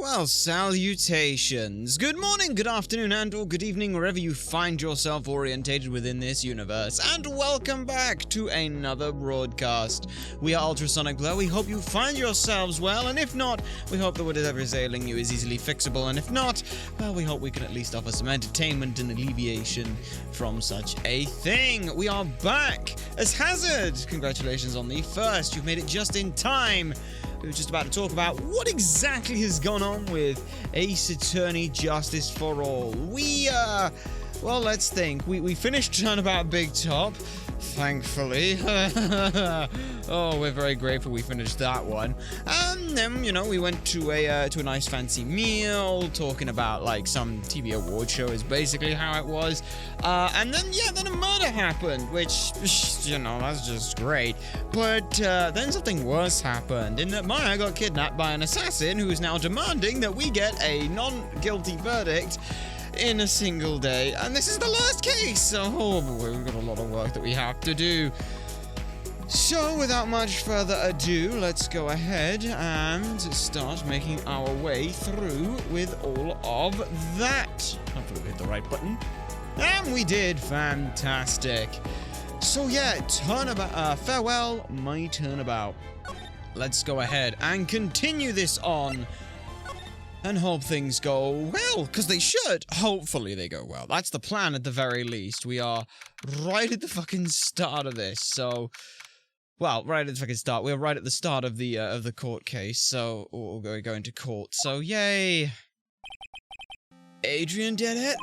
Well, salutations. Good morning, good afternoon, and or good evening, wherever you find yourself orientated within this universe. And welcome back to another broadcast. We are Ultrasonic Blur. We hope you find yourselves well, and if not, we hope that whatever is ailing you is easily fixable, and if not, well, we hope we can at least offer some entertainment and alleviation from such a thing. We are back as Hazard. Congratulations on the first. You've made it just in time. We were just about to talk about what exactly has gone on with Ace Attorney Justice for All. Well, let's think. We finished Turnabout Big Top, thankfully. Oh, we're very grateful we finished that one. And then, we went to a nice fancy meal, talking about, like, some TV award show is basically how it was. And then, then a murder happened, which, that's just great. But then something worse happened, in that Maya got kidnapped by an assassin who is now demanding that we get a non-guilty verdict in a single day, and this is the last case, so oh boy, we've got a lot of work that we have to do. So without much further ado, let's go ahead and start making our way through with all of that. Hopefully we hit the right button, and we did. Fantastic. So yeah, farewell my turnabout. Let's go ahead and continue this on and hope things go well, because they should. Hopefully they go well. That's the plan at the very least. We are right at the fucking start of this, so... Well, right at the fucking start. We're right at the start of the court case, so... We're going to court, so yay! Adrian did it?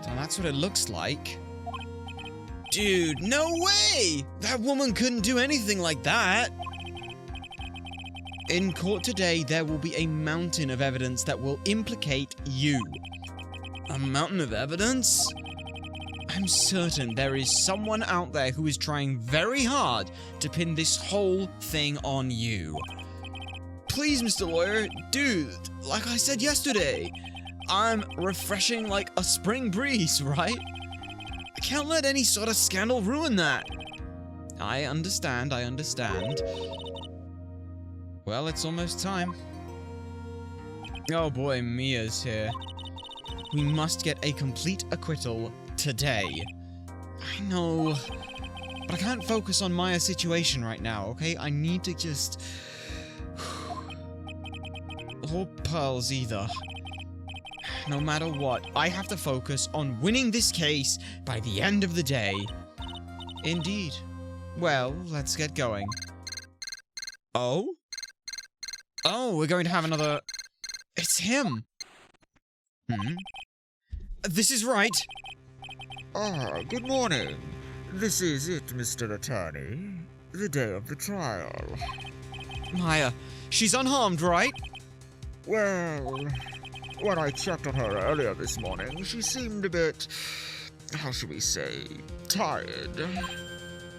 So that's what it looks like. Dude, no way! That woman couldn't do anything like that! In court today, there will be a mountain of evidence that will implicate you. A mountain of evidence? I'm certain there is someone out there who is trying very hard to pin this whole thing on you. Please, Mr. Lawyer, dude, like I said yesterday, I'm refreshing like a spring breeze, right? I can't let any sort of scandal ruin that. I understand. Well, it's almost time. Oh boy, Mia's here. We must get a complete acquittal today. I know, but I can't focus on Maya's situation right now, okay? I need to just... or Pearl's either. No matter what, I have to focus on winning this case by the end of the day. Indeed. Well, let's get going. Oh? Oh, we're going to have another... It's him! This is Wright. Good morning. This is it, Mr. Attorney. The day of the trial. Maya, she's unharmed, right? Well, when I checked on her earlier this morning, she seemed a bit... how should we say... tired.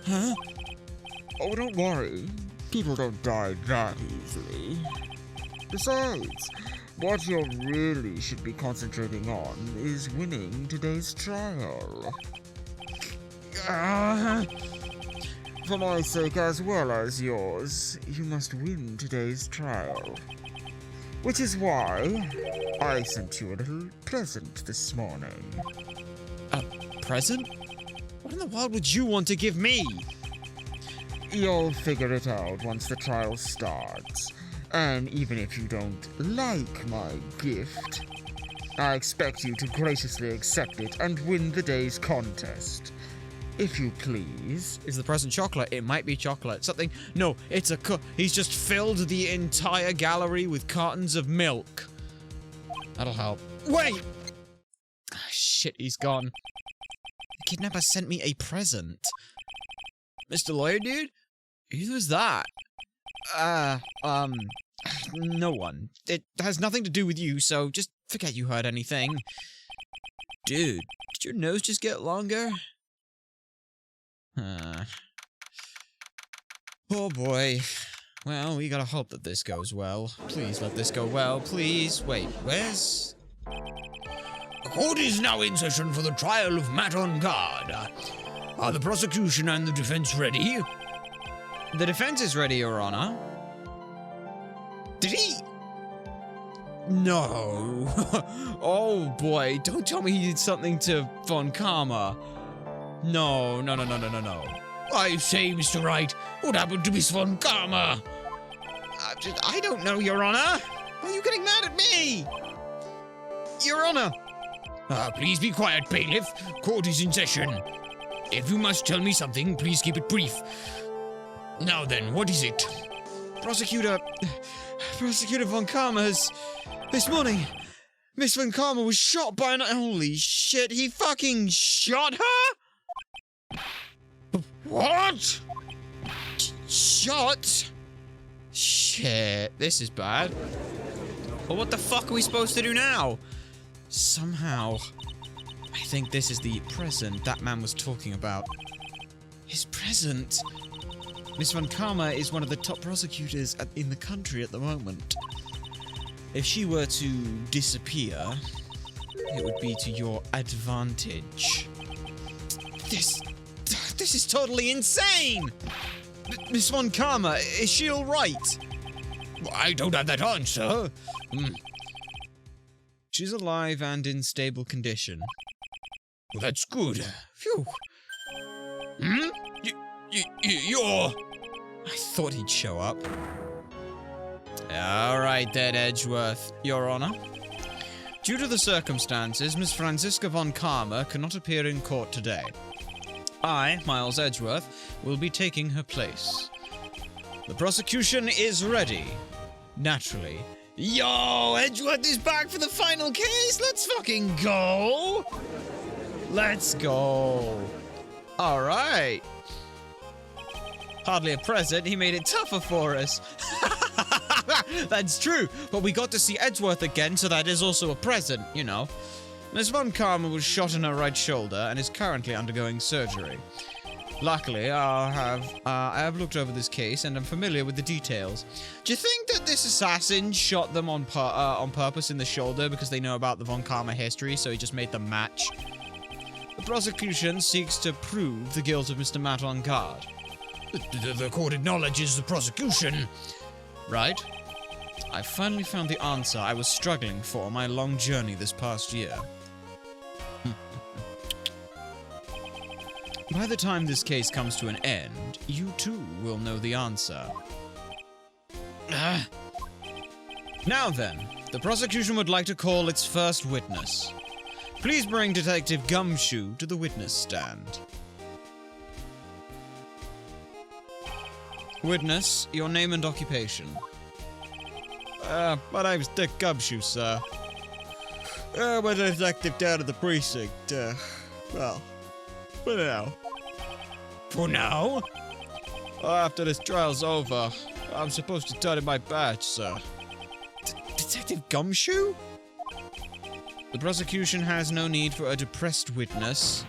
Huh? Oh, don't worry. People don't die that easily. Besides, what you really should be concentrating on is winning today's trial. For my sake as well as yours, you must win today's trial. Which is why I sent you a little present this morning. A present? What in the world would you want to give me? You'll figure it out once the trial starts. And even if you don't like my gift, I expect you to graciously accept it and win the day's contest. If you please. Is the present chocolate? It might be chocolate. Something... No, it's a he's just filled the entire gallery with cartons of milk. That'll help. Wait! Ah, shit, he's gone. The kidnapper sent me a present. Mr. Lawyer, dude? Who's that? No one. It has nothing to do with you, so just forget you heard anything. Dude, did your nose just get longer? Oh boy. Well, we gotta hope that this goes well. Please let this go well, please. Wait, where's... The court is now in session for the trial of Matt on Guard. Are the prosecution and the defense ready? The defense is ready, Your Honor. Did he... No. Oh boy, don't tell me he did something to Von Karma. No. I say, Mr. Wright, what happened to Miss Von Karma? I don't know, Your Honor. Why are you getting mad at me? Your Honor. Please be quiet, bailiff. Court is in session. If you must tell me something, please keep it brief. Now then, what is it? Prosecutor Von Karma has... This morning, Miss Von Karma was shot by an... Holy shit, he fucking shot her? What? Shot? Shit, this is bad. But what the fuck are we supposed to do now? Somehow, I think this is the present that man was talking about. His present? Miss Von Karma is one of the top prosecutors in the country at the moment. If she were to disappear, it would be to your advantage. This is totally insane! Miss Von Karma, is she alright? I don't have that answer. She's alive and in stable condition. Well, that's good. Phew. You're... I thought he'd show up. Alright then, Edgeworth, Your Honor. Due to the circumstances, Miss Franziska Von Karma cannot appear in court today. I, Miles Edgeworth, will be taking her place. The prosecution is ready. Naturally. Yo, Edgeworth is back for the final case! Let's fucking go! Let's go. Alright. Hardly a present, he made it tougher for us. That's true, but we got to see Edgeworth again, so that is also a present, you know. Miss Von Karma was shot in her right shoulder and is currently undergoing surgery. Luckily, I have looked over this case and am familiar with the details. Do you think that this assassin shot them on purpose in the shoulder because they know about the Von Karma history, so he just made them match? The prosecution seeks to prove the guilt of Mr. Matt on guard. The court acknowledges the prosecution. Right? I finally found the answer I was struggling for on my long journey this past year. By the time this case comes to an end, you too will know the answer. Now then, the prosecution would like to call its first witness. Please bring Detective Gumshoe to the witness stand. Witness, your name and occupation. My name's Dick Gumshoe, sir. I'm a detective down at the precinct. Well, for now. For now? After this trial's over, I'm supposed to turn in my badge, sir. Detective Gumshoe? The prosecution has no need for a depressed witness.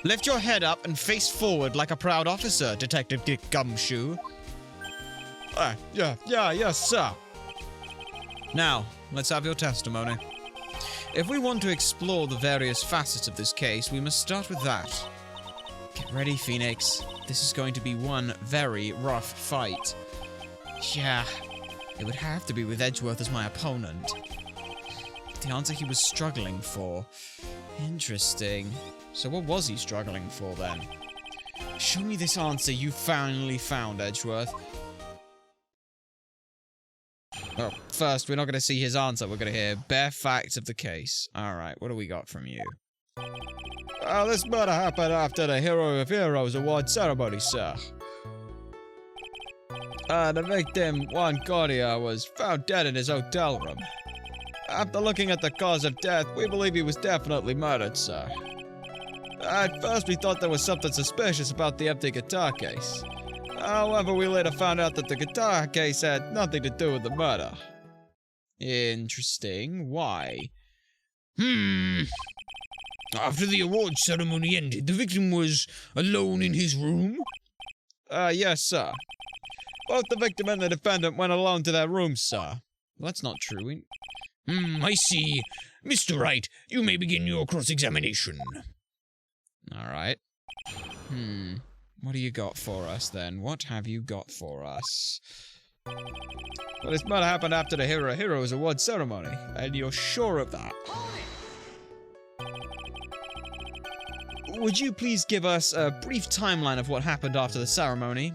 Lift your head up and face forward like a proud officer, Detective Dick Gumshoe. Yes, sir. Now, let's have your testimony. If we want to explore the various facets of this case, we must start with that. Get ready, Phoenix. This is going to be one very rough fight. Yeah, it would have to be with Edgeworth as my opponent. The answer he was struggling for. Interesting. So what was he struggling for then? Show me this answer you finally found, Edgeworth. Well, first, we're not going to see his answer. We're going to hear bare facts of the case. Alright, what do we got from you? This murder happened after the Hero of Heroes award ceremony, sir. The victim, Juan Cordia, was found dead in his hotel room. After looking at the cause of death, we believe he was definitely murdered, sir. At first, we thought there was something suspicious about the empty guitar case. However, we later found out that the guitar case had nothing to do with the murder. Interesting. Why? After the award ceremony ended, the victim was alone in his room? Yes, sir. Both the victim and the defendant went alone to their rooms, sir. Well, that's not true. I see. Mr. Wright, you may begin your cross-examination. Alright. What do you got for us, then? What have you got for us? Well, this murder happened after the Hero Heroes award ceremony, and you're sure of that? Would you please give us a brief timeline of what happened after the ceremony?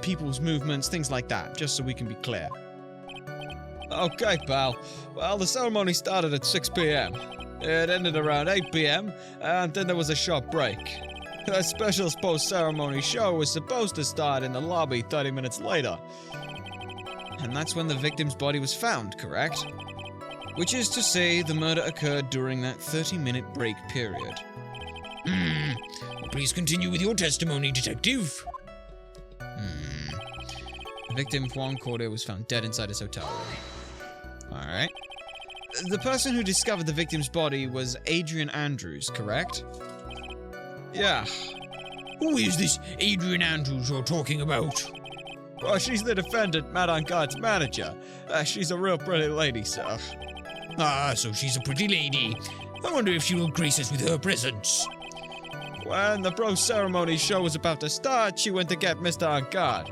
People's movements, things like that, just so we can be clear. Okay, pal. Well, the ceremony started at 6 p.m. It ended around 8 p.m., and then there was a short break. A special post-ceremony show was supposed to start in the lobby 30 minutes later. And that's when the victim's body was found, correct? Which is to say, the murder occurred during that 30-minute break period. Please continue with your testimony, Detective. The victim, Juan Cordia, was found dead inside his hotel room. Alright. The person who discovered the victim's body was Adrian Andrews, correct? Yeah. Who is this Adrian Andrews you're talking about? Well, she's the defendant, Matt Ungod's manager. She's a real pretty lady, sir. Ah, so she's a pretty lady. I wonder if she will grace us with her presence. When the pro-ceremony show was about to start, she went to get Mr. Ungod.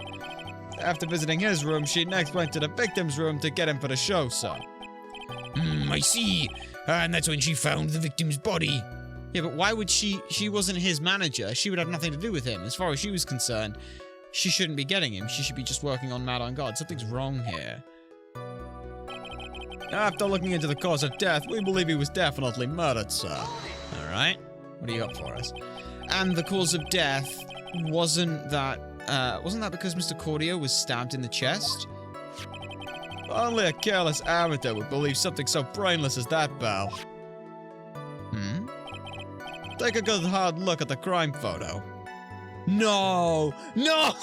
After visiting his room, she next went to the victim's room to get him for the show, sir. I see. And that's when she found the victim's body. Yeah, but why would she wasn't his manager. She would have nothing to do with him. As far as she was concerned, she shouldn't be getting him. She should be just working on Matt Ungod. Something's wrong here. After looking into the cause of death, we believe he was definitely murdered, sir. Alright. What do you got for us? And the cause of death wasn't that because Mr. Cordia was stabbed in the chest? Only a careless amateur would believe something so brainless as that, pal. Take a good hard look at the crime photo. No! No!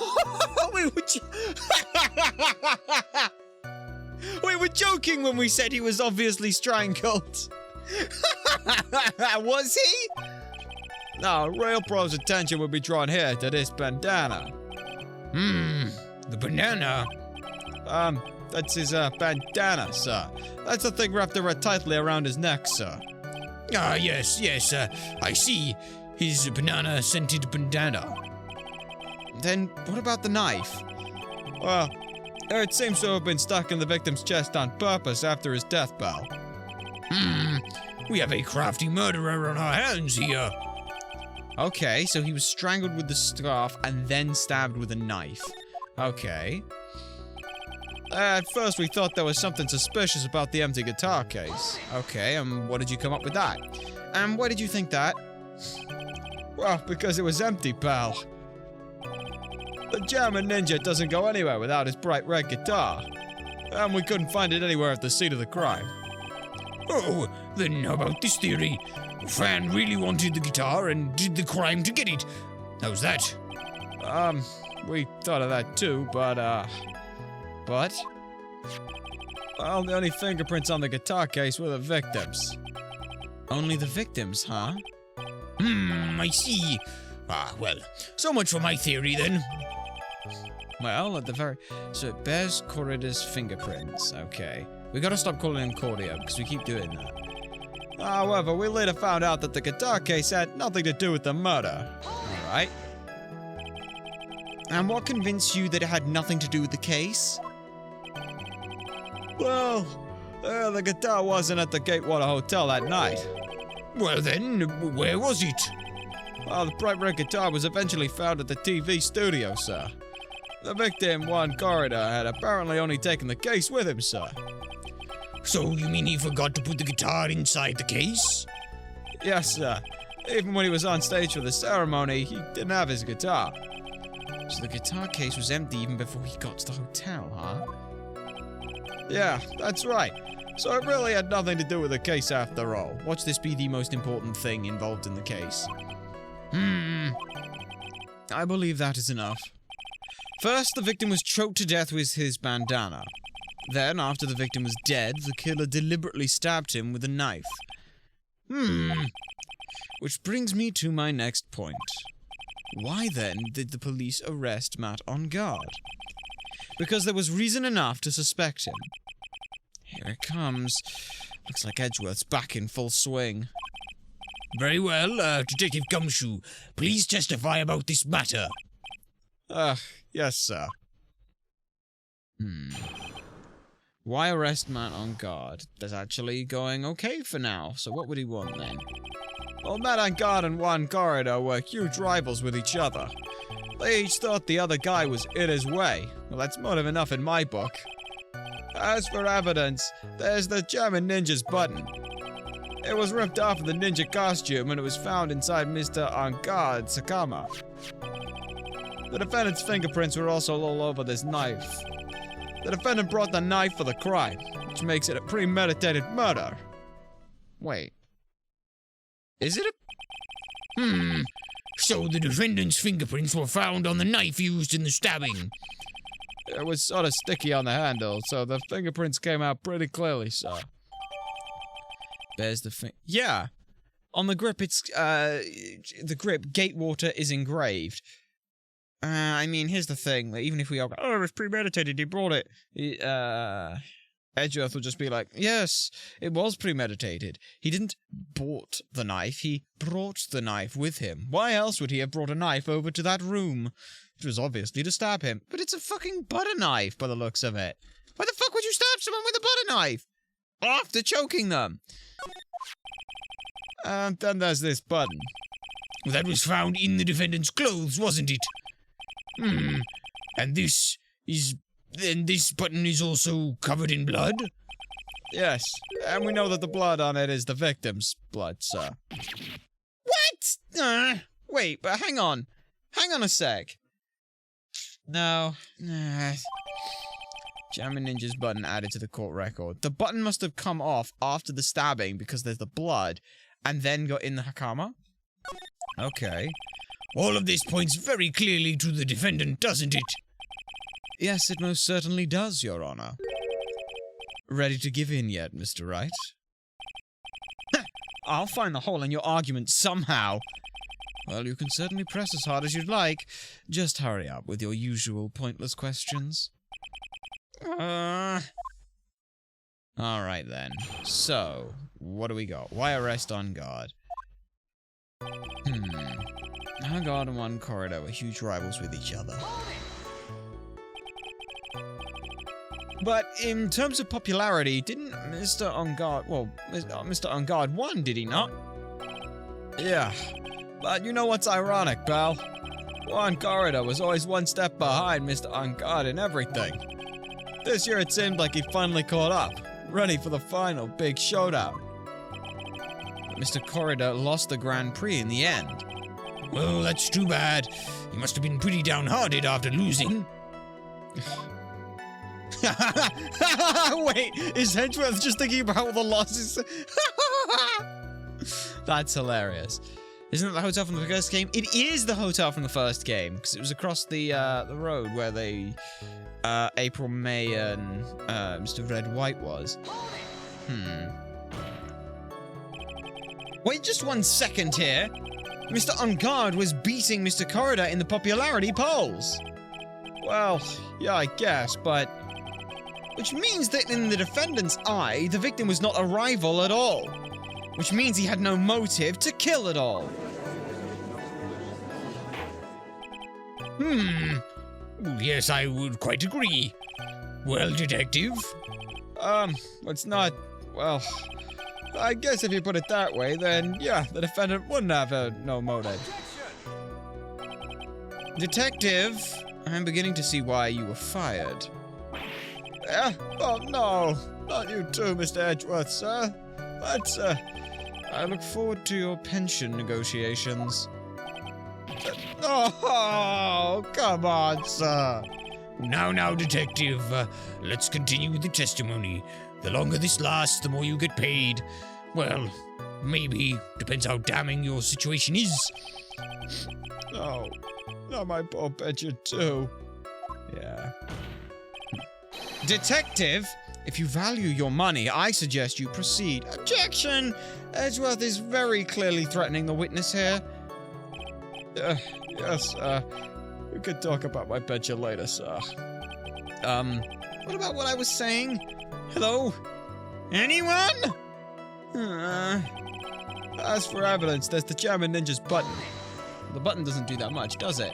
We were joking when we said he was obviously strangled. Was he? No, real pro's attention would be drawn here to this bandana. The banana? That's his, bandana, sir. That's the thing wrapped tightly around his neck, sir. Ah, yes, I see. His banana-scented bandana. Then, what about the knife? Well, it seems to have been stuck in the victim's chest on purpose after his death, pal. We have a crafty murderer on our hands here. Okay, so he was strangled with the scarf and then stabbed with a knife. Okay. At first we thought there was something suspicious about the empty guitar case. Okay, what did you come up with that? And why did you think that? Well, because it was empty, pal. The German ninja doesn't go anywhere without his bright red guitar. And we couldn't find it anywhere at the scene of the crime. Oh, then how about this theory? Fan really wanted the guitar and did the crime to get it. How's that? We thought of that too, but? Well, the only fingerprints on the guitar case were the victims. Only the victims, huh? I see. Ah, well, so much for my theory then. Well, so it bears Corrida's fingerprints, okay. We gotta stop calling him Cordia, because we keep doing that. However, we later found out that the guitar case had nothing to do with the murder. Alright. And what convinced you that it had nothing to do with the case? Well, the guitar wasn't at the Gatewater Hotel that night. Well then, where was it? Well, the bright red guitar was eventually found at the TV studio, sir. The victim, Juan Corrida, had apparently only taken the case with him, sir. So you mean he forgot to put the guitar inside the case? Yes, sir. Even when he was on stage for the ceremony, he didn't have his guitar. So the guitar case was empty even before he got to the hotel, huh? Yeah, that's right. So it really had nothing to do with the case after all. Watch this be the most important thing involved in the case. I believe that is enough. First, the victim was choked to death with his bandana. Then, after the victim was dead, the killer deliberately stabbed him with a knife. Which brings me to my next point. Why then did the police arrest Matt Ungod? Because there was reason enough to suspect him. Here it comes. Looks like Edgeworth's back in full swing. Very well, Detective Gumshoe, please testify about this matter. Yes, sir. Why arrest man on guard? That's actually going okay for now, so what would he want then? Well, man on guard and one corridor were huge rivals with each other. They each thought the other guy was in his way. Well, that's motive enough in my book. As for evidence, there's the German ninja's button. It was ripped off of the ninja costume and it was found inside Mr. On Guard's Sakama. The defendant's fingerprints were also all over this knife. The defendant brought the knife for the crime, which makes it a premeditated murder. Wait. Is it a... So the defendant's fingerprints were found on the knife used in the stabbing. It was sort of sticky on the handle, so the fingerprints came out pretty clearly, sir. There's the yeah. On the grip, it's, the grip, Gatewater is engraved. I mean, here's the thing, like, even if we all go, oh, it was premeditated, he brought it, Edgeworth will just be like, yes, it was premeditated. He didn't bought the knife, he brought the knife with him. Why else would he have brought a knife over to that room? It was obviously to stab him. But it's a fucking butter knife, by the looks of it. Why the fuck would you stab someone with a butter knife? After choking them. And then there's this button. Well, that was found in the defendant's clothes, wasn't it? And this is... Then this button is also covered in blood? Yes, and we know that the blood on it is the victim's blood, sir. What? Wait, but hang on. Hang on a sec. No. German Ninja's button added to the court record. The button must have come off after the stabbing because there's the blood, and then got in the Hakama? Okay. All of this points very clearly to the defendant, doesn't it? Yes, it most certainly does, Your Honor. Ready to give in yet, Mr. Wright? I'll find the hole in your argument somehow. Well, you can certainly press as hard as you'd like. Just hurry up with your usual pointless questions. Alright then. So, what do we got? Why arrest on guard? On guard and one corridor were huge rivals with each other. But in terms of popularity, didn't Mr. On Guard, well, Mr. On Guard won, did he not? Yeah, but you know what's ironic, pal? Juan Corridor was always one step behind Mr. On Guard in everything. This year it seemed like he finally caught up, ready for the final big showdown. But Mr. Corridor lost the Grand Prix in the end. Well, that's too bad. He must have been pretty downhearted after losing. Wait, is Hedgeworth just thinking about all the losses? That's hilarious. Isn't it the hotel from the first game? It is the hotel from the first game, because it was across the road where they, April, May, and Mr. Red White was. Wait just 1 second here. Mr. On Guard was beating Mr. Corridor in the popularity polls. Well, yeah, I guess, but... Which means that in the defendant's eye, the victim was not a rival at all. Which means he had no motive to kill at all. Well, yes, I would quite agree. Well, detective? It's not... Well... I guess if you put it that way, then, yeah, the defendant wouldn't have no motive. Detective, I'm beginning to see why you were fired. Oh no, not you too, Mr. Edgeworth, sir. But, I look forward to your pension negotiations. Oh, come on, sir. Now, detective, let's continue with the testimony. The longer this lasts, the more you get paid. Well, maybe. Depends how damning your situation is. No, not my poor pension too. Yeah. Detective, if you value your money, I suggest you proceed. Objection! Edgeworth is very clearly threatening the witness here. Yes, we could talk about my pension later, sir. What about what I was saying? Hello? Anyone? As for evidence, there's the German Ninja's button. The button doesn't do that much, does it?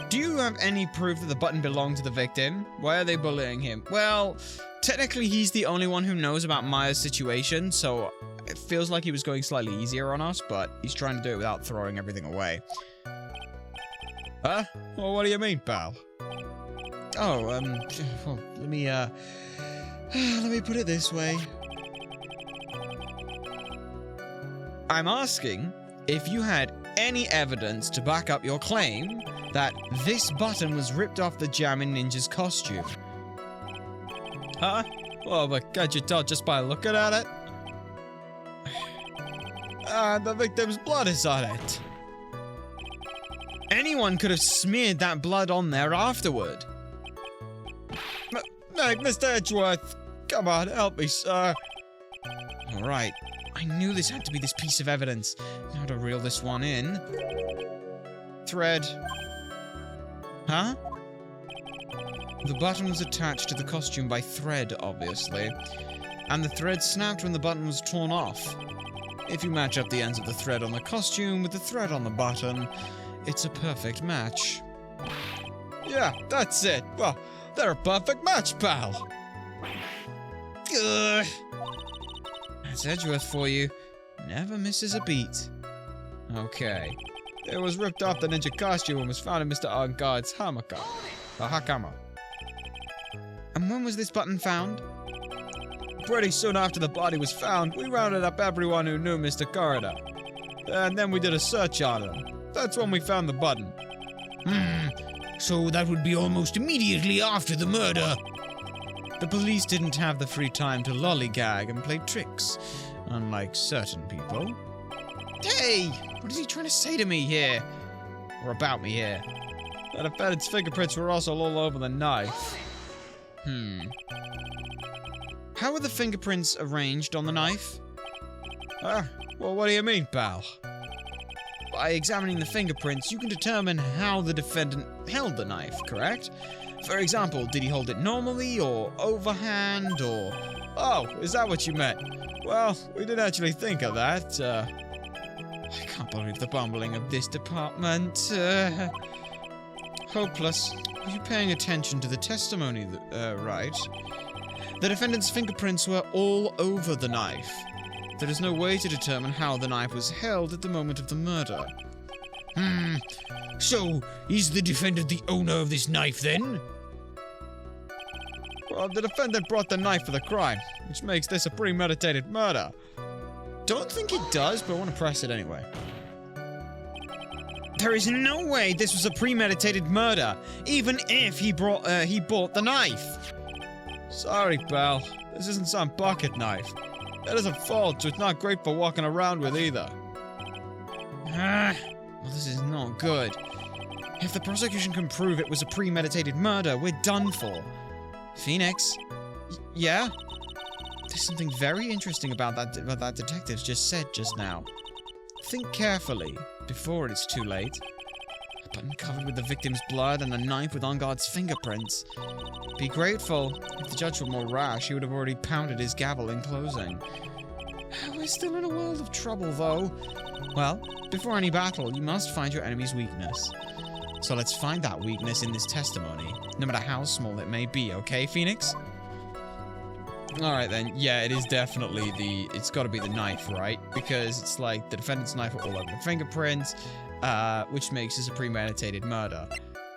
Do you have any proof that the button belonged to the victim? Why are they bullying him? Well, technically he's the only one who knows about Maya's situation, so it feels like he was going slightly easier on us, but he's trying to do it without throwing everything away. Huh? Well, what do you mean, pal? Oh, well, let me put it this way. I'm asking if you had any evidence to back up your claim that this button was ripped off the Jammin' Ninja's costume. Huh? Well, but can't you tell just by looking at it? The victim's blood is on it. Anyone could have smeared that blood on there afterward. Mr. Edgeworth, come on, help me, sir. Alright, I knew this had to be this piece of evidence. Now to reel this one in. Thread. Huh? The button was attached to the costume by thread, obviously. And the thread snapped when the button was torn off. If you match up the ends of the thread on the costume with the thread on the button, it's a perfect match. Yeah, that's it. Well, they're a perfect match, pal. Ugh. That's Edgeworth for you. Never misses a beat. Okay. It was ripped off the ninja costume and was found in Mr. Arngard's hakama. And when was this button found? Pretty soon after the body was found, we rounded up everyone who knew Mr. Corridor. And then we did a search on him. That's when we found the button. So that would be almost immediately after the murder. The police didn't have the free time to lollygag and play tricks, unlike certain people. Hey! What is he trying to say to me here? Or about me here? The defendant's fingerprints were also all over the knife. How were the fingerprints arranged on the knife? Well, what do you mean, pal? By examining the fingerprints, you can determine how the defendant held the knife, correct? For example, did he hold it normally, or overhand, or... Oh, is that what you meant? Well, we didn't actually think of that. I can't believe the bumbling of this department. Hopeless. Are you paying attention to the testimony, Wright? The defendant's fingerprints were all over the knife. There is no way to determine how the knife was held at the moment of the murder. So, is the defendant the owner of this knife, then? Well, the defendant brought the knife for the crime, which makes this a premeditated murder. Don't think it does, but I want to press it anyway. There is no way this was a premeditated murder, even if he bought the knife. Sorry, pal. This isn't some pocket knife. It doesn't fold, so it's not great for walking around with either. Well, this is not good. If the prosecution can prove it was a premeditated murder, we're done for. Phoenix? Yeah? There's something very interesting about that detective just said just now. Think carefully, before it is too late. A button covered with the victim's blood and a knife with Arngard's fingerprints. Be grateful. If the judge were more rash, he would have already pounded his gavel in closing. We're still in a world of trouble, though. Well, before any battle, you must find your enemy's weakness. So let's find that weakness in this testimony, no matter how small it may be, okay, Phoenix? Alright then, yeah, it is definitely it's gotta be the knife, right? Because it's like the defendant's knife were all over the fingerprints, which makes this a premeditated murder.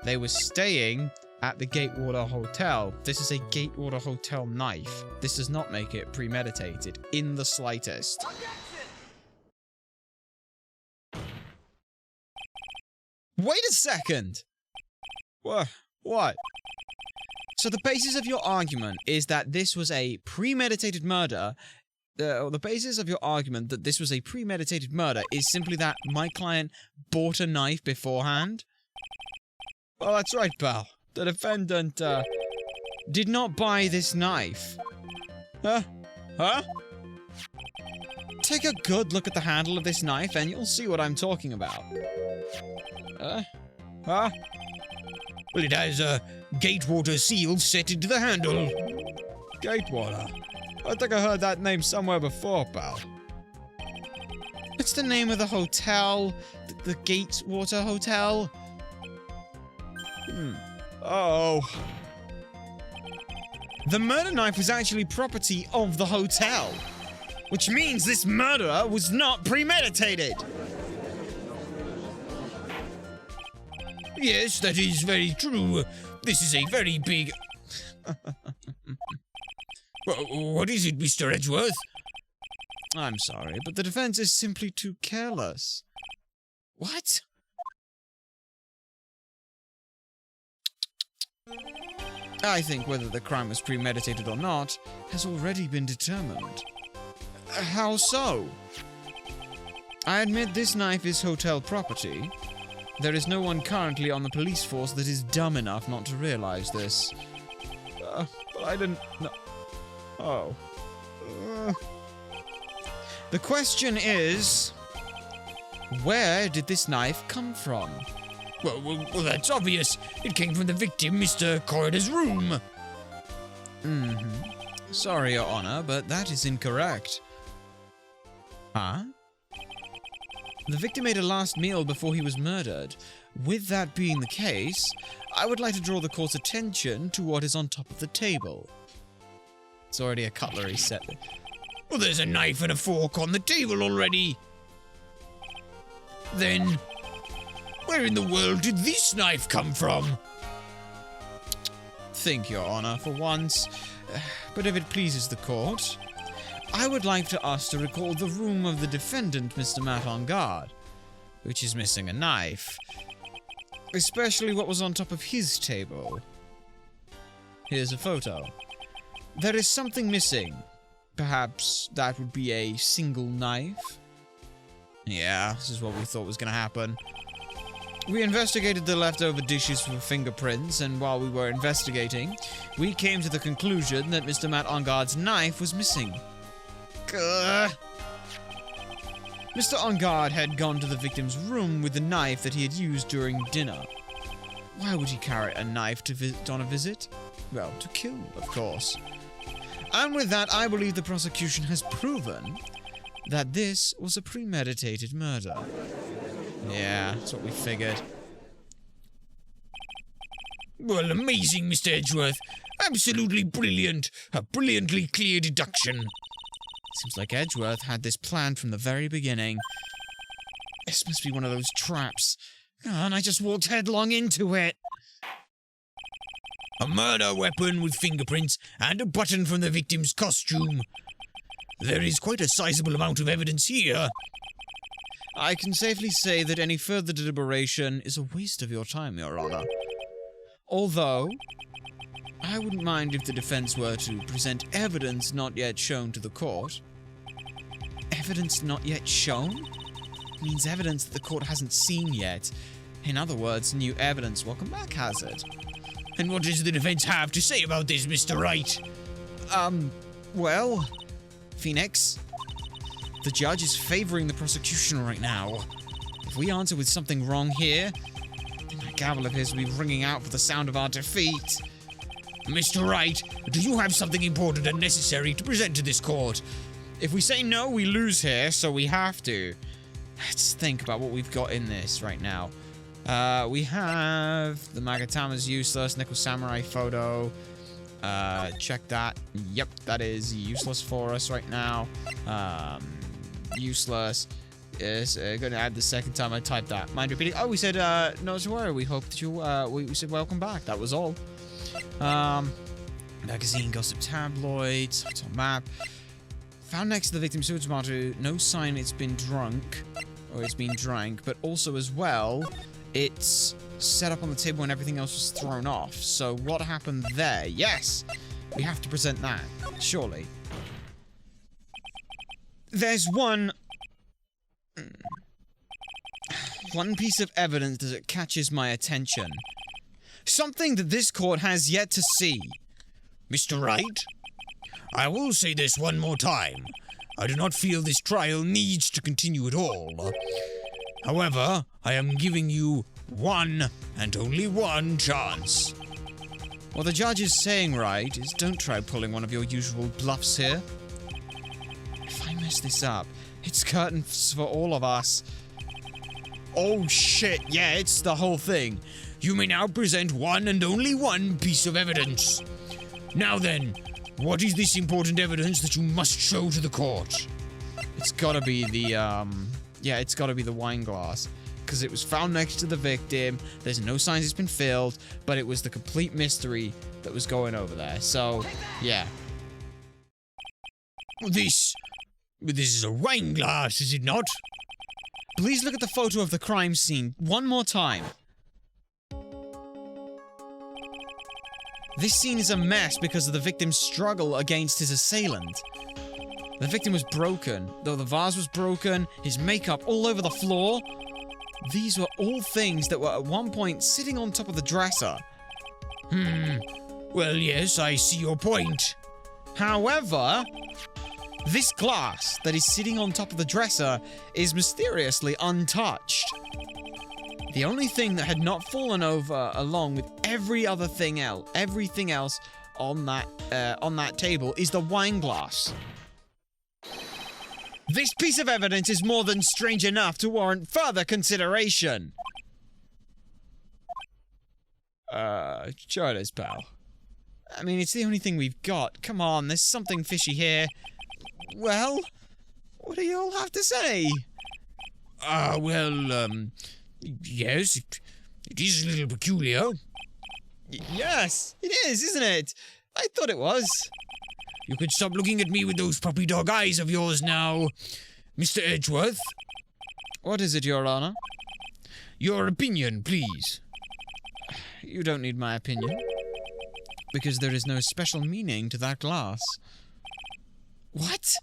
They were staying at the Gatewater Hotel. This is a Gatewater Hotel knife. This does not make it premeditated in the slightest. Wait a second! What? So the basis of your argument is that this was a premeditated murder. The basis of your argument that this was a premeditated murder is simply that my client bought a knife beforehand? Well, that's right, pal. The defendant, did not buy this knife. Huh? Take a good look at the handle of this knife and you'll see what I'm talking about. Well, it has a Gatewater seal set into the handle. Gatewater? I think I heard that name somewhere before, pal. It's the name of the hotel. The Gatewater Hotel. Oh. The murder knife was actually property of the hotel, which means this murder was not premeditated. Yes, that is very true. This is a very big... What is it, Mr. Edgeworth? I'm sorry, but the defense is simply too careless. What? I think whether the crime was premeditated or not has already been determined. How so? I admit this knife is hotel property. There is no one currently on the police force that is dumb enough not to realize this. But I didn't know. Oh. The question is, where did this knife come from? Well, that's obvious. It came from the victim, Mr. Corridor's room. Sorry, Your Honor, but that is incorrect. Huh? The victim ate a last meal before he was murdered. With that being the case, I would like to draw the court's attention to what is on top of the table. It's already a cutlery set. Well, there's a knife and a fork on the table already. Then, where in the world did this knife come from? Think, Your Honor, for once. But if it pleases the court, I would like to ask to recall the room of the defendant, Mr. Matt on guard, which is missing a knife. Especially what was on top of his table. Here's a photo. There is something missing. Perhaps that would be a single knife? Yeah, this is what we thought was going to happen. We investigated the leftover dishes for fingerprints, and while we were investigating, we came to the conclusion that Mr. Matt Onguard's knife was missing. Mr. Onguard had gone to the victim's room with the knife that he had used during dinner. Why would he carry a knife on a visit? Well, to kill, of course. And with that, I believe the prosecution has proven that this was a premeditated murder. Yeah, that's what we figured. Well, amazing, Mr. Edgeworth. Absolutely brilliant. A brilliantly clear deduction. Seems like Edgeworth had this planned from the very beginning. This must be one of those traps. Oh, and I just walked headlong into it. A murder weapon with fingerprints and a button from the victim's costume. There is quite a sizable amount of evidence here. I can safely say that any further deliberation is a waste of your time, Your Honor. Although, I wouldn't mind if the defense were to present evidence not yet shown to the court. Evidence not yet shown? Means evidence that the court hasn't seen yet. In other words, new evidence. Welcome back, Hazard. And what does the defense have to say about this, Mr. Wright? Well, Phoenix, the judge is favoring the prosecution right now. If we answer with something wrong here, then that gavel of his will be ringing out for the sound of our defeat. Mr. Wright, do you have something important and necessary to present to this court? If we say no, we lose here, so we have to. Let's think about what we've got in this right now. We have the Magatama's useless, Nickel Samurai photo. Check that. Yep, that is useless for us right now. Useless. Yes, going to add the second time I typed that. Mind repeating. Oh, we said, not to worry. We hope that you, we said welcome back. That was all. Magazine, gossip tabloids, hotel map. Found next to the victim's sewer tomato. No sign it's been drunk. Or it's been drank. But also as well, it's set up on the table when everything else was thrown off. So what happened there? Yes! We have to present that. Surely. There's one piece of evidence that catches my attention. Something that this court has yet to see. Mr. Wright, I will say this one more time. I do not feel this trial needs to continue at all. However, I am giving you one and only one chance. What the judge is saying, Wright, is don't try pulling one of your usual bluffs here. If I mess this up, it's curtains for all of us. Oh shit, yeah, it's the whole thing. You may now present one and only one piece of evidence. Now then, what is this important evidence that you must show to the court? It's gotta be the, it's gotta be the wine glass. Because it was found next to the victim. There's no signs it's been filled, but it was the complete mystery that was going over there. So, yeah. This is a wine glass, is it not? Please look at the photo of the crime scene one more time. This scene is a mess because of the victim's struggle against his assailant. The victim was broken, though the vase was broken, his makeup all over the floor. These were all things that were at one point sitting on top of the dresser. Well, yes, I see your point. However, this glass that is sitting on top of the dresser is mysteriously untouched. The only thing that had not fallen over along with everything else on that table is the wine glass. This piece of evidence is more than strange enough to warrant further consideration. Try this, pal. I mean, it's the only thing we've got. Come on, there's something fishy here. Well, what do you all have to say? Yes, it is a little peculiar. Yes, it is, isn't it? I thought it was. You could stop looking at me with those puppy dog eyes of yours now, Mr. Edgeworth. What is it, Your Honor? Your opinion, please. You don't need my opinion. Because there is no special meaning to that glass. What?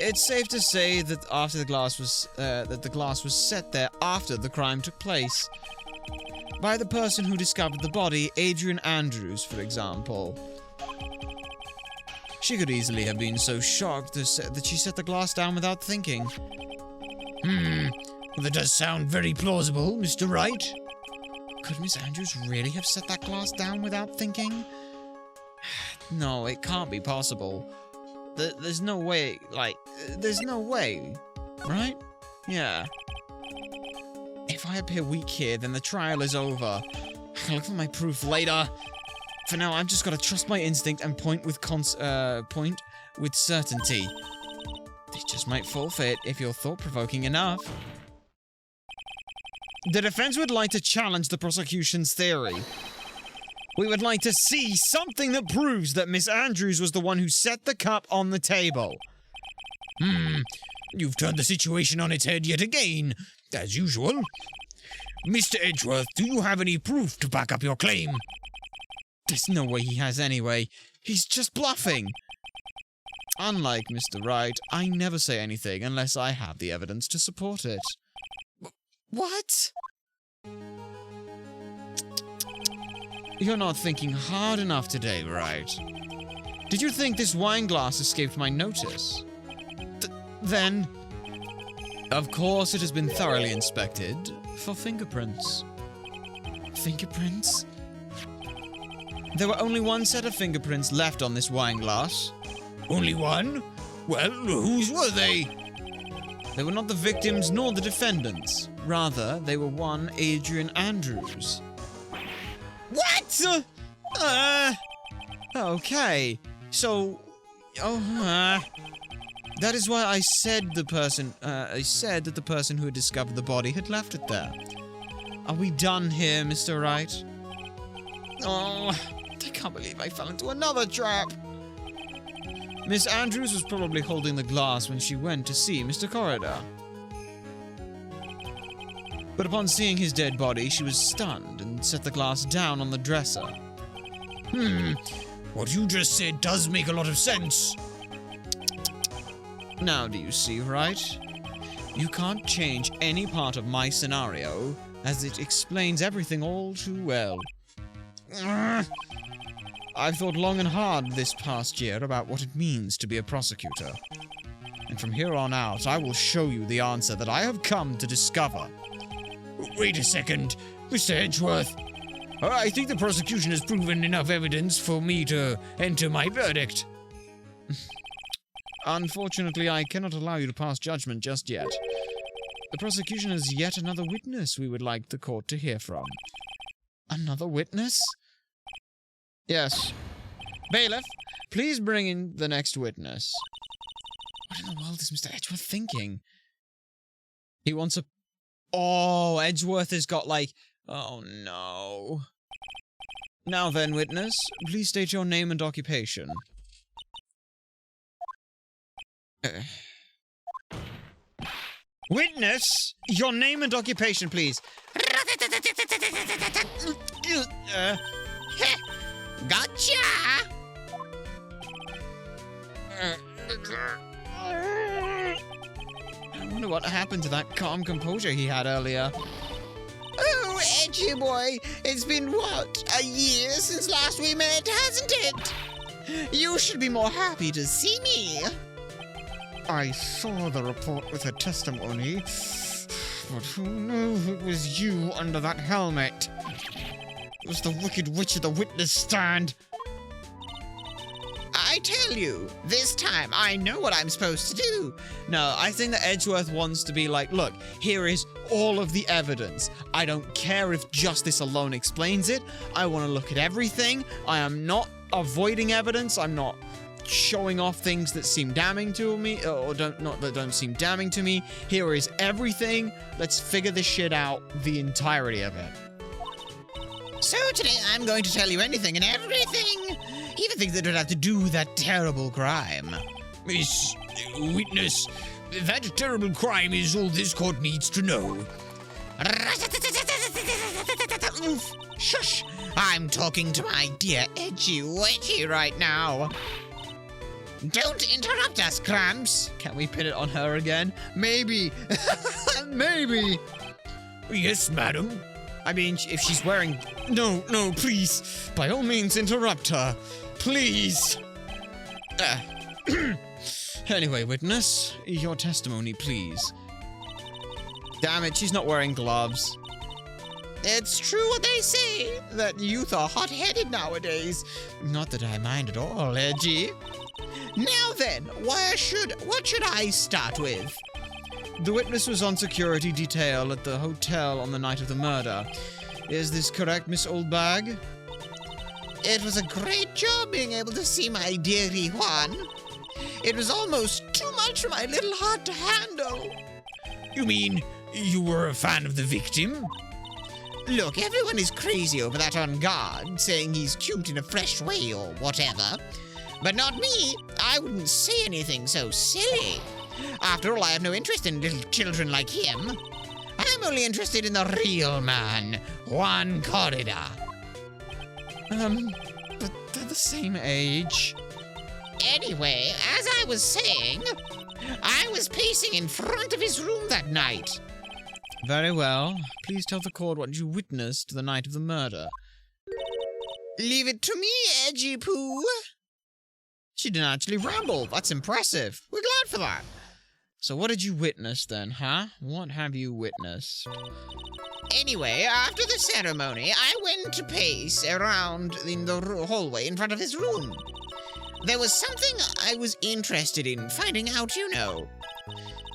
It's safe to say that after the glass was set there after the crime took place. By the person who discovered the body, Adrian Andrews, for example. She could easily have been so shocked that she set the glass down without thinking. Well, that does sound very plausible, Mr. Wright. Could Miss Andrews really have set that glass down without thinking? No, it can't be possible. There's no way, there's no way, right? Yeah. If I appear weak here, then the trial is over. I'll look for my proof later. For now, I've just got to trust my instinct and point with certainty. They just might forfeit if you're thought-provoking enough. The defense would like to challenge the prosecution's theory. We would like to see something that proves that Miss Andrews was the one who set the cup on the table. You've turned the situation on its head yet again, as usual. Mr. Edgeworth, do you have any proof to back up your claim? There's no way he has anyway. He's just bluffing. Unlike Mr. Wright, I never say anything unless I have the evidence to support it. What? You're not thinking hard enough today, Wright. Did you think this wine glass escaped my notice? Then, of course it has been thoroughly inspected for fingerprints. Fingerprints? There were only one set of fingerprints left on this wine glass. Only one? Well, whose were they? They were not the victims nor the defendants. Rather, they were one Adrian Andrews. What? Okay. So, that is why I said that the person who had discovered the body had left it there. Are we done here, Mr. Wright? Oh, I can't believe I fell into another trap. Miss Andrews was probably holding the glass when she went to see Mr. Corridor. But upon seeing his dead body, she was stunned and set the glass down on the dresser. What you just said does make a lot of sense. Now do you see, Wright? You can't change any part of my scenario, as it explains everything all too well. I've thought long and hard this past year about what it means to be a prosecutor. And from here on out, I will show you the answer that I have come to discover. Wait a second, Mr. Edgeworth. I think the prosecution has proven enough evidence for me to enter my verdict. Unfortunately, I cannot allow you to pass judgment just yet. The prosecution has yet another witness we would like the court to hear from. Another witness? Yes. Bailiff, please bring in the next witness. What in the world is Mr. Edgeworth thinking? He wants a... Oh, Edgeworth has got like... Oh no. Now then, witness, please state your name and occupation. Witness, your name and occupation, please. Gotcha! I wonder what happened to that calm composure he had earlier. Oh, Edgy boy, it's been what, a year since last we met, hasn't it? You should be more happy to see me. I saw the report with her testimony, but who knew it was you under that helmet? It was the Wicked Witch of the witness stand. I tell you, this time I know what I'm supposed to do. No, I think that Edgeworth wants to be like, look, here is all of the evidence. I don't care if just this alone explains it. I want to look at everything. I am not avoiding evidence. I'm not showing off things that seem damning to me, or don't seem damning to me. Here is everything. Let's figure this shit out, the entirety of it. So today I'm going to tell you anything and everything, even things that don't have to do with that terrible crime. Miss Witness, that terrible crime is all this court needs to know. Shush! I'm talking to my dear Edgy Wedgy right now. Don't interrupt us, Cramps. Can we pin it on her again? Maybe. Maybe. Yes, madam. I mean, if she's wearing... No, please. By all means, interrupt her. Please. Anyway, witness, your testimony, please. Damn it, she's not wearing gloves. It's true what they say, that youth are hot-headed nowadays. Not that I mind at all, Edgy. Now then, what should I start with? The witness was on security detail at the hotel on the night of the murder. Is this correct, Miss Oldbag? It was a great job being able to see my dearie Juan. It was almost too much for my little heart to handle. You mean you were a fan of the victim? Look, everyone is crazy over that on guard, saying he's cute in a fresh way or whatever. But not me. I wouldn't say anything so silly. After all, I have no interest in little children like him. I'm only interested in the real man, Juan Corrida. But they're the same age. Anyway, as I was saying, I was pacing in front of his room that night. Very well. Please tell the court what you witnessed the night of the murder. Leave it to me, Edgy Poo. She didn't actually ramble. That's impressive. We're glad for that. So what did you witness then, huh? What have you witnessed? Anyway, after the ceremony, I went to pace around in the hallway in front of his room. There was something I was interested in finding out, you know.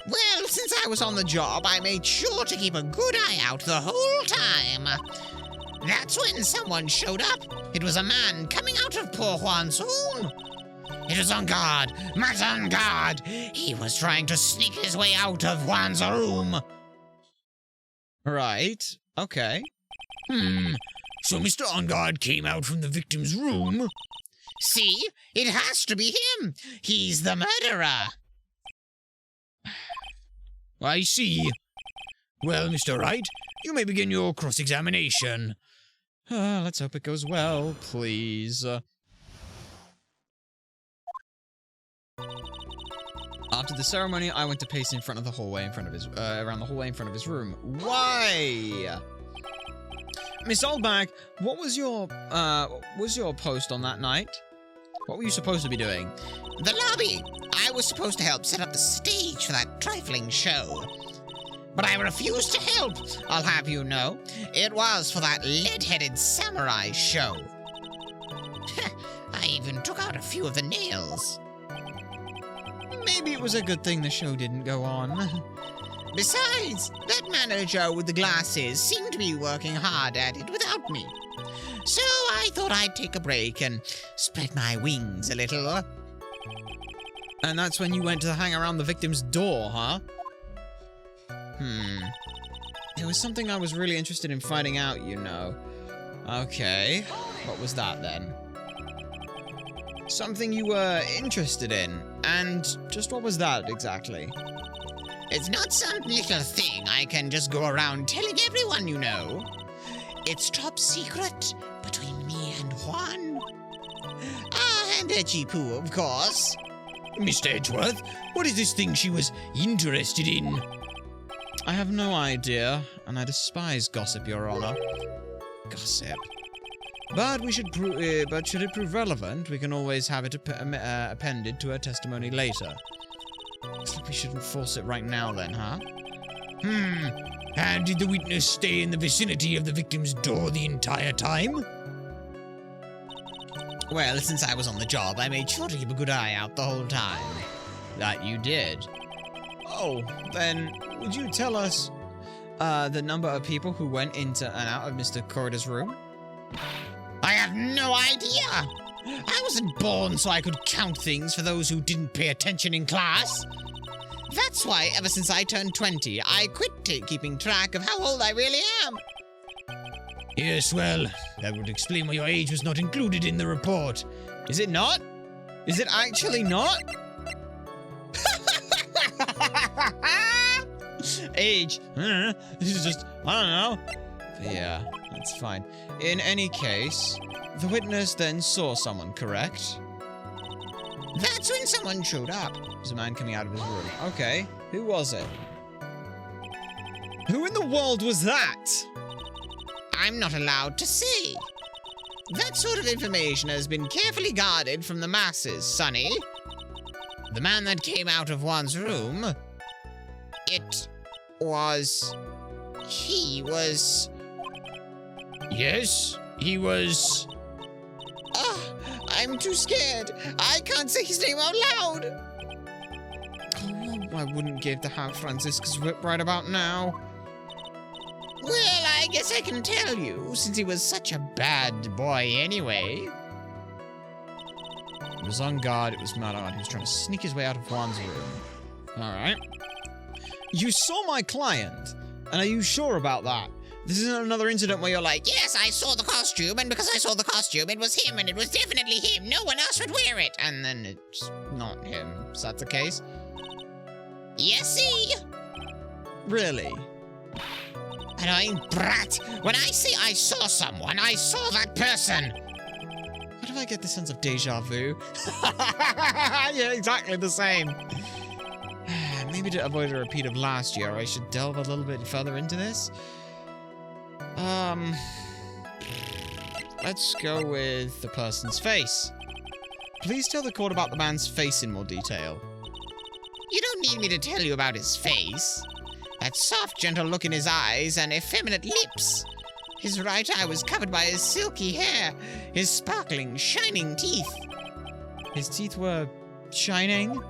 Well, since I was on the job, I made sure to keep a good eye out the whole time. That's when someone showed up. It was a man coming out of poor Juan's room. It was on guard. Matt on guard. He was trying to sneak his way out of Juan's room. Right. Okay. So Mr. On Guard came out from the victim's room? See? It has to be him. He's the murderer. I see. Well, Mr. Wright, you may begin your cross-examination. Let's hope it goes well, please. After the ceremony, I went to pace in front of the hallway in front of his, around the hallway in front of his room. Why? Miss Oldbag, what was your post on that night? What were you supposed to be doing? The lobby. I was supposed to help set up the stage for that trifling show. But I refused to help, I'll have you know. It was for that lead-headed samurai show. I even took out a few of the nails. Maybe it was a good thing the show didn't go on. Besides, that manager with the glasses seemed to be working hard at it without me. So I thought I'd take a break and spread my wings a little. And that's when you went to hang around the victim's door, huh? There was something I was really interested in finding out, you know. Okay, what was that then? Something you were interested in, and just what was that exactly? It's not some little thing I can just go around telling everyone, you know. It's top secret between me and Juan. And Echipu, of course. Mr. Edgeworth, what is this thing she was interested in? I have no idea, and I despise gossip, Your Honor. Gossip. But should it prove relevant, we can always have it appended to her testimony later. Looks like we shouldn't force it right now then, huh? And did the witness stay in the vicinity of the victim's door the entire time? Well, since I was on the job, I made sure to keep a good eye out the whole time. That you did. Oh, then would you tell us the number of people who went into and out of Mr. Corrida's room? I have no idea. I wasn't born so I could count things for those who didn't pay attention in class. That's why, ever since I turned 20, I quit keeping track of how old I really am. Yes, well, that would explain why your age was not included in the report. Is it not? Is it actually not? Age. This is just, I don't know. Yeah, that's fine. In any case, the witness then saw someone, correct? That's when someone showed up. There's a man coming out of his room. Okay, who was it? Who in the world was that? I'm not allowed to say. That sort of information has been carefully guarded from the masses, Sonny. The man that came out of one's room, he was... Yes, he was... I'm too scared. I can't say his name out loud. Oh, I wouldn't give to have Francisca's whip right about now. Well, I guess I can tell you, since he was such a bad boy anyway. He was on guard, it was Marat. He was trying to sneak his way out of Juan's room. Alright. You saw my client, and are you sure about that? This isn't another incident where you're like, yes, I saw the costume, and because I saw the costume, it was him, and it was definitely him. No one else would wear it. And then it's not him. Is that the case? Yes-y. Really? Annoying brat. When I say I saw someone, I saw that person. Why do I get the sense of deja vu? Yeah, exactly the same. Maybe to avoid a repeat of last year, I should delve a little bit further into this. Let's go with the person's face. Please tell the court about the man's face in more detail. You don't need me to tell you about his face. That soft, gentle look in his eyes and effeminate lips. His right eye was covered by his silky hair, his sparkling, shining teeth. His teeth were shining?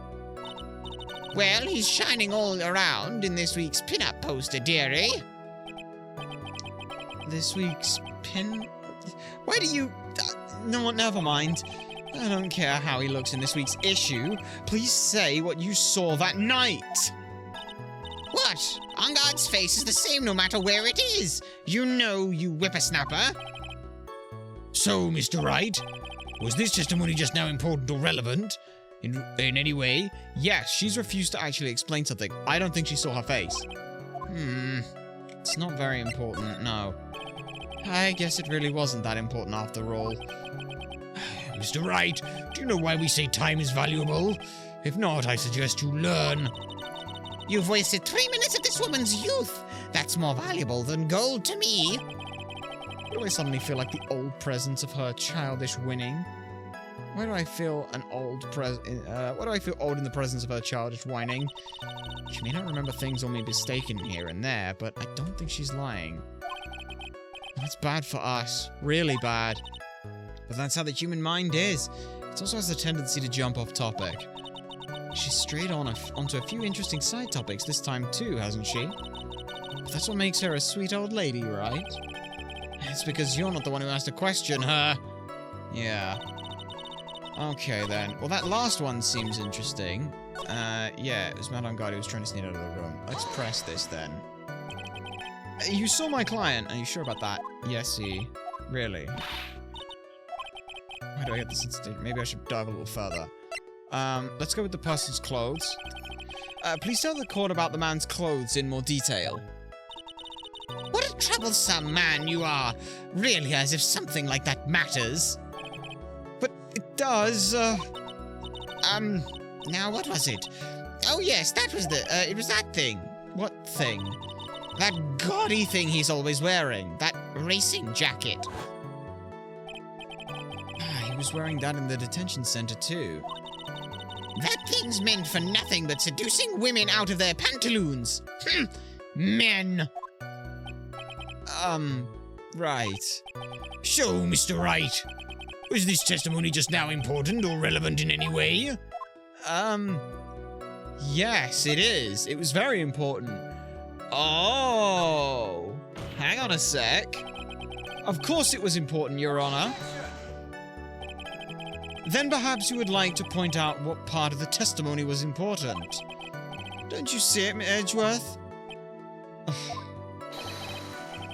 Well, he's shining all around in this week's pin-up poster, dearie. This week's pin... Why do you... No, never mind. I don't care how he looks in this week's issue. Please say what you saw that night. What? On God's face is the same no matter where it is. You know, you whippersnapper. So, Mr. Wright, was this testimony just now important or relevant? In any way? Yes, she's refused to actually explain something. I don't think she saw her face. It's not very important, no. I guess it really wasn't that important after all. Mr. Wright, do you know why we say time is valuable? If not, I suggest you learn. You've wasted 3 minutes of this woman's youth. That's more valuable than gold to me. Why do I suddenly feel like the old presence of her childish winning? Why do I feel old in the presence of her childish whining? She may not remember things or be mistaken here and there, but I don't think she's lying. That's bad for us. Really bad. But that's how the human mind is. It also has a tendency to jump off topic. She's strayed onto a few interesting side topics this time too, hasn't she? But that's what makes her a sweet old lady, right? It's because you're not the one who has to question her. Yeah. Okay, then. Well, that last one seems interesting. Yeah, it was Madame Guard who was trying to sneak out of the room. Let's press this, then. You saw my client. Are you sure about that? Yes, he. Really? Why do I get this instant? Maybe I should dive a little further. Let's go with the person's clothes. Please tell the court about the man's clothes in more detail. What a troublesome man you are. Really, as if something like that matters. But it does, Now what was it? Oh yes, that was it was that thing. What thing? That gaudy thing he's always wearing. That racing jacket. Ah, he was wearing that in the detention center, too. That thing's meant for nothing but seducing women out of their pantaloons. Men. Right. So, Mr. Wright, was this testimony just now important or relevant in any way? Yes, it is. It was very important. Oh, hang on a sec. Of course it was important, Your Honor. Then perhaps you would like to point out what part of the testimony was important. Don't you see it, Miss Edgeworth?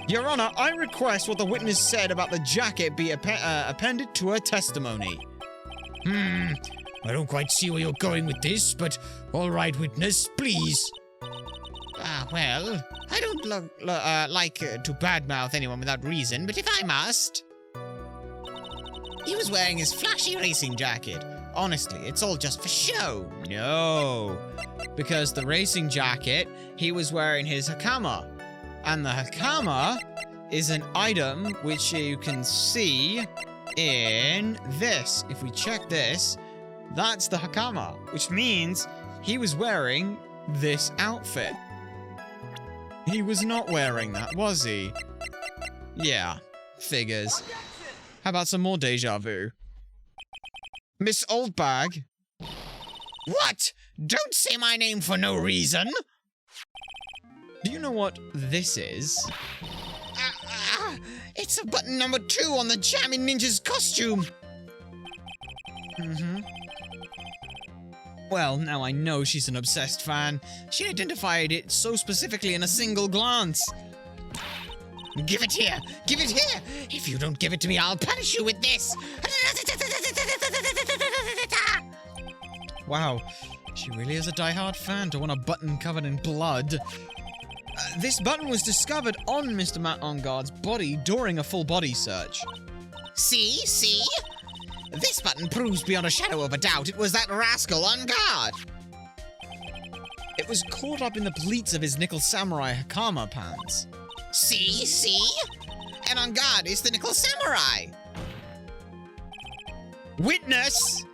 Your Honor, I request what the witness said about the jacket be appended to her testimony. I don't quite see where you're going with this, but all right, witness, please. Well, I don't like to badmouth anyone without reason, but if I must... He was wearing his flashy racing jacket. Honestly, it's all just for show. No, because the racing jacket, he was wearing his hakama. And the hakama is an item which you can see in this. If we check this, that's the hakama, which means he was wearing this outfit. He was not wearing that, was he? Yeah, figures. How about some more deja vu? Miss Oldbag? What? Don't say my name for no reason! Do you know what this is? It's a button number 2 on the Jamming Ninja's costume! Well, now I know she's an obsessed fan. She identified it so specifically in a single glance. Give it here! Give it here! If you don't give it to me, I'll punish you with this! Wow, she really is a die-hard fan to want a button covered in blood. This button was discovered on Mr. Matt Onguard's body during a full body search. See? See? This button proves beyond a shadow of a doubt it was that rascal on guard. It was caught up in the pleats of his nickel samurai hakama pants. See? See? And on guard is the nickel samurai. Witness!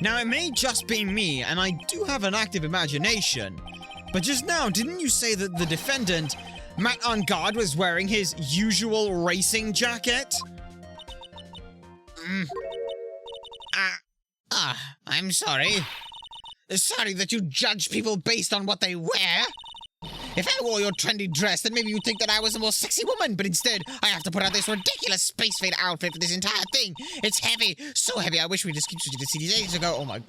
Now, it may just be me, and I do have an active imagination, but just now, didn't you say that the defendant, Matt Onguard, was wearing his usual racing jacket? I'm sorry. Sorry that you judge people based on what they wear. If I wore your trendy dress, then maybe you'd think that I was a more sexy woman, but instead, I have to put out this ridiculous space fade outfit for this entire thing. It's heavy, so heavy, I wish we just keep switching to CDs ages ago. Oh my...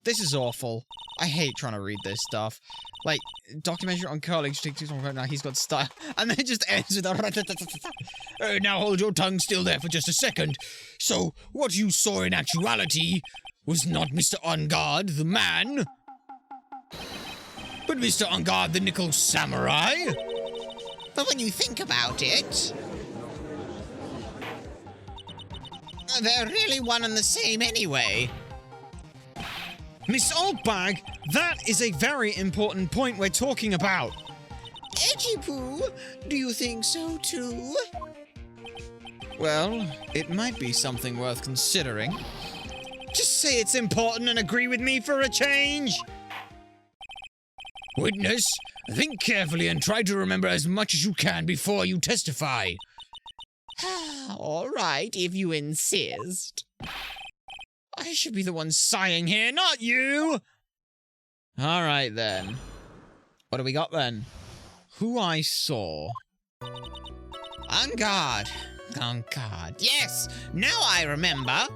This is awful. I hate trying to read this stuff. Like, documentary on curling should take too long right now, he's got style. And then it just ends with a... Now hold your tongue still there for just a second. So, what you saw in actuality was not Mr. Onguard, the man, but Mr. Onguard, the nickel samurai? But when you think about it, they're really one and the same anyway. Miss Oldbag, that is a very important point we're talking about. Edgy Poo, do you think so too? Well, it might be something worth considering. Just say it's important and agree with me for a change. Witness, think carefully and try to remember as much as you can before you testify. All right, if you insist. I should be the one sighing here, not you! Alright then. What do we got then? Who I saw. On guard. On guard. Yes, now I remember.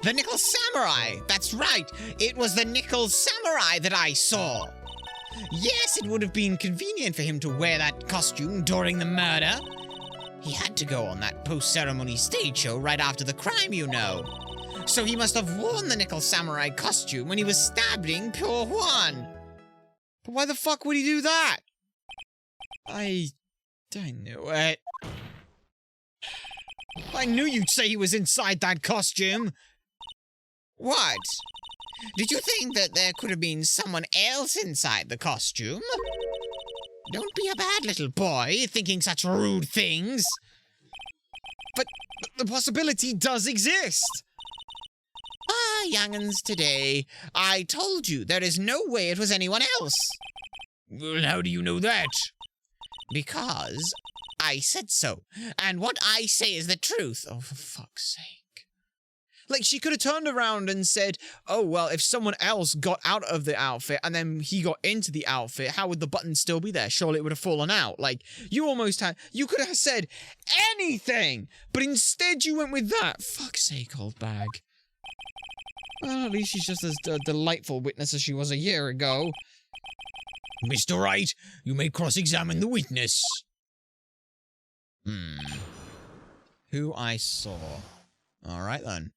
The Nickel Samurai. That's right. It was the Nickel Samurai that I saw. Yes, it would have been convenient for him to wear that costume during the murder. He had to go on that post-ceremony stage show right after the crime, you know. So he must have worn the Nickel Samurai costume when he was stabbing Pure Juan. But why the fuck would he do that? I knew it. I knew you'd say he was inside that costume. What? Did you think that there could have been someone else inside the costume? Don't be a bad little boy, thinking such rude things. But the possibility does exist. Ah, young'uns today. I told you there is no way it was anyone else. Well, how do you know that? Because I said so. And what I say is the truth. Oh, for fuck's sake. Like, she could have turned around and said, oh, well, if someone else got out of the outfit and then he got into the outfit, how would the button still be there? Surely it would have fallen out. Like, you could have said anything, but instead you went with that. Fuck's sake, old bag. Well, at least she's just as delightful witness as she was a year ago. Mr. Wright, you may cross-examine the witness. Who I saw. All right, then.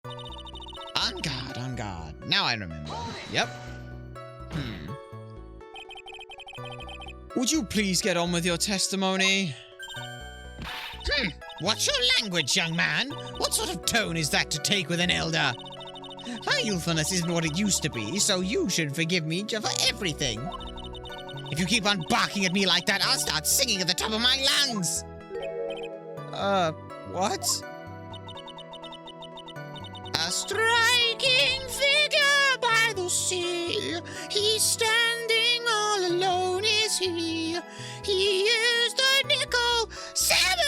On guard, on guard. Now I remember. Yep. Would you please get on with your testimony? What's your language, young man? What sort of tone is that to take with an elder? My youthfulness isn't what it used to be, so you should forgive me for everything. If you keep on barking at me like that, I'll start singing at the top of my lungs. What? A striking figure by the sea. He's standing all alone, is he? He is the Nickel Samurai!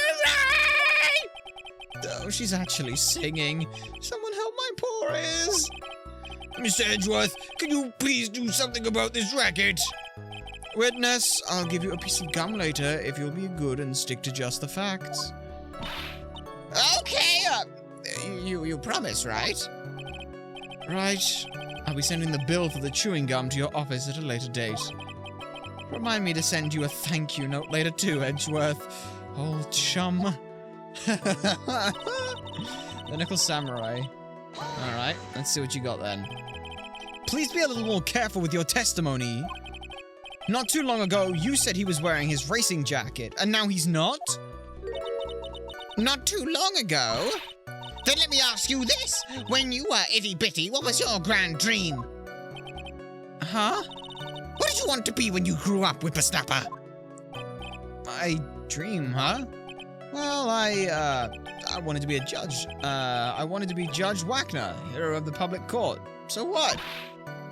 Oh, she's actually singing. Someone help my poor ears. Mr. Edgeworth, can you please do something about this racket? Witness, I'll give you a piece of gum later if you'll be good and stick to just the facts. Okay, you promise, right? Right. I'll be sending the bill for the chewing gum to your office at a later date. Remind me to send you a thank you note later too, Edgeworth. Old chum. The Nickel Samurai. Alright, let's see what you got then. Please be a little more careful with your testimony. Not too long ago, you said he was wearing his racing jacket, and now he's not? Not too long ago? Then let me ask you this. When you were itty-bitty, what was your grand dream? Huh? What did you want to be when you grew up, whippersnapper? I dream, huh? Well, I wanted to be a judge. I wanted to be Judge Wagner, hero of the public court. So what?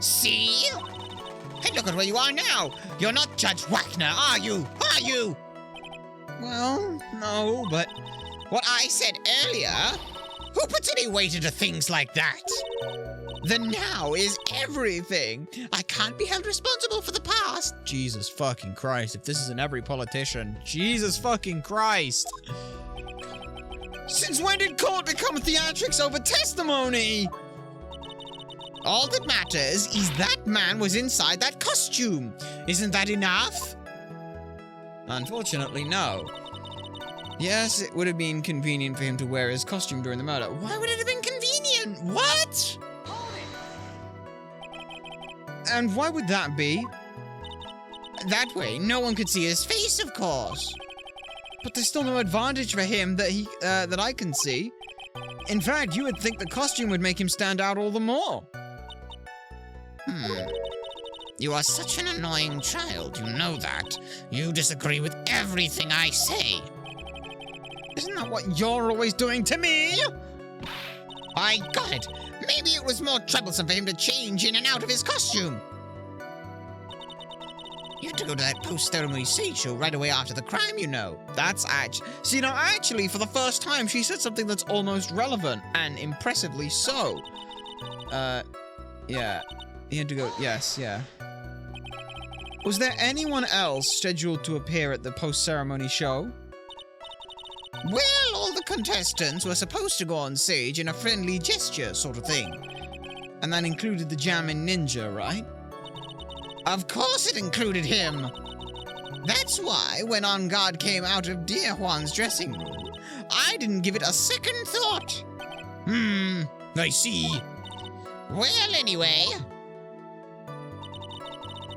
See? Hey, look at where you are now. You're not Judge Wagner, are you? Are you? Well, no, but... What I said earlier? Who puts any weight into things like that? The now is everything. I can't be held responsible for the past. Jesus fucking Christ, if this isn't every politician. Jesus fucking Christ. Since when did court become theatrics over testimony? All that matters is that man was inside that costume. Isn't that enough? Unfortunately, no. Yes, it would have been convenient for him to wear his costume during the murder. Why would it have been convenient? What? And why would that be? That way, no one could see his face, of course. But there's still no advantage for him that I can see. In fact, you would think the costume would make him stand out all the more. You are such an annoying child, you know that. You disagree with everything I say. Isn't that what you're always doing to me? I got it. Maybe it was more troublesome for him to change in and out of his costume. You have to go to that post-ceremony stage show right away after the crime, you know. That's actually, for the first time, she said something that's almost relevant, and impressively so. Yeah. He had to go, yes, yeah. Was there anyone else scheduled to appear at the post-ceremony show? Well, all the contestants were supposed to go on stage in a friendly gesture sort of thing. And that included the Jammin' Ninja, right? Of course it included him. That's why when On Guard came out of Dear Juan's dressing room, I didn't give it a second thought. I see. Well, anyway.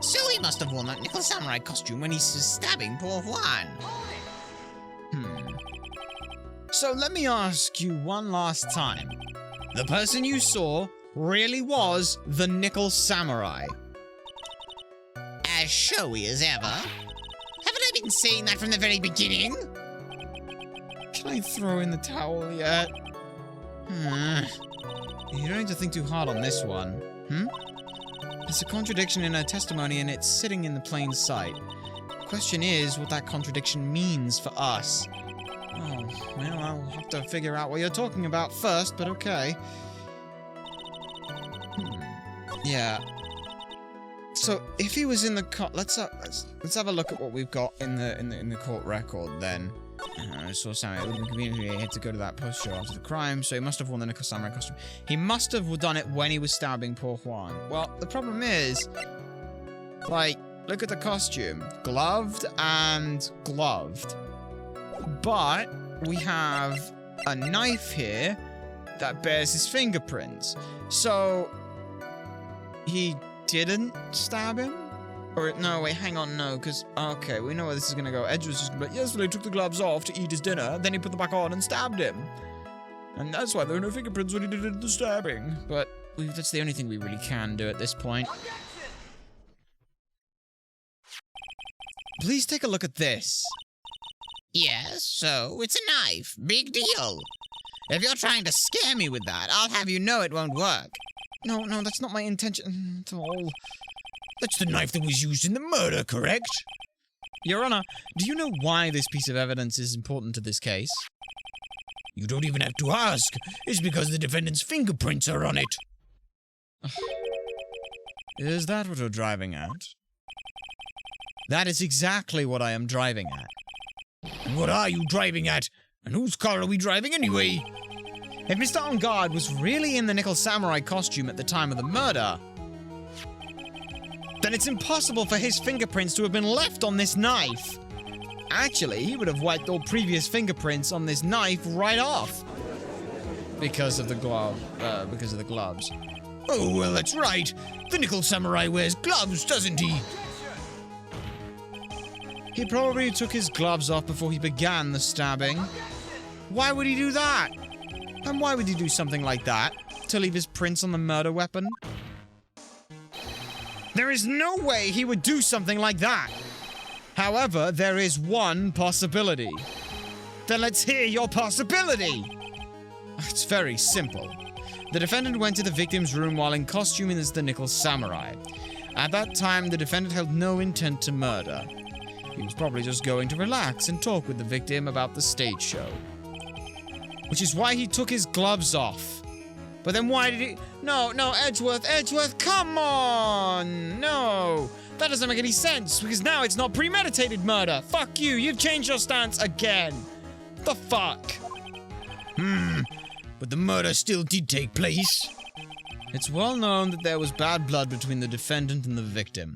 So he must have worn that nickel samurai costume when he was stabbing poor Juan. So let me ask you one last time. The person you saw really was the nickel samurai? As showy as ever. Haven't I been saying that from the very beginning? Can I throw in the towel yet? You don't need to think too hard on this one. It's a contradiction in her testimony and it's sitting in the plain sight. The question is what that contradiction means for us. Oh, well, I'll have to figure out what you're talking about first, but okay. Yeah. So if he was in the let's have a look at what we've got in the court record then. So Samurai, it would have been convenient if he had to go to that post show after the crime, so he must have worn the nickel samurai costume. He must have done it when he was stabbing poor Juan. Well, the problem is, like, look at the costume. Gloved and gloved. But we have a knife here that bears his fingerprints. So he didn't stab him? Or, no, wait, hang on, no, because, okay, we know where this is going to go. Edge was just going to be like, yes, well, he took the gloves off to eat his dinner, then he put them back on and stabbed him. And that's why there are no fingerprints when he did the stabbing. But that's the only thing we really can do at this point. Please take a look at this. Yes, so it's a knife. Big deal. If you're trying to scare me with that, I'll have you know it won't work. No, that's not my intention at all. That's the knife that was used in the murder, correct? Your Honor, do you know why this piece of evidence is important to this case? You don't even have to ask. It's because the defendant's fingerprints are on it. Is that what you're driving at? That is exactly what I am driving at. And what are you driving at? And whose car are we driving anyway? If Mr. On Guard was really in the nickel samurai costume at the time of the murder, then it's impossible for his fingerprints to have been left on this knife. Actually, he would have wiped all previous fingerprints on this knife right off. Because of the glove, because of the gloves. Oh, well, that's right. The nickel samurai wears gloves, doesn't he? He probably took his gloves off before he began the stabbing. Why would he do that? And why would he do something like that? To leave his prints on the murder weapon? There is no way he would do something like that. However, there is one possibility. Then let's hear your possibility. It's very simple. The defendant went to the victim's room while in costume as the nickel samurai. At that time, the defendant held no intent to murder. He was probably just going to relax and talk with the victim about the stage show. Which is why he took his gloves off. But then why did he... No, Edgeworth, come on! No! That doesn't make any sense, because now it's not premeditated murder! Fuck you, you've changed your stance again! The fuck? But the murder still did take place. It's well known that there was bad blood between the defendant and the victim.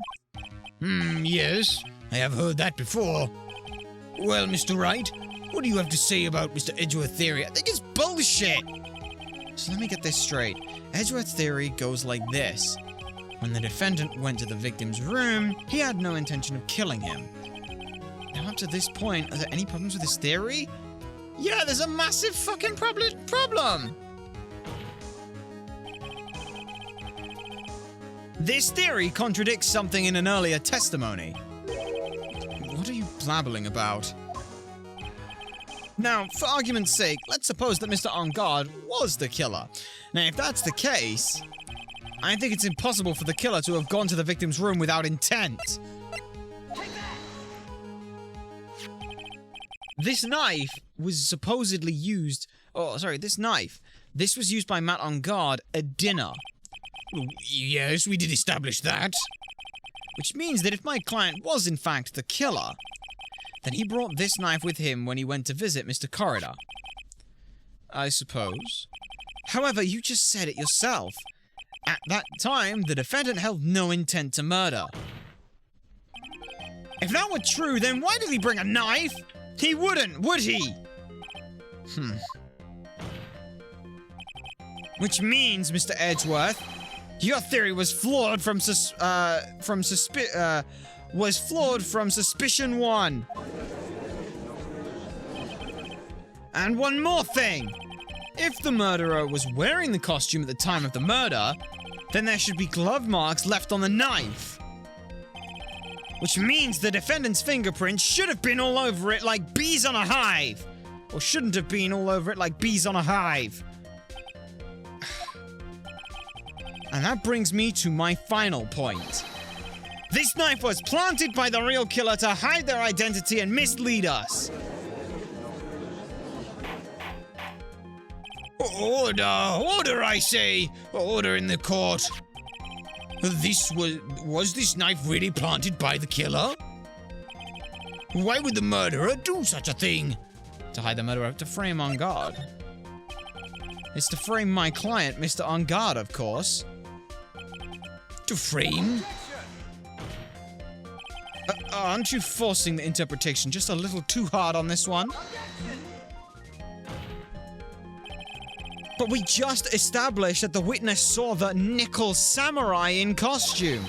Yes. I have heard that before. Well, Mr. Wright, what do you have to say about Mr. Edgeworth's theory? I think it's bullshit! So let me get this straight. Edgeworth's theory goes like this. When the defendant went to the victim's room, he had no intention of killing him. Now up to this point, are there any problems with his theory? Yeah, there's a massive fucking problem! This theory contradicts something in an earlier testimony. What are you blabbling about? Now, for argument's sake, let's suppose that Mr. On Guard was the killer. Now, if that's the case, I think it's impossible for the killer to have gone to the victim's room without intent. this knife was supposedly used... Oh, sorry, this knife. This was used by Matt on guard at dinner. Yes, we did establish that. Which means that if my client was in fact the killer, then he brought this knife with him when he went to visit Mr. Corridor. I suppose. However, you just said it yourself. At that time, the defendant held no intent to murder. If that were true, then why did he bring a knife? He wouldn't, would he? Which means, Mr. Edgeworth, your theory was flawed from suspicion 1. And one more thing. If the murderer was wearing the costume at the time of the murder, then there should be glove marks left on the knife. Which means the defendant's fingerprints should have been all over it like bees on a hive. Or shouldn't have been all over it like bees on a hive. And that brings me to my final point. This knife was planted by the real killer to hide their identity and mislead us. Order! Order, I say! Order in the court! Was this knife really planted by the killer? Why would the murderer do such a thing? To hide the murderer, to frame on guard. It's to frame my client, Mr. On Guard, of course. To frame? Aren't you forcing the interpretation just a little too hard on this one? But we just established that the witness saw the nickel samurai in costume.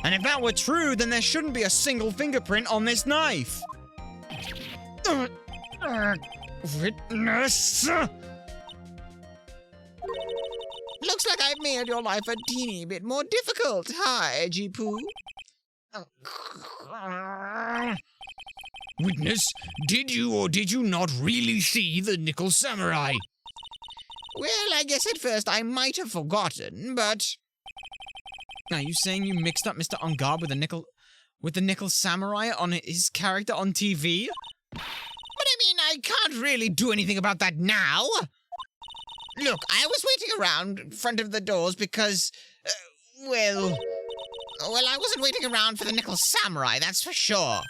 And if that were true, then there shouldn't be a single fingerprint on this knife. Witness! Looks like I've made your life a teeny bit more difficult. Hi, G-Poo. Witness, did you or did you not really see the nickel samurai? Well, I guess at first I might have forgotten, but... Are you saying you mixed up Mr. On Guard with the nickel samurai on his character on TV? But I mean, I can't really do anything about that now. Look, I was waiting around in front of the doors because, well, I wasn't waiting around for the nickel samurai, that's for sure.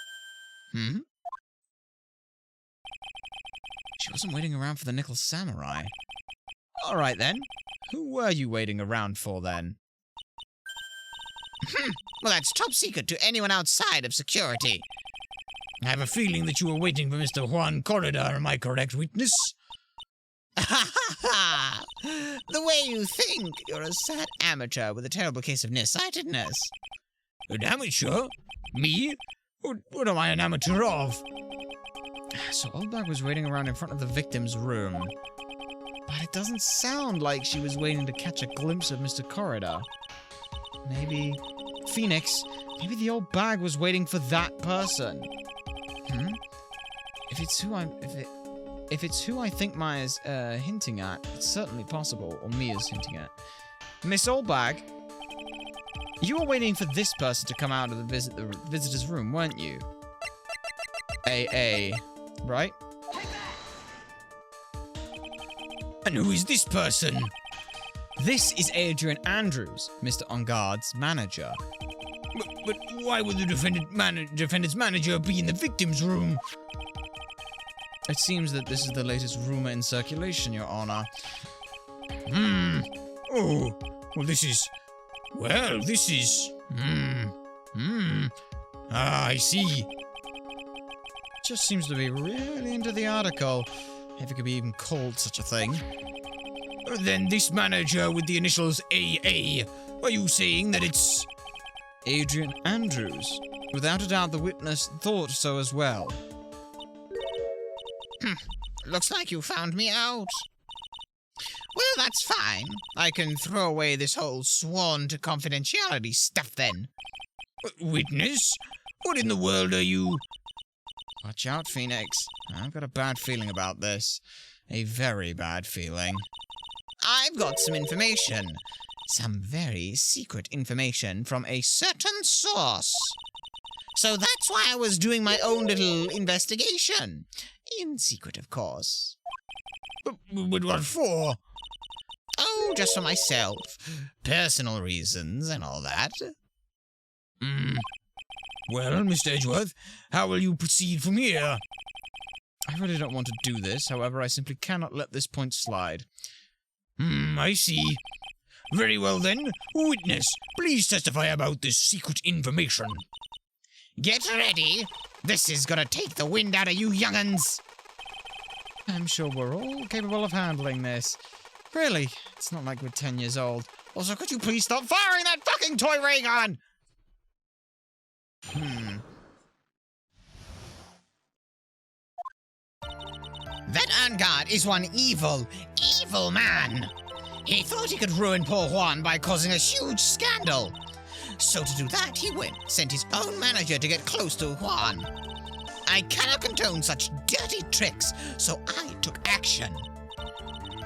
She wasn't waiting around for the nickel samurai. Alright then. Who were you waiting around for then? Well, that's top secret to anyone outside of security. I have a feeling that you were waiting for Mr. Juan Corridor, am I correct, witness? The way you think, you're a sad amateur with a terrible case of nearsightedness. An amateur? Me? What am I an amateur of? So Oldbag was waiting around in front of the victim's room. But it doesn't sound like she was waiting to catch a glimpse of Mr. Corridor. Maybe... Phoenix, maybe the old bag was waiting for that person. If it's who I think Maya's hinting at, it's certainly possible, or Mia's hinting at. Miss Oldbag, you were waiting for this person to come out of the visitor's room, weren't you? AA, right? And who is this person? This is Adrian Andrews, Mr. On Guard's manager. But why would the defendant's manager be in the victim's room? It seems that this is the latest rumor in circulation, Your Honor. Oh, well, this is... Ah, I see. Just seems to be really into the article, if it could be even called such a thing. Then this manager with the initials AA, are you saying that it's... Adrian Andrews. Without a doubt, the witness thought so as well. Looks like you found me out. Well, that's fine. I can throw away this whole sworn to confidentiality stuff then. Witness? What in the world are you... Watch out, Phoenix. I've got a bad feeling about this. A very bad feeling. I've got some information. Some very secret information from a certain source. So that's why I was doing my own little investigation. In secret, of course. But what for? Oh, just for myself. Personal reasons and all that. Well, Mr. Edgeworth, how will you proceed from here? I really don't want to do this, however, I simply cannot let this point slide. I see. Very well then. Witness, please testify about this secret information. Get ready. This is gonna take the wind out of you young'uns. I'm sure we're all capable of handling this. Really, it's not like we're 10 years old. Also, could you please stop firing that fucking toy ray gun? That Angard is one evil man. He thought he could ruin poor Juan by causing a huge scandal. So to do that, he sent his own manager to get close to Juan. I cannot condone such dirty tricks, so I took action.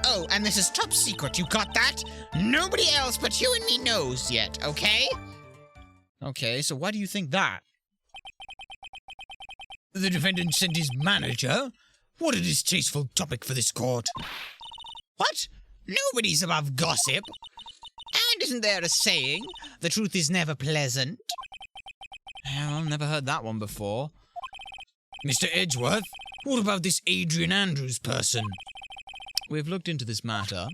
Oh, and this is top secret, you got that? Nobody else but you and me knows yet, okay? Okay, so why do you think that? The defendant sent his manager? What a distasteful topic for this court. What? Nobody's above gossip. And isn't there a saying, the truth is never pleasant? Well, never heard that one before. Mr. Edgeworth, what about this Adrian Andrews person? We've looked into this matter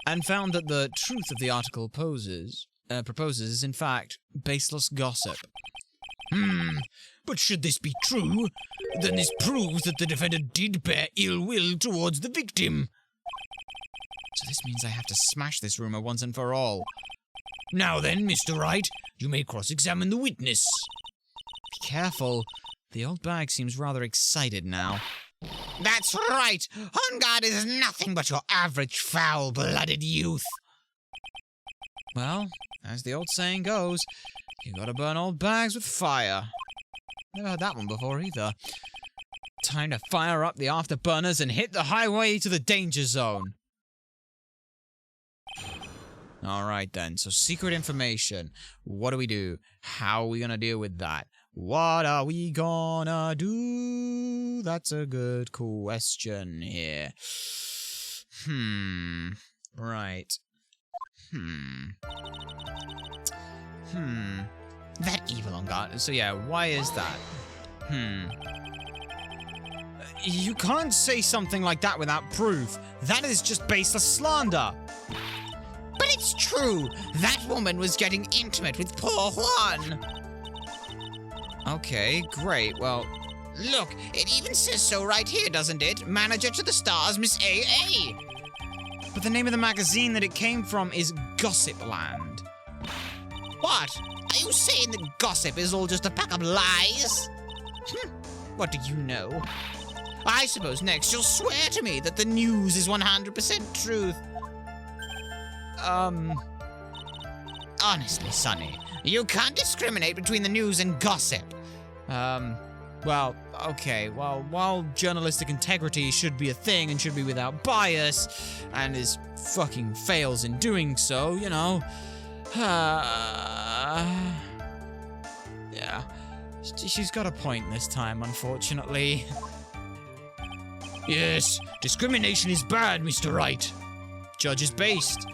and found that the truth of the article proposes is, in fact, baseless gossip. But should this be true, then this proves that the defendant did bear ill will towards the victim. So this means I have to smash this rumor once and for all. Now then, Mr. Wright, you may cross-examine the witness. Be careful. The old bag seems rather excited now. That's right! Angard is nothing but your average foul-blooded youth. Well, as the old saying goes, you gotta burn old bags with fire. Never heard that one before either. Time to fire up the afterburners and hit the highway to the danger zone. Alright then, so secret information. What do we do? How are we gonna deal with that? What are we gonna do? That's a good question here. Right. That evil on guard. So yeah, why is that? You can't say something like that without proof. That is just baseless slander. But it's true. That woman was getting intimate with poor Juan. Okay, great. Well, look, it even says so right here, doesn't it? Manager to the stars, Miss A.A. But the name of the magazine that it came from is Gossipland. What? Are you saying that gossip is all just a pack of lies? What do you know? I suppose next you'll swear to me that the news is 100% truth. Honestly, Sonny, you can't discriminate between the news and gossip. Well, okay, well, while journalistic integrity should be a thing and should be without bias, and is fucking fails in doing so, you know, yeah, she's got a point this time, unfortunately. Yes, discrimination is bad, Mr. Wright. Judge is based.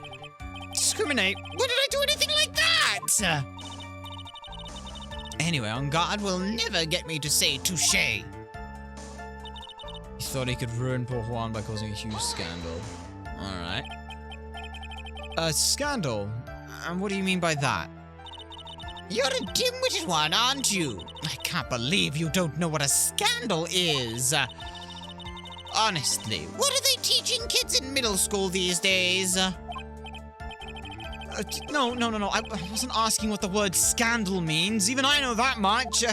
Discriminate? When did I do anything like that? Anyway, Angard will never get me to say touche. He thought he could ruin poor Juan by causing a huge scandal. Alright. A scandal? And what do you mean by that? You're a dim-witted one, aren't you? I can't believe you don't know what a scandal is. Honestly, what are they teaching kids in middle school these days? No. I wasn't asking what the word scandal means. Even I know that much.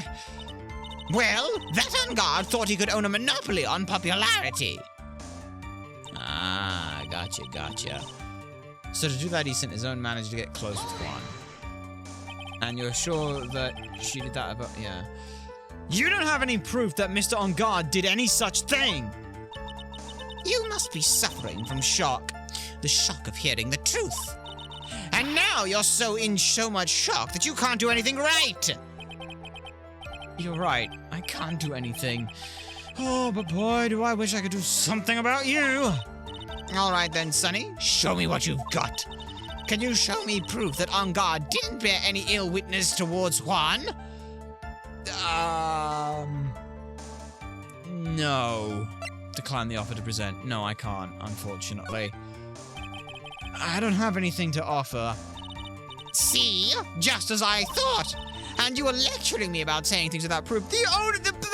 Well, that Angard thought he could own a monopoly on popularity. Ah, gotcha. So to do that, he sent his own manager to get close with Juan. And you're sure that she did that about... Yeah. You don't have any proof that Mr. Angard did any such thing! You must be suffering from shock. The shock of hearing the truth. And now you're in so much shock that you can't do anything right. You're right. I can't do anything. Oh, but boy, do I wish I could do something about you. All right then, Sonny. Show me what you've got. Can you show me proof that On Guard didn't bear any ill witness towards Juan? No. Decline the offer to present. No, I can't, unfortunately. I don't have anything to offer. See? Just as I thought. And you were lecturing me about saying things without proof. The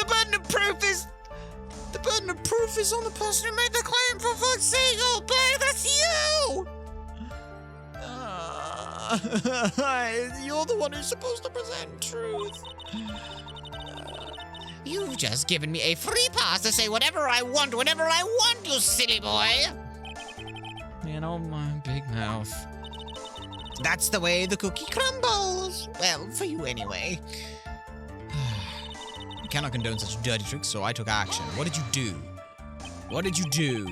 burden of proof is... The burden of proof is on the person who made the claim, for fuck's sake, old boy. That's you! You're the one who's supposed to present truth. You've just given me a free pass to say whatever I want, whenever I want, you silly boy. You know, my big mouth. That's the way the cookie crumbles. Well, for you anyway. I cannot condone such dirty tricks, so I took action. What did you do? What did you do?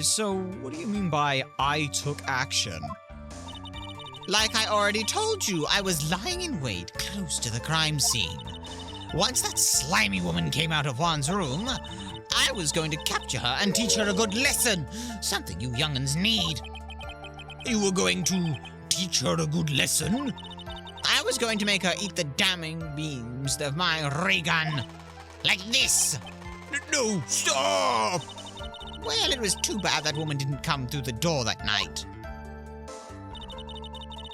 So, what do you mean by I took action? Like I already told you, I was lying in wait close to the crime scene. Once that slimy woman came out of Juan's room, I was going to capture her and teach her a good lesson. Something you young'uns need. You were going to teach her a good lesson? I was going to make her eat the damning beams of my ray gun. Like this. No, stop! Well, it was too bad that woman didn't come through the door that night.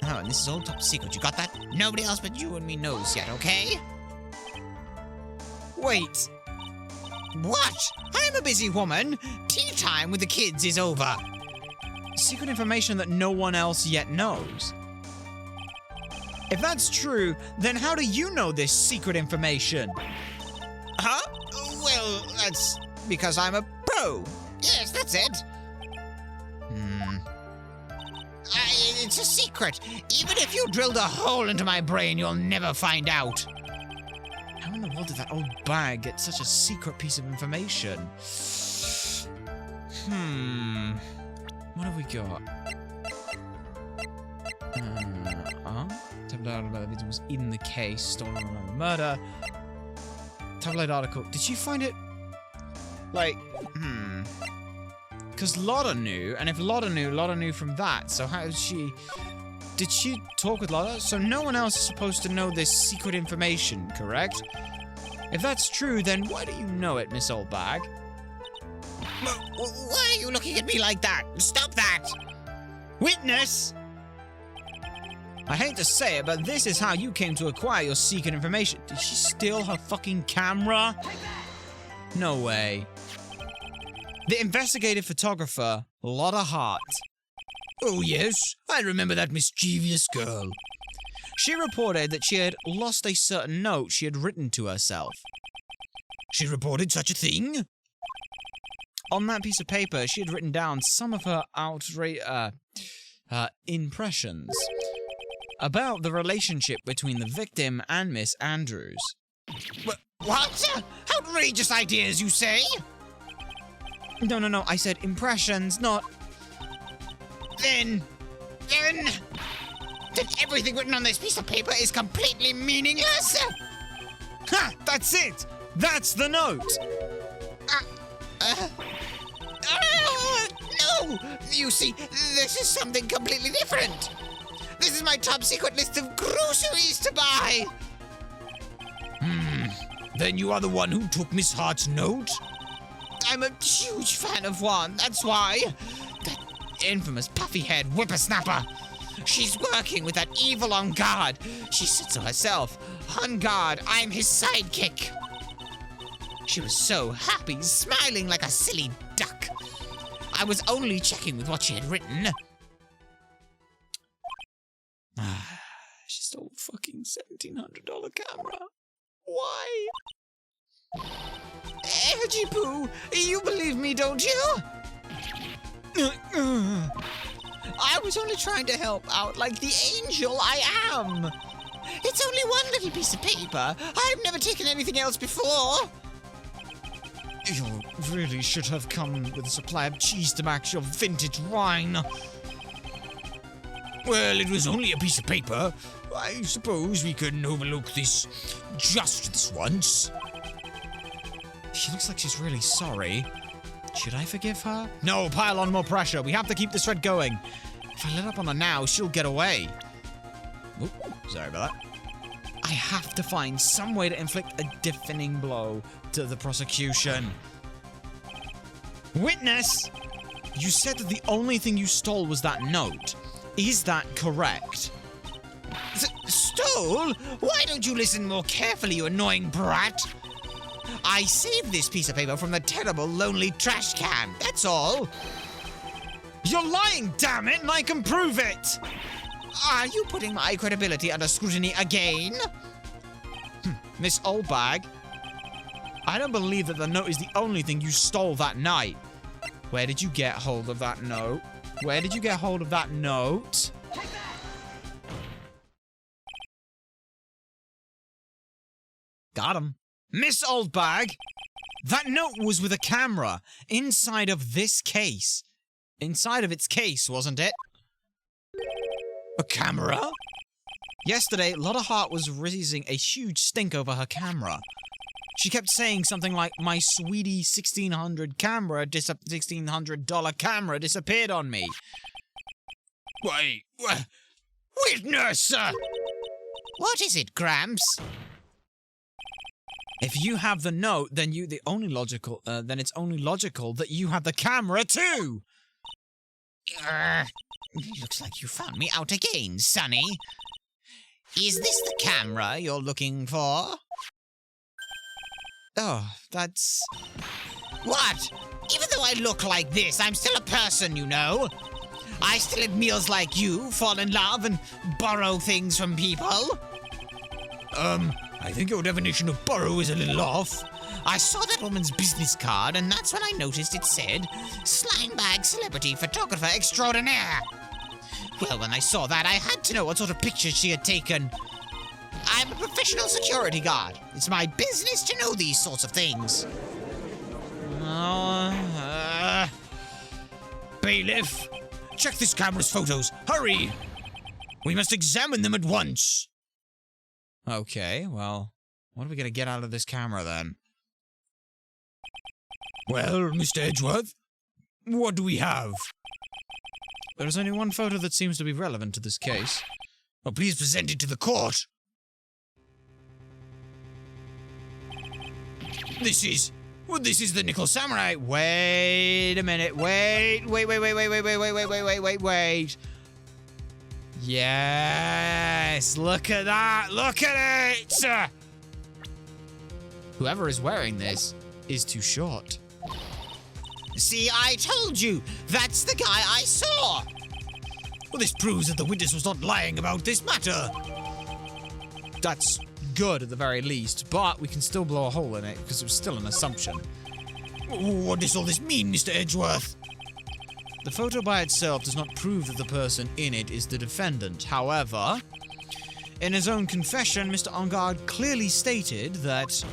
Oh, and this is all top secret. You got that? Nobody else but you and me knows yet, okay? Wait. What? I'm a busy woman. Tea time with the kids is over. Secret information that no one else yet knows. If that's true, then how do you know this secret information? Huh? Well, that's because I'm a pro. Yes, that's it. It's a secret. Even if you drilled a hole into my brain, you'll never find out. How in the world did that old bag get such a secret piece of information? What have we got? Tabloid about the victim was in the case, stolen on a murder. Tabloid article. Did she find it? Like, because Lotta knew, and if Lotta knew from that, so how did she... Did she talk with Lotta? So no one else is supposed to know this secret information, correct? If that's true, then why do you know it, Miss Old Bag? Why are you looking at me like that? Stop that! Witness! I hate to say it, but this is how you came to acquire your secret information. Did she steal her fucking camera? No way. The investigative photographer, Lotta Hart. Oh yes, I remember that mischievous girl. She reported that she had lost a certain note she had written to herself. She reported such a thing? On that piece of paper, she had written down some of her impressions about the relationship between the victim and Miss Andrews. What? Outrageous ideas, you say? No, I said impressions, not... Then everything written on this piece of paper is completely meaningless? Ha! That's it! That's the note! No! You see, this is something completely different. This is my top secret list of groceries to buy. Then you are the one who took Miss Hart's note? I'm a huge fan of Juan, that's why. That infamous puffy-haired whippersnapper. She's working with that evil On Guard. She said so herself. On Guard, I'm his sidekick. She was so happy, smiling like a silly duck. I was only checking with what she had written. She stole a fucking $1,700 camera. Why? Edgy Poo, you believe me, don't you? I was only trying to help out like the angel I am. It's only one little piece of paper. I've never taken anything else before. You really should have come with a supply of cheese to match your vintage wine. Well, it was only a piece of paper. I suppose we can overlook this just this once. She looks like she's really sorry. Should I forgive her? No, pile on more pressure. We have to keep this thread going. If I let up on her now, she'll get away. Oop, sorry about that. I have to find some way to inflict a deafening blow to the prosecution. Witness! You said that the only thing you stole was that note. Is that correct? Stole? Why don't you listen more carefully, you annoying brat? I saved this piece of paper from the terrible, lonely trash can, that's all. You're lying, damn it, and I can prove it! Are you putting my credibility under scrutiny again? Miss Oldbag, I don't believe that the note is the only thing you stole that night. Where did you get hold of that note? Where did you get hold of that note? Got him. Miss Oldbag, that note was with a camera inside of this case. Inside of its case, wasn't it? A camera? Yesterday, Lotta Hart was raising a huge stink over her camera. She kept saying something like, my sweetie $1,600 camera disappeared on me. Wait, witness! What is it, Gramps? If you have the note, then it's only logical that you have the camera too. Looks like you found me out again, Sonny. Is this the camera you're looking for? Oh, that's... What? Even though I look like this, I'm still a person, you know. I still eat meals like you, fall in love, and borrow things from people. I think your definition of borrow is a little off. I saw that woman's business card, and that's when I noticed it said, Slimebag Celebrity Photographer Extraordinaire. Well, when I saw that, I had to know what sort of pictures she had taken. I'm a professional security guard. It's my business to know these sorts of things. Bailiff, check this camera's photos. Hurry! We must examine them at once. Okay, well, what are we gonna get out of this camera then? Well, Mr. Edgeworth, what do we have? There's only one photo that seems to be relevant to this case. Oh, please present it to the court. This is the Nickel Samurai. Wait a minute. Wait. Yes, look at that. Look at it. Whoever is wearing this is too short. See, I told you. That's the guy I saw. Well, this proves that the witness was not lying about this matter. That's good at the very least, but we can still blow a hole in it because it was still an assumption. What does all this mean, Mr. Edgeworth? The photo by itself does not prove that the person in it is the defendant. However, in his own confession, Mr. Engard clearly stated that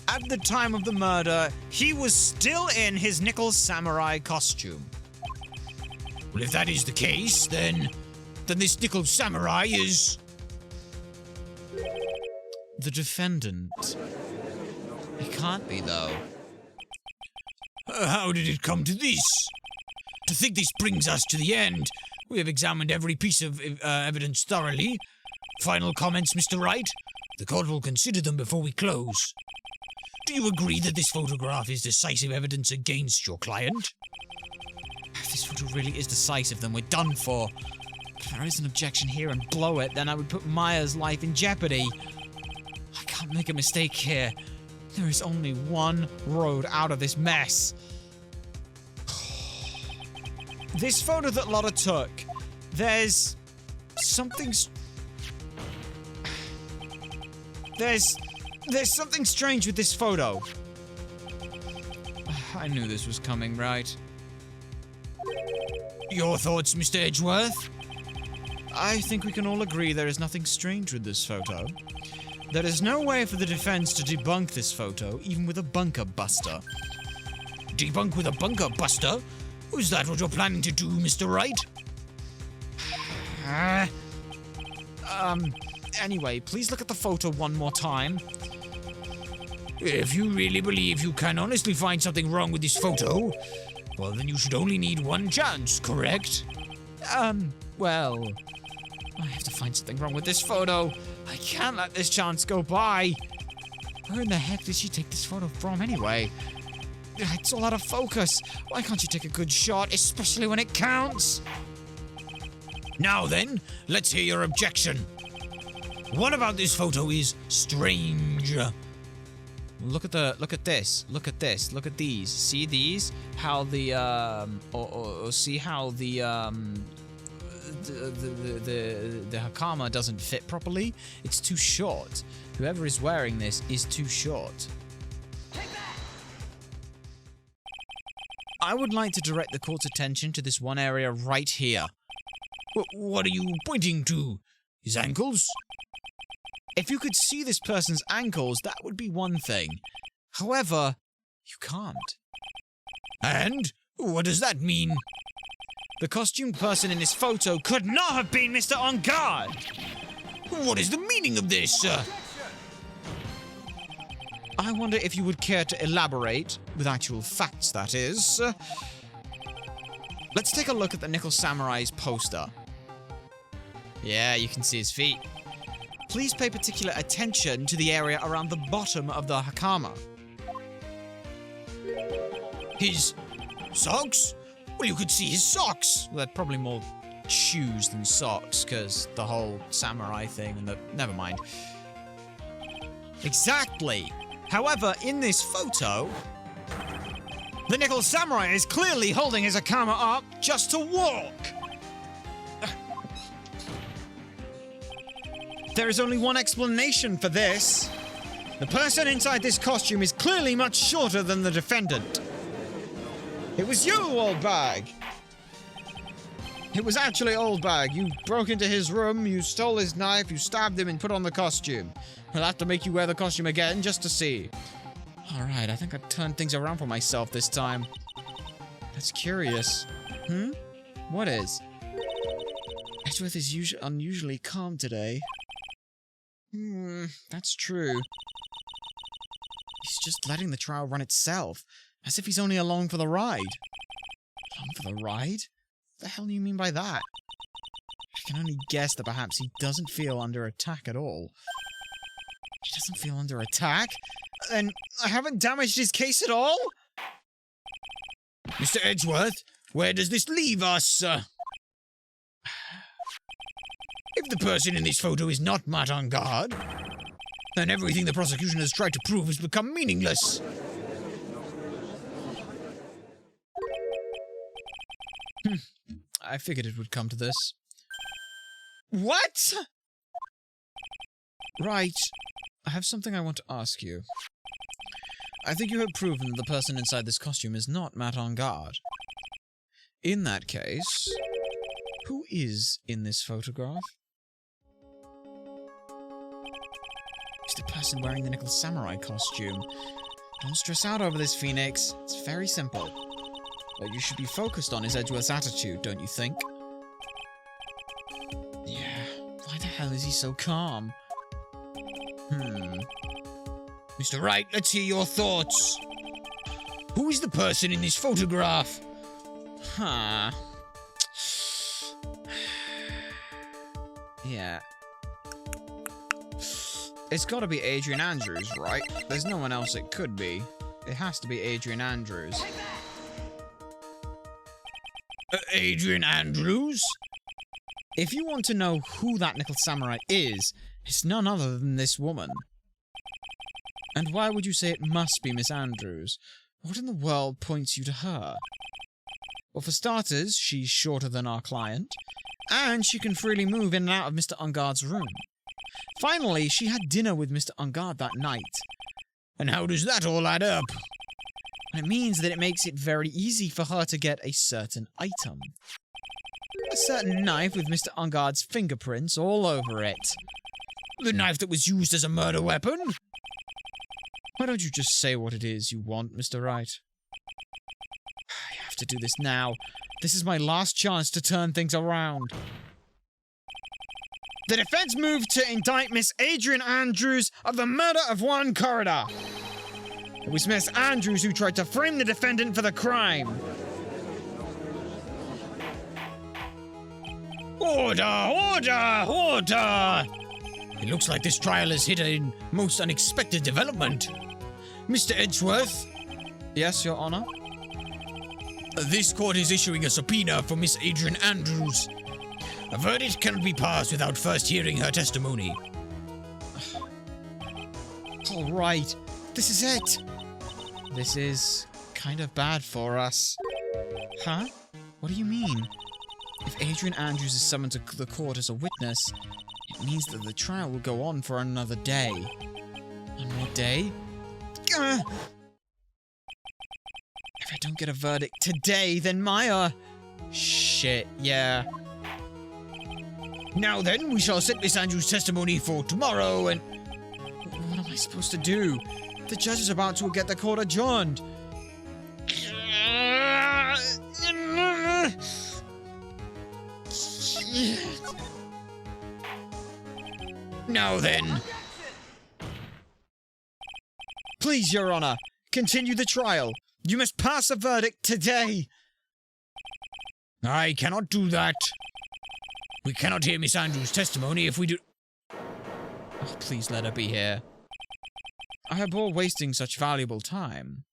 at the time of the murder, he was still in his Nickel Samurai costume. Well, if that is the case, then this Nickel Samurai is... the defendant. It can't be, though. How did it come to this? To think this brings us to the end. We have examined every piece of evidence thoroughly. Final comments, Mr. Wright? The court will consider them before we close. Do you agree that this photograph is decisive evidence against your client? If this photo really is decisive, then we're done for. If there is an objection here and blow it, then I would put Maya's life in jeopardy. I can't make a mistake here. There is only one road out of this mess. This photo that Lotta took, there's something... There's something strange with this photo. I knew this was coming, right? Your thoughts, Mr. Edgeworth? I think we can all agree there is nothing strange with this photo. There is no way for the defense to debunk this photo, even with a bunker buster. Debunk with a bunker buster? Is that what you're planning to do, Mr. Wright? Anyway, please look at the photo one more time. If you really believe you can honestly find something wrong with this photo, well, then you should only need one chance, correct? Well, I have to find something wrong with this photo. I can't let this chance go by. Where in the heck did she take this photo from anyway? It's all out of focus. Why can't you take a good shot, especially when it counts? Now then, let's hear your objection. What about this photo is strange? Look at this. Look at this. Look at these. See these? How the see how the hakama doesn't fit properly? It's too short. Whoever is wearing this is too short. I would like to direct the court's attention to this one area right here. What are you pointing to? His ankles? If you could see this person's ankles, that would be one thing. However, you can't. And? What does that mean? The costumed person in this photo could not have been Mr. On Guard! What is the meaning of this? I wonder if you would care to elaborate, with actual facts, that is. Let's take a look at the Nickel Samurai's poster. Yeah, you can see his feet. Please pay particular attention to the area around the bottom of the hakama. His socks? Well, you could see his socks. Well, they're probably more shoes than socks, because the whole samurai thing and the... Never mind. Exactly! However, in this photo, the Nickel Samurai is clearly holding his hakama up just to walk! There is only one explanation for this. The person inside this costume is clearly much shorter than the defendant. It was you, old bag! It was actually old bag. You broke into his room, you stole his knife, you stabbed him and put on the costume. I'll have to make you wear the costume again just to see. Alright, I think I turned things around for myself this time. That's curious. What is? Edgeworth is unusually calm today. That's true. He's just letting the trial run itself, as if he's only along for the ride. Along for the ride? What the hell do you mean by that? I can only guess that perhaps he doesn't feel under attack at all. He doesn't feel under attack? Then I haven't damaged his case at all? Mr. Edgeworth, where does this leave us? If the person in this photo is not Matt on guard, then everything the prosecution has tried to prove has become meaningless. I figured it would come to this. What? Right. I have something I want to ask you. I think you have proven that the person inside this costume is not Matt on guard. In that case, who is in this photograph? It's the person wearing the Nickel Samurai costume. Don't stress out over this, Phoenix. It's very simple. What you should be focused on is Edgeworth's attitude, don't you think? Yeah, why the hell is he so calm? Mr. Wright, let's hear your thoughts. Who is the person in this photograph? Huh. Yeah. It's gotta be Adrian Andrews, right? There's no one else it could be. It has to be Adrian Andrews. Adrian Andrews? If you want to know who that Nickel Samurai is, it's none other than this woman. And why would you say it must be Miss Andrews? What in the world points you to her? Well, for starters, she's shorter than our client, and she can freely move in and out of Mr. Ungard's room. Finally, she had dinner with Mr. Ungard that night. And how does that all add up? And it means that it makes it very easy for her to get a certain item. A certain knife with Mr. Ungard's fingerprints all over it. The knife that was used as a murder weapon? Why don't you just say what it is you want, Mr. Wright? I have to do this now. This is my last chance to turn things around. The defense moved to indict Miss Adrian Andrews of the murder of one corridor. It was Miss Andrews who tried to frame the defendant for the crime. Order! Order! Order! It looks like this trial has hit a most unexpected development. Mr. Edgeworth? Yes, Your Honor? This court is issuing a subpoena for Miss Adrian Andrews. A verdict cannot be passed without first hearing her testimony. All right, this is it. This is kind of bad for us. Huh? What do you mean? If Adrian Andrews is summoned to the court as a witness, it means that the trial will go on for another day. One more day? If I don't get a verdict today, then my, shit, yeah. Now then, we shall set Miss Andrews' testimony for tomorrow and... What am I supposed to do? The judge is about to get the court adjourned. Now then. Please, Your Honor, continue the trial. You must pass a verdict today. I cannot do that. We cannot hear Miss Andrews' testimony if we do... Oh, please let her be here. I abhor wasting such valuable time.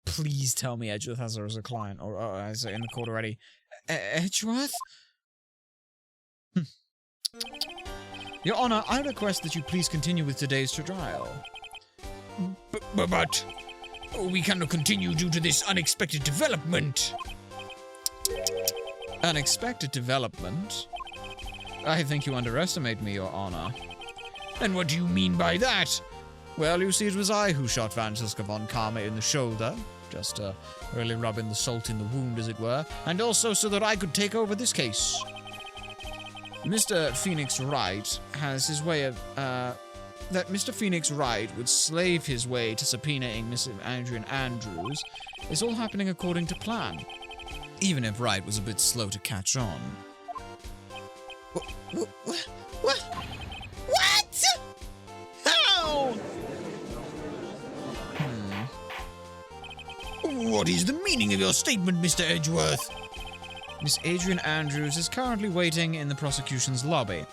Please tell me Edgeworth has her as a client, or as in the court already. Edgeworth? Your Honor, I request that you please continue with today's trial. But we cannot continue due to this unexpected development. Unexpected development? I think you underestimate me, Your Honor. And what do you mean by that? Well, you see, it was I who shot Franziska von Karma in the shoulder, just really rubbing the salt in the wound, as it were, and also so that I could take over this case. Mr. Phoenix Wright has his way of, that Mr. Phoenix Wright would slave his way to subpoenaing Miss Adrian Andrews is all happening according to plan, even if Wright was a bit slow to catch on. What? How? What is the meaning of your statement, Mr. Edgeworth? Miss Adrian Andrews is currently waiting in the prosecution's lobby.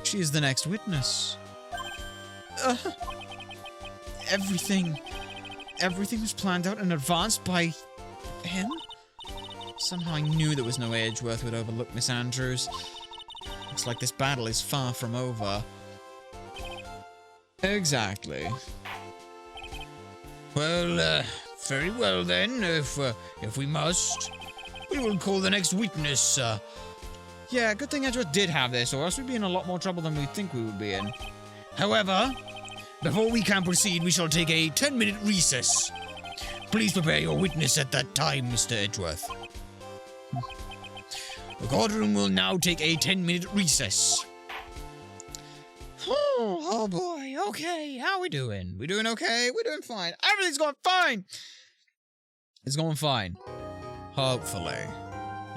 She is the next witness. Everything was planned out in advance by him? Somehow I knew there was no way Edgeworth would overlook Miss Andrews. Looks like this battle is far from over. Exactly. Well, very well then, if we must. We will call the next witness, Yeah, good thing Edgeworth did have this, or else we'd be in a lot more trouble than we think we would be in. However, before we can proceed, we shall take a 10-minute recess. Please prepare your witness at that time, Mr. Edgeworth. The courtroom will now take a 10-minute recess. Oh boy, okay, how we doing? We doing okay? We're doing fine. Everything's going fine! It's going fine. Hopefully.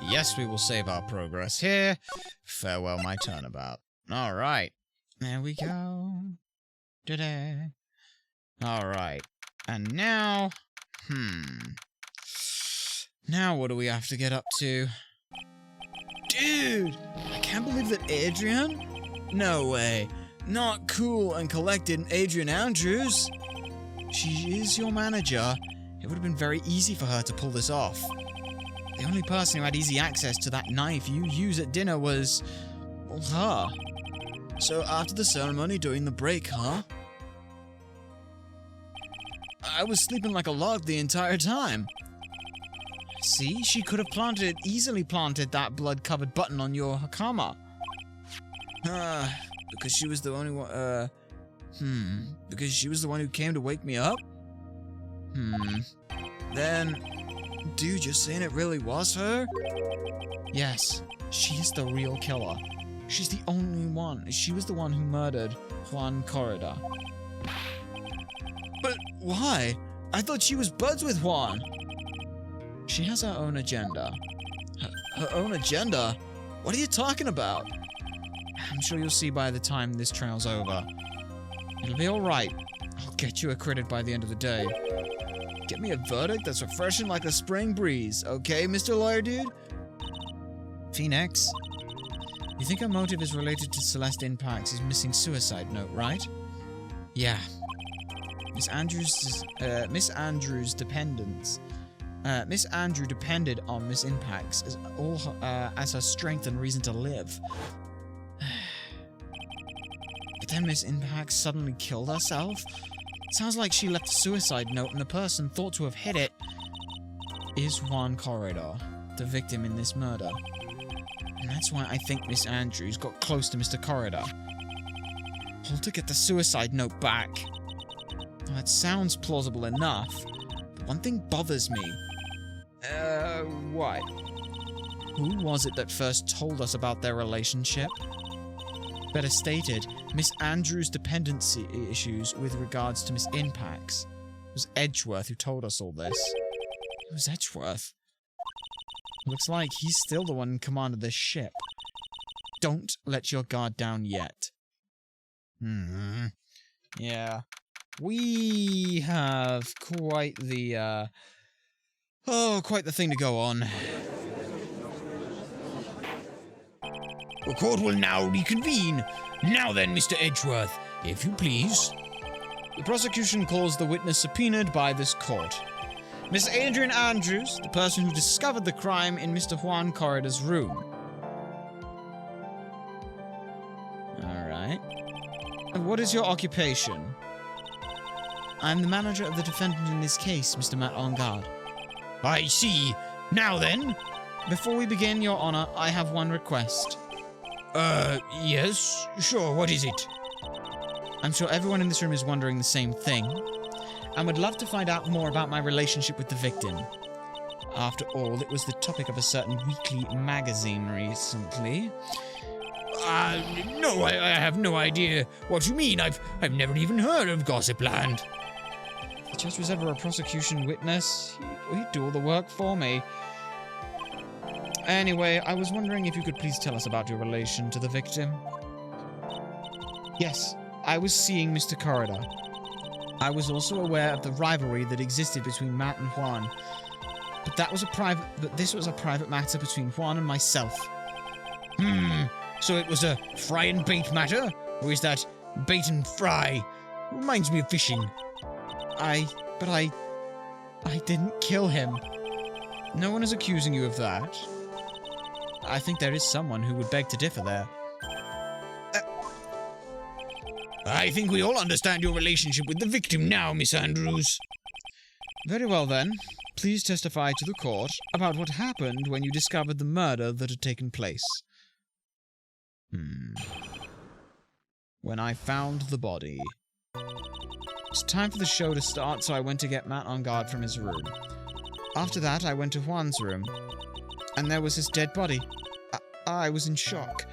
Yes, we will save our progress here. Farewell, my turnabout. Alright. There we go. Ta-da. Alright. And now... Now what do we have to get up to? Dude! I can't believe that Adrian? No way. Not cool and collected Adrian Andrews. She is your manager. It would have been very easy for her to pull this off. The only person who had easy access to that knife you used at dinner was... well, her. So after the ceremony during the break, huh? I was sleeping like a log the entire time. See, she could have easily planted that blood-covered button on your Hakama. Because she was the only one, because she was the one who came to wake me up? Then, dude, you're saying it really was her? Yes, she's the real killer. She's the only one. She was the one who murdered Juan Corrida. But why? I thought she was buds with Juan. She has her own agenda. Her own agenda? What are you talking about? I'm sure you'll see by the time this trial's over. It'll be alright. I'll get you acquitted by the end of the day. Get me a verdict that's refreshing like a spring breeze, okay, Mr. Lawyer Dude? Phoenix, you think her motive is related to Celeste Impact's missing suicide note, right? Yeah. Miss Andrew depended on Miss Impact's as her strength and reason to live. But then Miss Impact suddenly killed herself? Sounds like she left a suicide note and the person thought to have hit it is Juan Corridor, the victim in this murder. And that's why I think Miss Andrews got close to Mr. Corridor. All to get the suicide note back. Well, that sounds plausible enough, but one thing bothers me. What? Who was it that first told us about their relationship? Better stated, Miss Andrews' dependency issues with regards to Miss Impact's. It was Edgeworth who told us all this. Who's Edgeworth? Looks like he's still the one in command of this ship. Don't let your guard down yet. Yeah. We have quite the, quite the thing to go on. The court will now reconvene. Now then, Mr. Edgeworth, if you please. The prosecution calls the witness subpoenaed by this court. Miss Adrian Andrews, the person who discovered the crime in Mr. Juan Corridor's room. Alright. What is your occupation? I'm the manager of the defendant in this case, Mr. Matt On Guard. I see. Now then. Before we begin, Your Honor, I have one request. Yes, sure, what is it? I'm sure everyone in this room is wondering the same thing, and would love to find out more about my relationship with the victim. After all, it was the topic of a certain weekly magazine recently. No, I have no idea what you mean. I've never even heard of Gossipland. If the judge was ever a prosecution witness, he'd do all the work for me. Anyway, I was wondering if you could please tell us about your relation to the victim. Yes, I was seeing Mr. Corridor. I was also aware of the rivalry that existed between Matt and Juan, but this was a private matter between Juan and myself. So it was a fry and bait matter? Or is that bait and fry? Reminds me of fishing. I didn't kill him. No one is accusing you of that. I think there is someone who would beg to differ there. I think we all understand your relationship with the victim now, Miss Andrews. Very well then. Please testify to the court about what happened when you discovered the murder that had taken place. When I found the body. It's time for the show to start, so I went to get Matt On Guard from his room. After that, I went to Juan's room, and there was his dead body. I was in shock.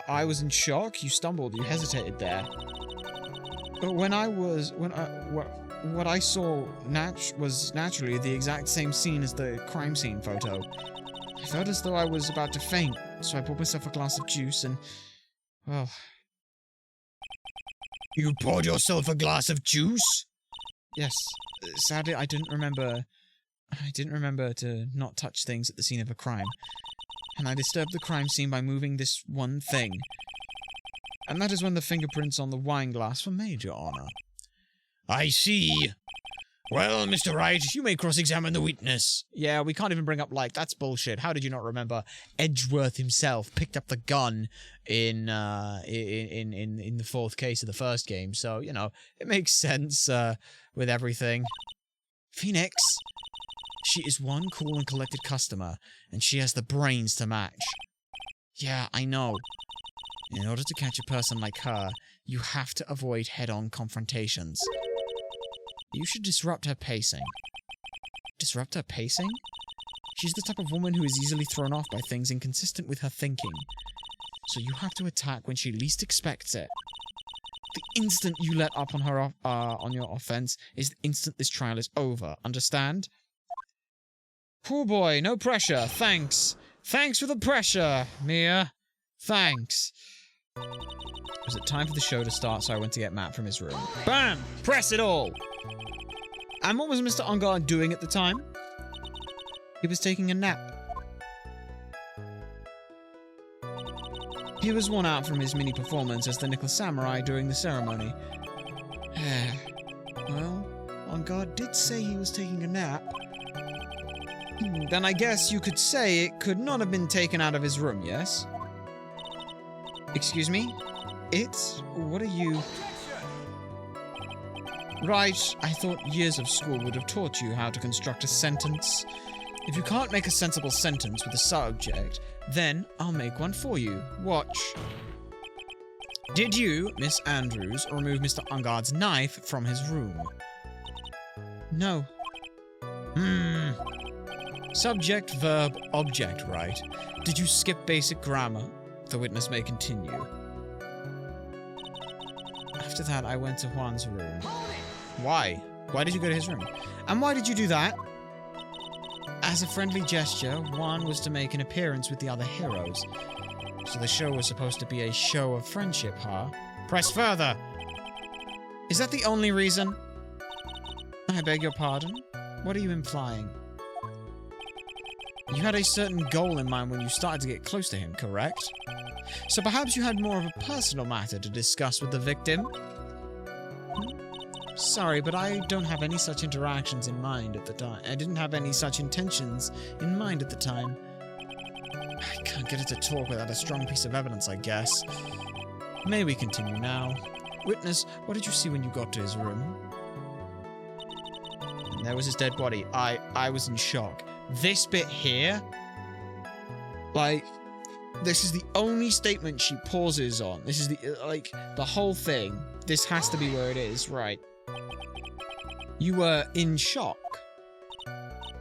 I was in shock? You stumbled, you hesitated there. But what I saw was naturally the exact same scene as the crime scene photo. I felt as though I was about to faint, so I poured myself a glass of juice and, well... You poured yourself a glass of juice? Yes. Sadly, I didn't remember to not touch things at the scene of a crime. And I disturbed the crime scene by moving this one thing. And that is when the fingerprints on the wine glass were made, Your Honor. I see. Well, Mr. Wright, you may cross-examine the witness. Yeah, we can't even bring up Light. That's bullshit. How did you not remember? Edgeworth himself picked up the gun in the fourth case of the first game. So, you know, it makes sense with everything. Phoenix, she is one cool and collected customer, and she has the brains to match. Yeah, I know. In order to catch a person like her, you have to avoid head-on confrontations. You should disrupt her pacing. Disrupt her pacing? She's the type of woman who is easily thrown off by things inconsistent with her thinking. So you have to attack when she least expects it. The instant you let up on her on your offense is the instant this trial is over. Understand? Poor boy, no pressure. Thanks. Thanks for the pressure, Mia. Thanks. Was it time for the show to start, so I went to get Matt from his room? Bam! Press it all! And what was Mr. Ungard doing at the time? He was taking a nap. He was worn out from his mini performance as the Nickel Samurai during the ceremony. Well, Ungard did say he was taking a nap. Then I guess you could say it could not have been taken out of his room, yes? Excuse me? What are you... Right, I thought years of school would have taught you how to construct a sentence. If you can't make a sensible sentence with a subject, then I'll make one for you. Watch. Did you, Miss Andrews, remove Mr. Ungard's knife from his room? No. Subject, verb, object, right? Did you skip basic grammar? The witness may continue. After that, I went to Juan's room. Why? Why did you go to his room? And why did you do that? As a friendly gesture, Juan was to make an appearance with the other heroes. So the show was supposed to be a show of friendship, huh? Press further! Is that the only reason? I beg your pardon? What are you implying? You had a certain goal in mind when you started to get close to him, correct? So perhaps you had more of a personal matter to discuss with the victim? Sorry, but I don't have any such interactions in mind at the time. I didn't have any such intentions in mind at the time. I can't get it to talk without a strong piece of evidence, I guess. May we continue now? Witness, what did you see when you got to his room? And there was his dead body. I was in shock. This bit here, like, this is the only statement she pauses on. This is the whole thing. This has to be where it is, right? You were in shock.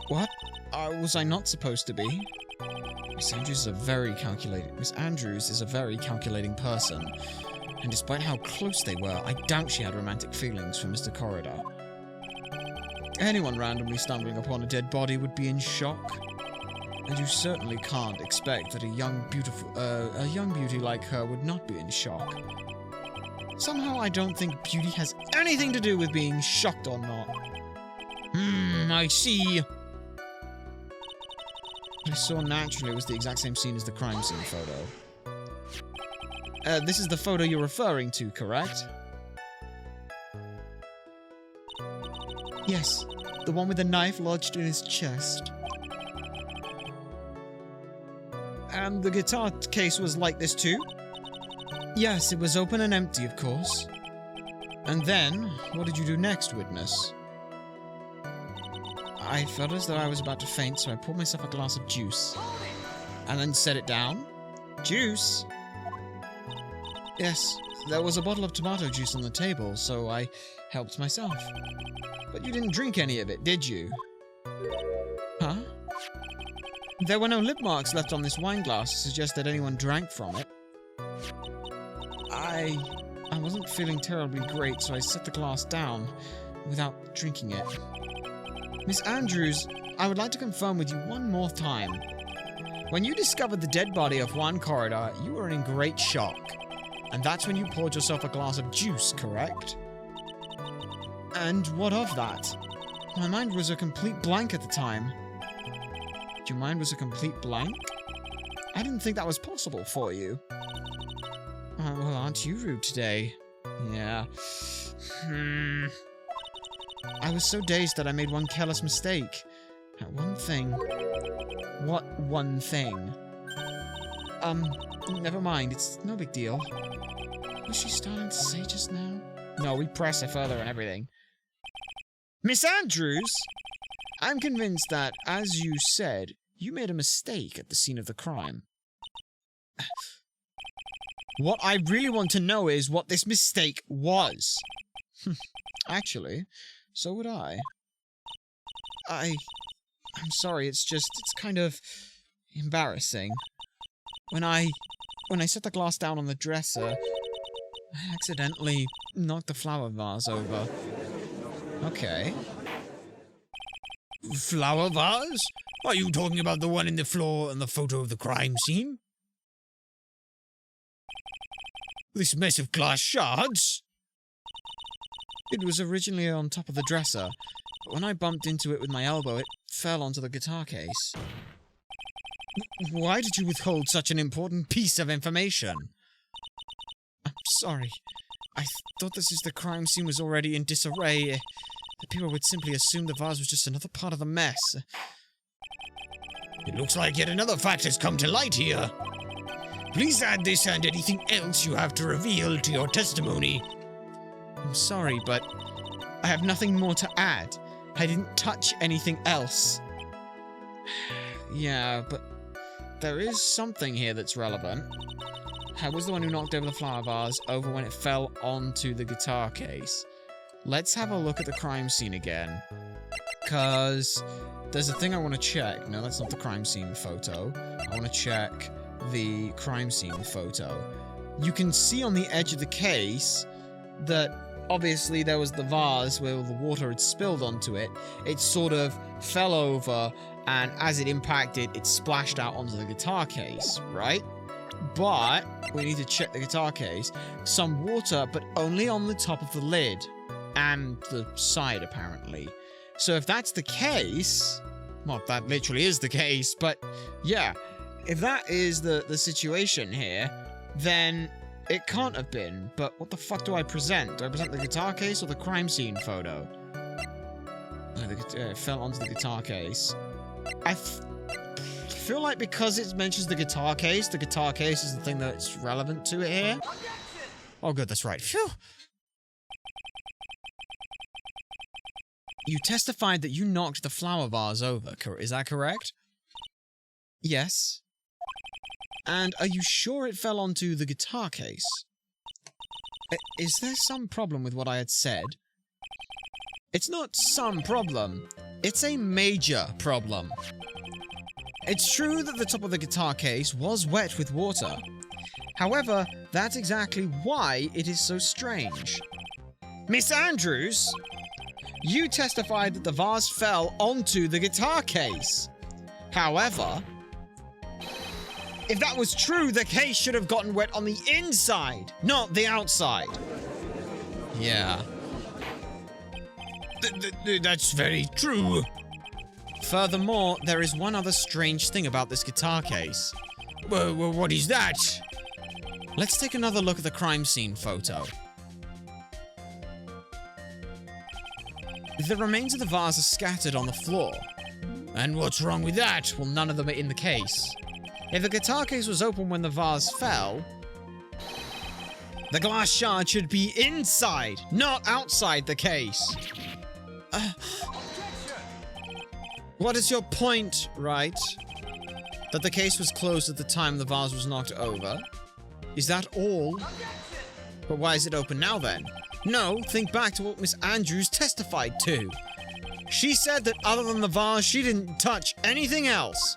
What? Was I not supposed to be? Miss Andrews is a very calculating person. And despite how close they were, I doubt she had romantic feelings for Mr. Corridor. Anyone randomly stumbling upon a dead body would be in shock. And you certainly can't expect that a young beauty like her would not be in shock. Somehow I don't think beauty has anything to do with being shocked or not. I see. What I saw naturally was the exact same scene as the crime scene photo. This is the photo you're referring to, correct? Yes, the one with the knife lodged in his chest. And the guitar case was like this too? Yes, it was open and empty, of course. And then, what did you do next, witness? I felt as though I was about to faint, so I poured myself a glass of juice. And then set it down? Juice? Yes, there was a bottle of tomato juice on the table, so I helped myself. But you didn't drink any of it, did you? Huh? There were no lip marks left on this wine glass to suggest that anyone drank from it. I wasn't feeling terribly great, so I set the glass down without drinking it. Miss Andrews, I would like to confirm with you one more time. When you discovered the dead body of Juan Corridor, you were in great shock. And that's when you poured yourself a glass of juice, correct? And what of that? My mind was a complete blank at the time. Your mind was a complete blank? I didn't think that was possible for you. Well, aren't you rude today? Yeah. I was so dazed that I made one careless mistake. That one thing. What one thing? Never mind. It's no big deal. What was she starting to say just now? No, we press it further and everything. Miss Andrews! I'm convinced that, as you said, you made a mistake at the scene of the crime. What I really want to know is what this mistake was. Actually, so would I. I'm sorry, it's kind of embarrassing. When I set the glass down on the dresser, I accidentally knocked the flower vase over. Okay. Flower vase? Are you talking about the one in the floor and the photo of the crime scene? This mess of glass shards? It was originally on top of the dresser, but when I bumped into it with my elbow, it fell onto the guitar case. Why did you withhold such an important piece of information? I'm sorry. I thought that since the crime scene was already in disarray, that people would simply assume the vase was just another part of the mess. It looks like yet another fact has come to light here. Please add this and anything else you have to reveal to your testimony. I'm sorry, but I have nothing more to add. I didn't touch anything else. Yeah, but there is something here that's relevant. I was the one who knocked over the flower vase over when it fell onto the guitar case. Let's have a look at the crime scene again. Cause there's a thing I want to check. No, that's not the crime scene photo. I want to check the crime scene photo. You can see on the edge of the case that obviously there was the vase where the water had spilled onto it. It sort of fell over, and as it impacted, it splashed out onto the guitar case, right? But we need to check the guitar case. Some water, but only on the top of the lid and the side, apparently. So if that's the case, well, that literally is the case, but yeah, if that is the situation here, then it can't have been. But what the fuck do I present? Do I present the guitar case or the crime scene photo? It fell onto the guitar case. I feel like because it mentions the guitar case is the thing that's relevant to it here. Oh good, that's right. Phew. You testified that you knocked the flower vase over, is that correct? Yes. And are you sure it fell onto the guitar case? Is there some problem with what I had said? It's not some problem. It's a major problem. It's true that the top of the guitar case was wet with water. However, that's exactly why it is so strange. Miss Andrews, you testified that the vase fell onto the guitar case. However, if that was true, the case should have gotten wet on the inside, not the outside. Yeah. That's very true. Furthermore, there is one other strange thing about this guitar case. Well, what is that? Let's take another look at the crime scene photo. The remains of the vase are scattered on the floor. And what's wrong with that? Well, none of them are in the case. If the guitar case was open when the vase fell, the glass shard should be inside, not outside the case. What is your point, Wright? That the case was closed at the time the vase was knocked over? Is that all? But why is it open now then? No, think back to what Miss Andrews testified to. She said that other than the vase, she didn't touch anything else.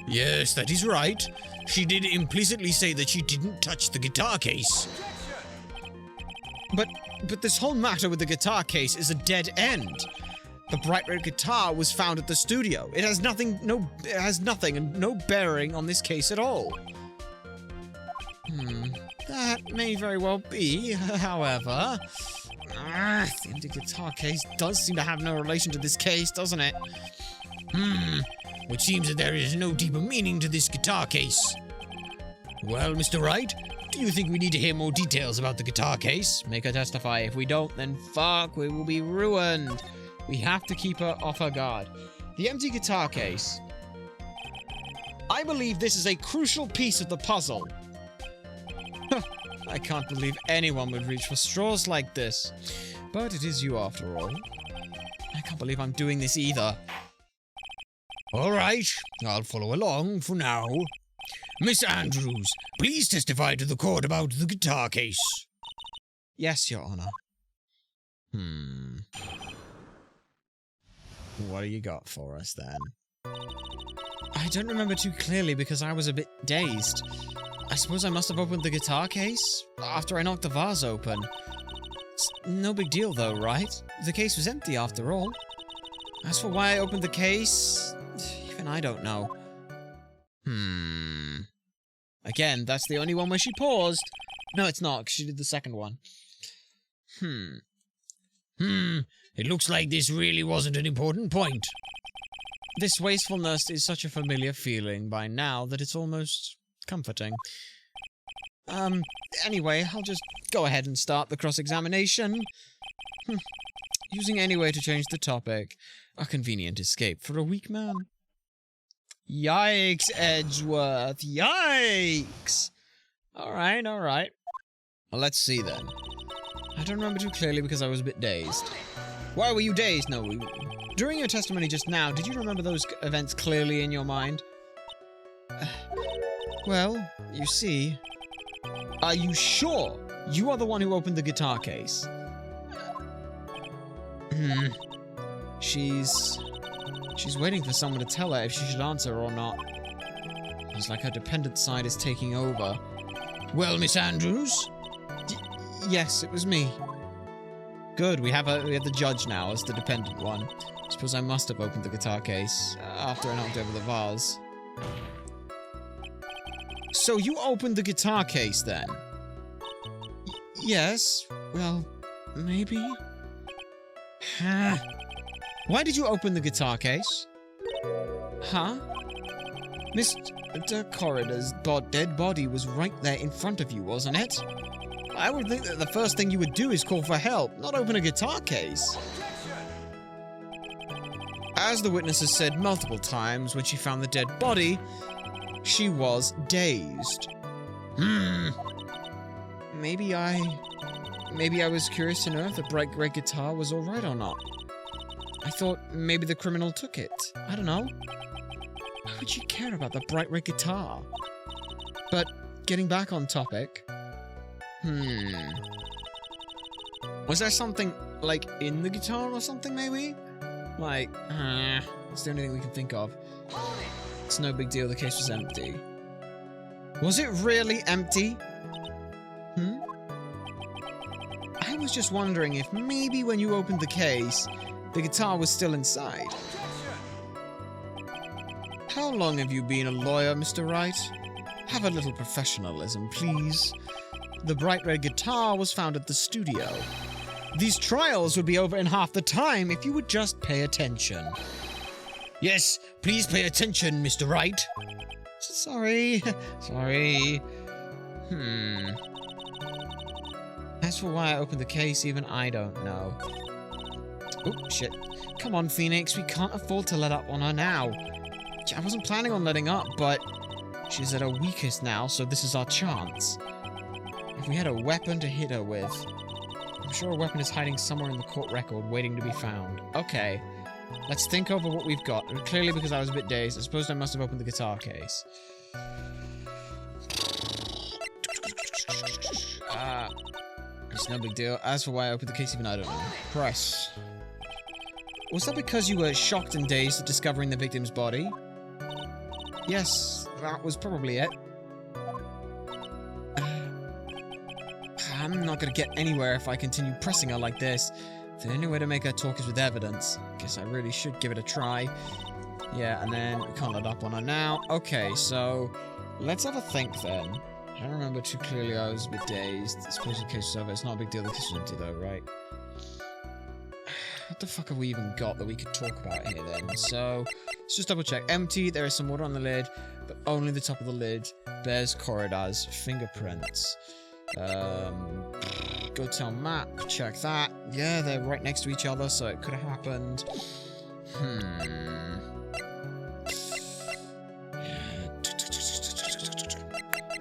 Yes, that is right. She did implicitly say that she didn't touch the guitar case. But this whole matter with the guitar case is a dead end. The bright red guitar was found at the studio. It has nothing and no bearing on this case at all. That may very well be, however. The empty guitar case does seem to have no relation to this case, doesn't it? Which seems that there is no deeper meaning to this guitar case. Well, Mr. Wright, do you think we need to hear more details about the guitar case? Make her testify. If we don't, then fuck, we will be ruined. We have to keep her off her guard. The empty guitar case. I believe this is a crucial piece of the puzzle. I can't believe anyone would reach for straws like this. But it is you after all. I can't believe I'm doing this either. All right, I'll follow along for now. Miss Andrews, please testify to the court about the guitar case. Yes, Your Honor. What do you got for us then? I don't remember too clearly because I was a bit dazed. I suppose I must have opened the guitar case after I knocked the vase open. It's no big deal though, right? The case was empty after all. As for why I opened the case, even I don't know. I Again, that's the only one where she paused. No, it's not, 'cause she did the second one. It looks like this really wasn't an important point. This wastefulness is such a familiar feeling by now that it's almost comforting. Anyway, I'll just go ahead and start the cross-examination. Using any way to change the topic. A convenient escape for a weak man. Yikes, Edgeworth. Yikes! Alright, alright. Well, let's see then. I don't remember too clearly because I was a bit dazed. Why were you dazed? No, during your testimony just now, did you remember those events clearly in your mind? Well, you see... Are you sure you are the one who opened the guitar case? She's waiting for someone to tell her if she should answer or not. It's like her dependent side is taking over. Well, Miss Andrews? Yes, it was me. Good, we have the judge now as the dependent one. Suppose I must have opened the guitar case after I knocked over the vase. So you opened the guitar case then? Yes, well, maybe. Why did you open the guitar case? Huh? Mr. Corridor's dead body was right there in front of you, wasn't it? I would think that the first thing you would do is call for help, not open a guitar case. As the witness has said multiple times, when she found the dead body, she was dazed. Maybe I was curious to know if the bright grey guitar was alright or not. I thought maybe the criminal took it. I don't know. Why would you care about the bright red guitar? But getting back on topic. Was there something, like, in the guitar or something, maybe? Like, it's the only thing we can think of. It's no big deal, the case was empty. Was it really empty? I was just wondering if maybe when you opened the case, the guitar was still inside. How long have you been a lawyer, Mr. Wright? Have a little professionalism, please. The bright red guitar was found at the studio. These trials would be over in half the time if you would just pay attention. Yes, please pay attention, Mr. Wright. Sorry. As for why I opened the case, even I don't know. Oh, shit. Come on, Phoenix, we can't afford to let up on her now. I wasn't planning on letting up, but she's at her weakest now, so this is our chance. If we had a weapon to hit her with, I'm sure a weapon is hiding somewhere in the court record, waiting to be found. Okay, let's think over what we've got. Clearly, because I was a bit dazed, I suppose I must have opened the guitar case. It's no big deal. As for why I opened the case, even I don't know. Press. Was that because you were shocked and dazed at discovering the victim's body? Yes, that was probably it. I'm not gonna get anywhere if I continue pressing her like this. The only way to make her talk is with evidence. Guess I really should give it a try. Yeah, and then we can't let up on her now. Okay, so let's have a think then. I don't remember too clearly. I was a bit dazed. I suppose the case was over. It's not a big deal. The case was empty though, right? What the fuck have we even got that we could talk about here then? So, let's just double check. Empty, there is some water on the lid, but only the top of the lid bears Corridor's fingerprints. Go tell map, check that. Yeah, they're right next to each other, so it could have happened.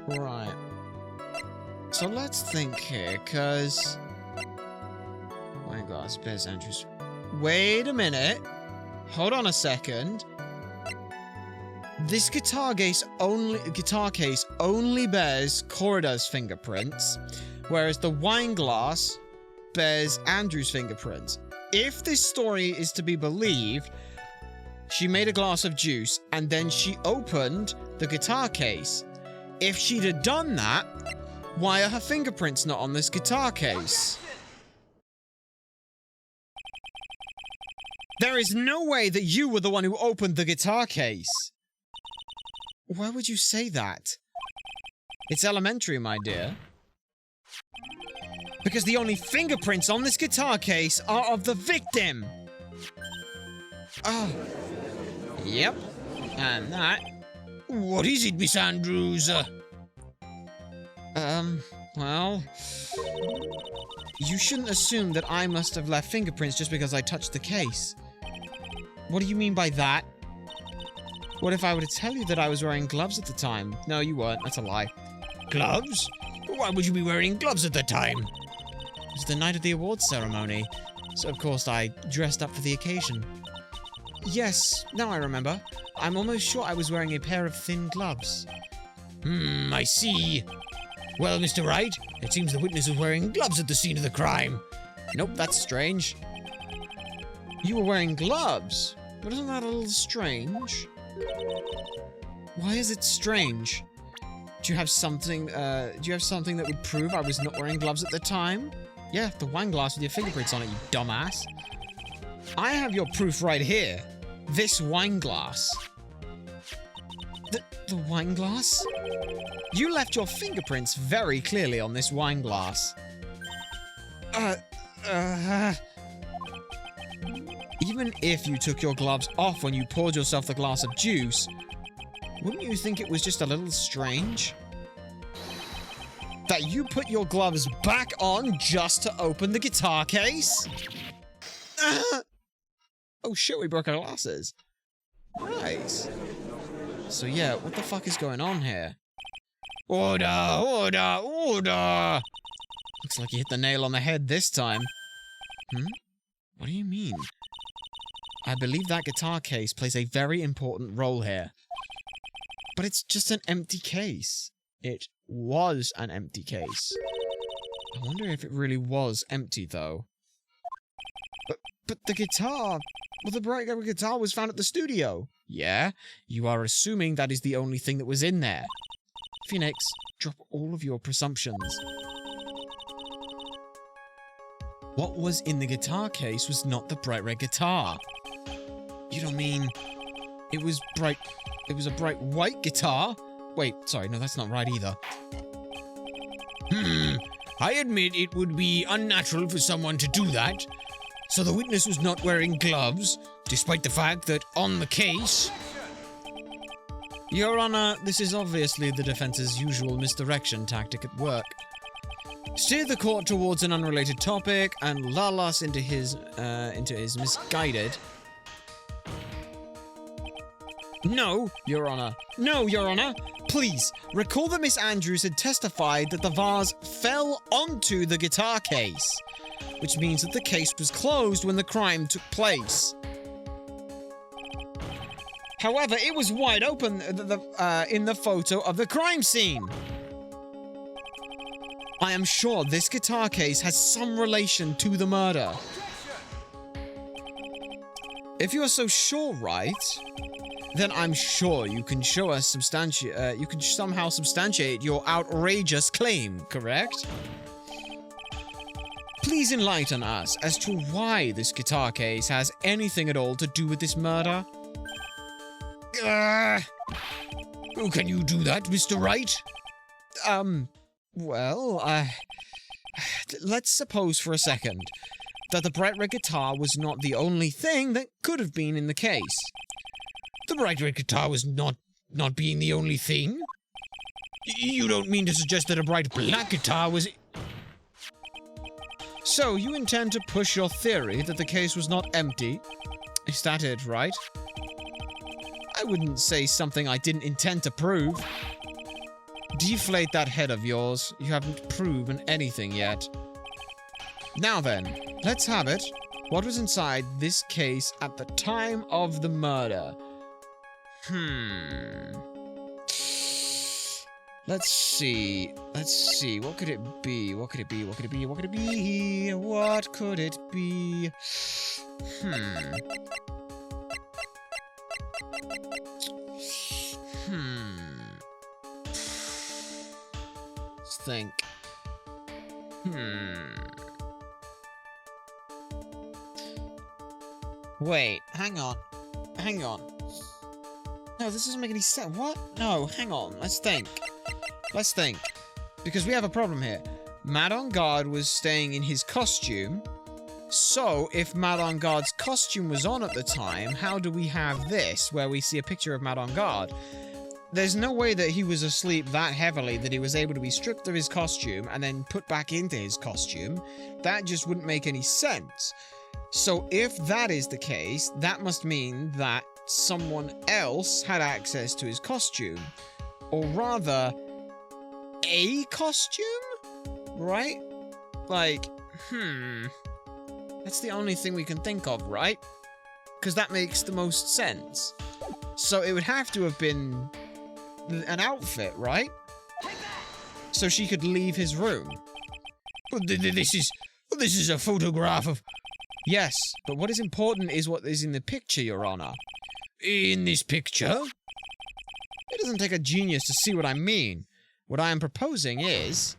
Right. So let's think here, because... my glass bears Andrews. Wait a minute. Hold on a second. This guitar case only bears Corridor's fingerprints, whereas the wine glass bears Andrew's fingerprints. If this story is to be believed, she made a glass of juice and then she opened the guitar case. If she'd have done that, why are her fingerprints not on this guitar case? There is no way that you were the one who opened the guitar case. Why would you say that? It's elementary, my dear. Because the only fingerprints on this guitar case are of the victim. Oh. Yep. And that. What is it, Miss Andrews? Well... You shouldn't assume that I must have left fingerprints just because I touched the case. What do you mean by that? What if I were to tell you that I was wearing gloves at the time? No, you weren't. That's a lie. Gloves? Why would you be wearing gloves at the time? It was the night of the awards ceremony, so of course I dressed up for the occasion. Yes, now I remember. I'm almost sure I was wearing a pair of thin gloves. I see. Well, Mr. Wright, it seems the witness was wearing gloves at the scene of the crime. Nope, that's strange. You were wearing gloves? But isn't that a little strange? Why is it strange? Do you have something that would prove I was not wearing gloves at the time? Yeah, the wine glass with your fingerprints on it, you dumbass. I have your proof right here. This wine glass. The wine glass? You left your fingerprints very clearly on this wine glass. Even if you took your gloves off when you poured yourself the glass of juice, wouldn't you think it was just a little strange? That you put your gloves back on just to open the guitar case? Oh shit, we broke our glasses. Right. So yeah, what the fuck is going on here? Order, order, order! Looks like you hit the nail on the head this time. What do you mean? I believe that guitar case plays a very important role here. But it's just an empty case. It was an empty case. I wonder if it really was empty, though. But the guitar... Well, the bright yellow guitar was found at the studio. Yeah, you are assuming that is the only thing that was in there. Phoenix, drop all of your presumptions. What was in the guitar case was not the bright red guitar. You don't mean... It was a bright white guitar? Wait, sorry, no, that's not right either. I admit it would be unnatural for someone to do that. So the witness was not wearing gloves, despite the fact that on the case... Your Honor, this is obviously the defense's usual misdirection tactic at work. Steer the court towards an unrelated topic and lull us into his misguided... No, Your Honor. No, Your Honor. Please, recall that Miss Andrews had testified that the vase fell onto the guitar case, which means that the case was closed when the crime took place. However, it was wide open in the photo of the crime scene. I am sure this guitar case has some relation to the murder. If you are so sure, Wright, then I'm sure you can show us you can somehow substantiate your outrageous claim, correct? Please enlighten us as to why this guitar case has anything at all to do with this murder. Who can you do that, Mr. Wright? Well, let's suppose for a second that the bright red guitar was not the only thing that could have been in the case. The bright red guitar was not being the only thing? You don't mean to suggest that a bright black guitar was... So, you intend to push your theory that the case was not empty? Is that it, right? I wouldn't say something I didn't intend to prove. Deflate that head of yours. You haven't proven anything yet. Now then, let's have it. What was inside this case at the time of the murder? Let's see. What could it be? What could it be? What could it be? What could it be? What could it be? Let's think. Wait, hang on. No, this doesn't make any sense. What? No, hang on. Let's think. Let's think. Because we have a problem here. Mad on Guard was staying in his costume. So, if Mad on Guard's costume was on at the time, how do we have this, where we see a picture of Mad on Guard? There's no way that he was asleep that heavily that he was able to be stripped of his costume and then put back into his costume. That just wouldn't make any sense. So if that is the case, that must mean that someone else had access to his costume. Or rather, a costume? Right? Like, that's the only thing we can think of, right? Because that makes the most sense. So it would have to have been an outfit, right? So she could leave his room. This is a photograph of... Yes, but what is important is what is in the picture, Your Honor. In this picture? It doesn't take a genius to see what I mean. What I am proposing is...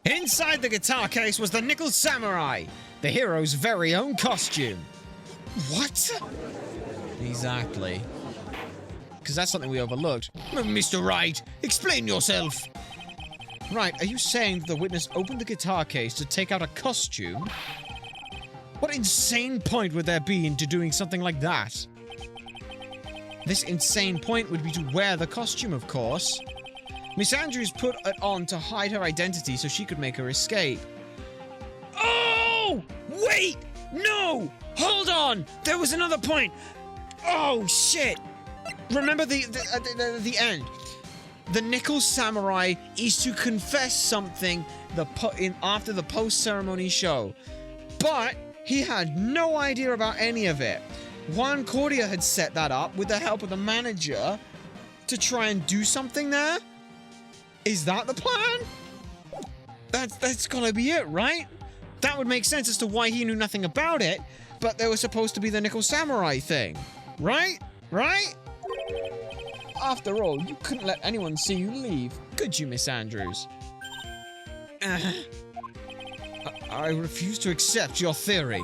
Inside the guitar case was the Nickel Samurai, the hero's very own costume. What? Exactly. Because that's something we overlooked. Mr. Wright, explain yourself. Right, are you saying that the witness opened the guitar case to take out a costume? What insane point would there be into doing something like that? This insane point would be to wear the costume, of course. Miss Andrews put it on to hide her identity so she could make her escape. Oh! Wait! No! Hold on! There was another point! Oh, shit! Remember the end. The Nickel Samurai is to confess something after the post-ceremony show. But he had no idea about any of it. Juan Cordia had set that up with the help of the manager to try and do something there. Is that the plan? That's gotta be it, right? That would make sense as to why he knew nothing about it, but there was supposed to be the Nickel Samurai thing. Right? Right? After all, you couldn't let anyone see you leave, could you, Miss Andrews? I refuse to accept your theory.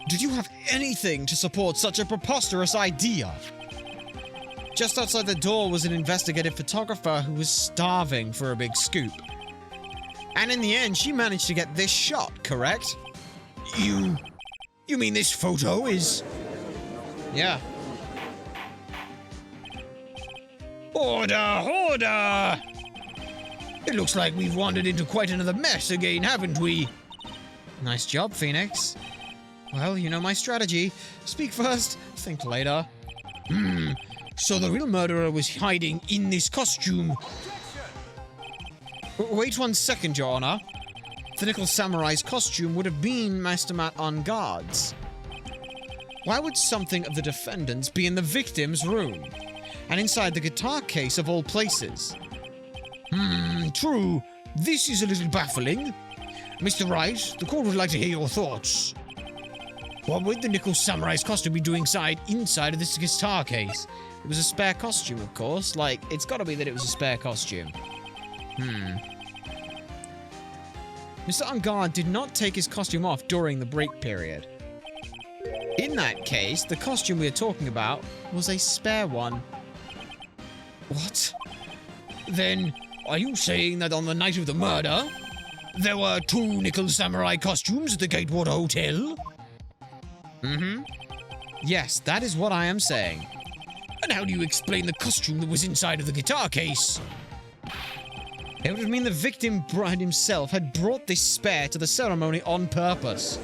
Did you have anything to support such a preposterous idea? Just outside the door was an investigative photographer who was starving for a big scoop. And in the end, she managed to get this shot, correct? You mean this photo is... Yeah. Order! Order! It looks like we've wandered into quite another mess again, haven't we? Nice job, Phoenix. Well, you know my strategy. Speak first, think later. So the real murderer was hiding in this costume. Wait 1 second, Your Honor. The Nickel Samurai's costume would have been Master Matt on Guard's. Why would something of the defendant's be in the victim's room? And inside the guitar case of all places? True. This is a little baffling. Mr. Wright, the court would like to hear your thoughts. What would the Nickel Samurai's costume be doing inside of this guitar case? It was a spare costume, of course. Like, it's gotta be that it was a spare costume. Mr. On Guard did not take his costume off during the break period. In that case, the costume we are talking about was a spare one. What? Then, are you saying that on the night of the murder, there were 2 Nickel Samurai costumes at the Gatewater Hotel? Yes, that is what I am saying. And how do you explain the costume that was inside of the guitar case? It would mean the victim bride himself had brought this spare to the ceremony on purpose.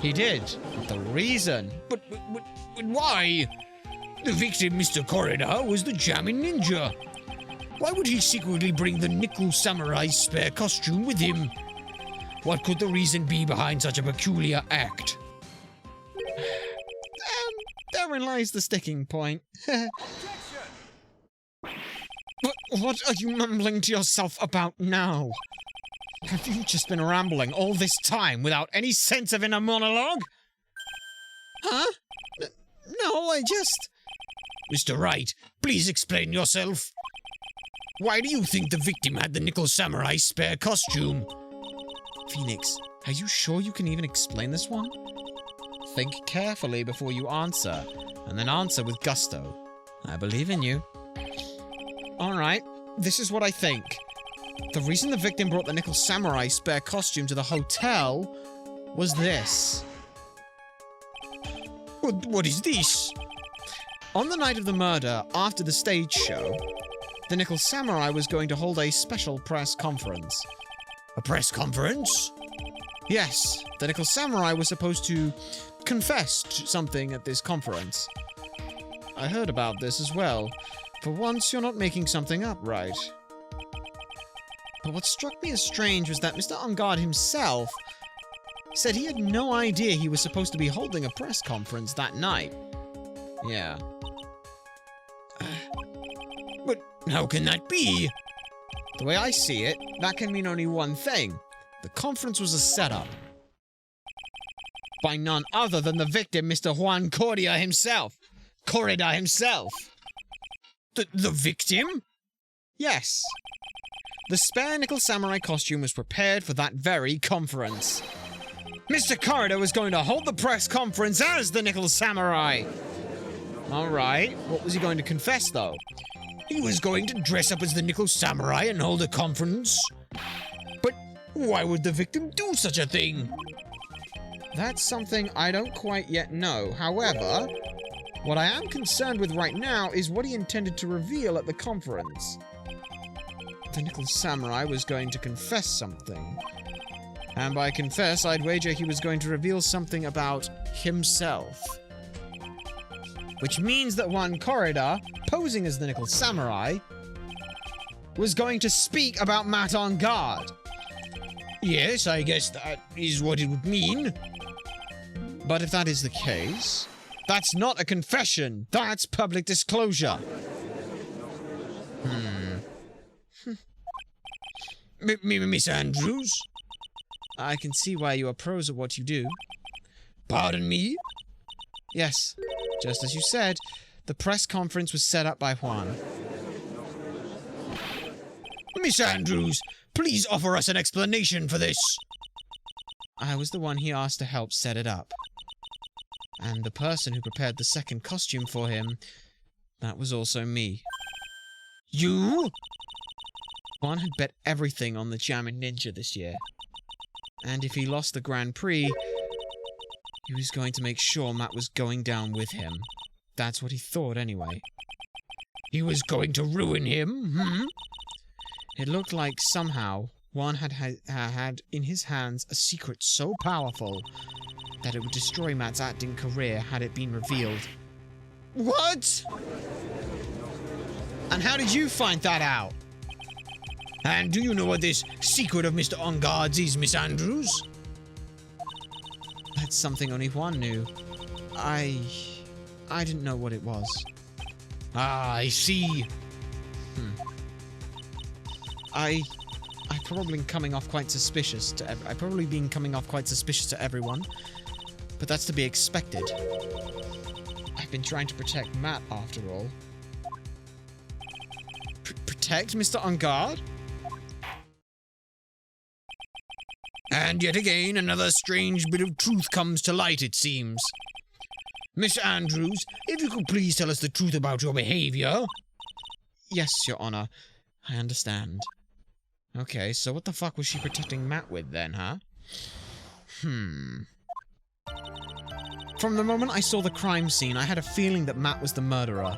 He did. But the reason... But why? The victim, Mr. Corridor, was the jamming ninja. Why would he secretly bring the Nickel Samurai's spare costume with him? What could the reason be behind such a peculiar act? Therein lies the sticking point. What are you mumbling to yourself about now? Have you just been rambling all this time without any sense of inner monologue? Huh? No, I just... Mr. Wright, please explain yourself. Why do you think the victim had the Nickel Samurai's spare costume? Phoenix, are you sure you can even explain this one? Think carefully before you answer, and then answer with gusto. I believe in you. Alright, this is what I think. The reason the victim brought the Nickel Samurai spare costume to the hotel was this. What is this? On the night of the murder, after the stage show, the Nickel Samurai was going to hold a special press conference. A press conference? Yes, the Nickel Samurai was supposed to confess to something at this conference. I heard about this as well. For once, you're not making something up, right? But what struck me as strange was that Mr. On Guard himself said he had no idea he was supposed to be holding a press conference that night. Yeah. But how can that be? The way I see it, that can mean only one thing. The conference was a setup. By none other than the victim, Mr. Juan Cordia himself. Corrida himself. The victim? Yes. The spare Nickel Samurai costume was prepared for that very conference. Mr. Corrida was going to hold the press conference as the Nickel Samurai. Alright, what was he going to confess, though? He was going to dress up as the Nickel Samurai and hold a conference. But why would the victim do such a thing? That's something I don't quite yet know. However, what I am concerned with right now is what he intended to reveal at the conference. The Nickel Samurai was going to confess something. And by confess, I'd wager he was going to reveal something about himself. Which means that Juan Corrida, posing as the Nickel Samurai, was going to speak about Matt On Guard. Yes, I guess that is what it would mean. But if that is the case, that's not a confession. That's public disclosure. Miss Andrews? I can see why you are pros at what you do. Pardon me? Yes, just as you said, the press conference was set up by Juan. Miss Andrews, please offer us an explanation for this. I was the one he asked to help set it up. And the person who prepared the second costume for him, that was also me. You? Juan had bet everything on the Jammin' Ninja this year. And if he lost the Grand Prix, he was going to make sure Matt was going down with him. That's what he thought, anyway. He was going to ruin him, It looked like somehow Juan had in his hands a secret so powerful that it would destroy Matt's acting career had it been revealed. What? And how did you find that out? And do you know what this secret of Mr. On Guard's is, Miss Andrews? That's something only Juan knew. I didn't know what it was. Ah, I see. I've probably been coming off quite suspicious to everyone, but that's to be expected. I've been trying to protect Matt, after all. Protect Mr. On Guard? And yet again, another strange bit of truth comes to light, it seems. Miss Andrews, if you could please tell us the truth about your behavior. Yes, Your Honor. I understand. Okay, so what the fuck was she protecting Matt with then, huh? From the moment I saw the crime scene, I had a feeling that Matt was the murderer.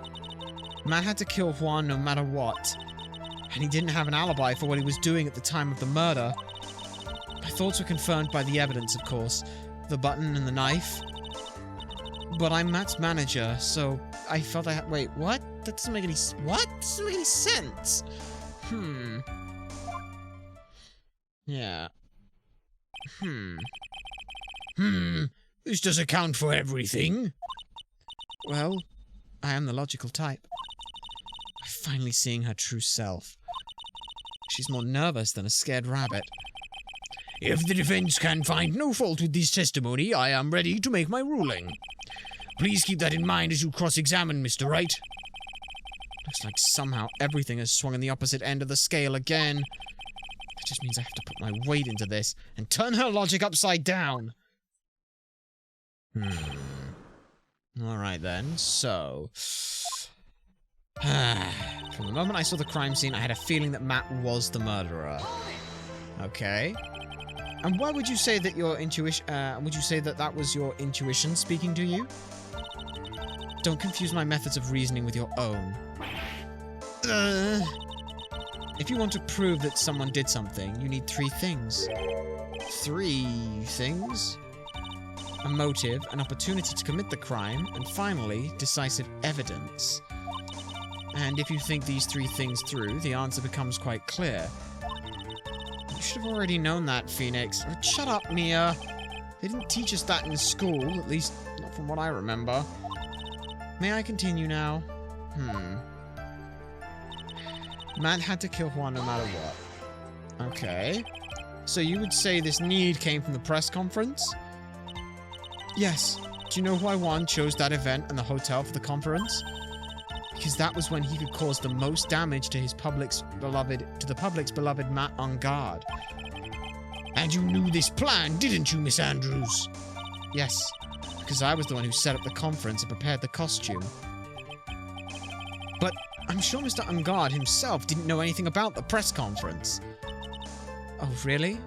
Matt had to kill Juan no matter what. And he didn't have an alibi for what he was doing at the time of the murder. My thoughts were confirmed by the evidence, of course. The button and the knife. But I'm Matt's manager, so I felt I had— wait, what? That doesn't make any— what? That doesn't make any sense. Yeah. This does account for everything. Well, I am the logical type. I'm finally seeing her true self. She's more nervous than a scared rabbit. If the defense can find no fault with this testimony, I am ready to make my ruling. Please keep that in mind as you cross-examine Mr. Wright. Looks like somehow everything has swung on the opposite end of the scale again. That just means I have to put my weight into this and turn her logic upside down. Alright then, so... From the moment I saw the crime scene, I had a feeling that Matt was the murderer. Okay. And why would you say that your intuition... would you say that that was your intuition speaking to you? Don't confuse my methods of reasoning with your own. If you want to prove that someone did something, you need 3 things. 3 things? A motive, an opportunity to commit the crime, and finally, decisive evidence. And if you think these 3 things through, the answer becomes quite clear. You should have already known that, Phoenix. Oh, shut up, Mia. They didn't teach us that in school, at least not from what I remember. May I continue now? Matt had to kill Juan no matter what. Okay. So you would say this need came from the press conference? Yes. Do you know why Juan chose that event and the hotel for the conference? Because that was when he could cause the most damage to the public's beloved Matt on guard. And you knew this plan, didn't you, Miss Andrews? Yes, because I was the one who set up the conference and prepared the costume. But I'm sure Mr. Ungard himself didn't know anything about the press conference. Oh, really?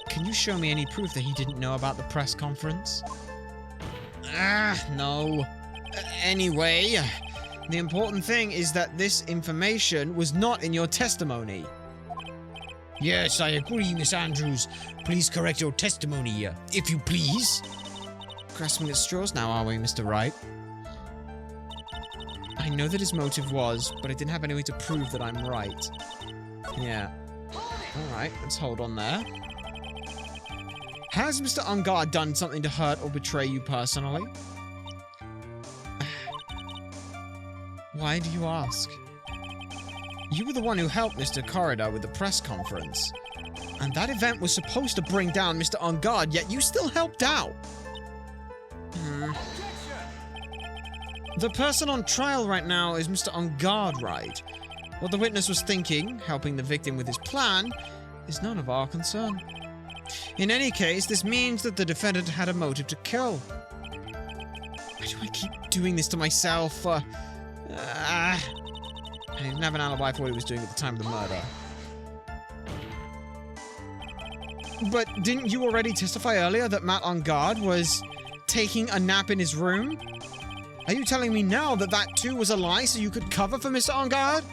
Can you show me any proof that he didn't know about the press conference? No. Anyway, the important thing is that this information was not in your testimony. Yes, I agree, Miss Andrews. Please correct your testimony, if you please. Grasping at straws now, are we, Mr. Wright? I know that his motive was, but I didn't have any way to prove that I'm right. Yeah. Alright, let's hold on there. Has Mr. Ungard done something to hurt or betray you personally? Why do you ask? You were the one who helped Mr. Corridor with the press conference. And that event was supposed to bring down Mr. Ungard, yet you still helped out. The person on trial right now is Mr. Ungard, right? What the witness was thinking, helping the victim with his plan, is none of our concern. In any case, this means that the defendant had a motive to kill. Why do I keep doing this to myself? I didn't have an alibi for what he was doing at the time of the murder. But didn't you already testify earlier that Matt Ungard was taking a nap in his room? Are you telling me now that that too was a lie so you could cover for Mr. Ungard?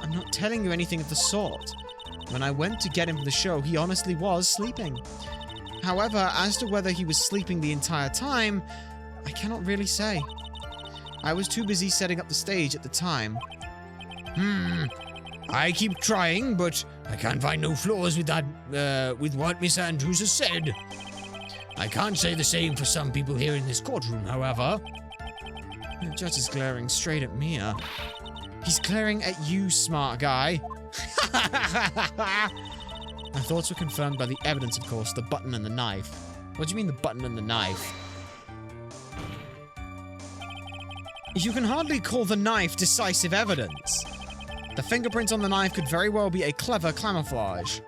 I'm not telling you anything of the sort. When I went to get him for the show, he honestly was sleeping. However, as to whether he was sleeping the entire time, I cannot really say. I was too busy setting up the stage at the time. I keep trying, but I can't find no flaws with that, with what Miss Andrews has said. I can't say the same for some people here in this courtroom, however. The judge is glaring straight at Mia. He's glaring at you, smart guy. My thoughts were confirmed by the evidence, of course, the button and the knife. What do you mean the button and the knife? You can hardly call the knife decisive evidence. The fingerprints on the knife could very well be a clever camouflage.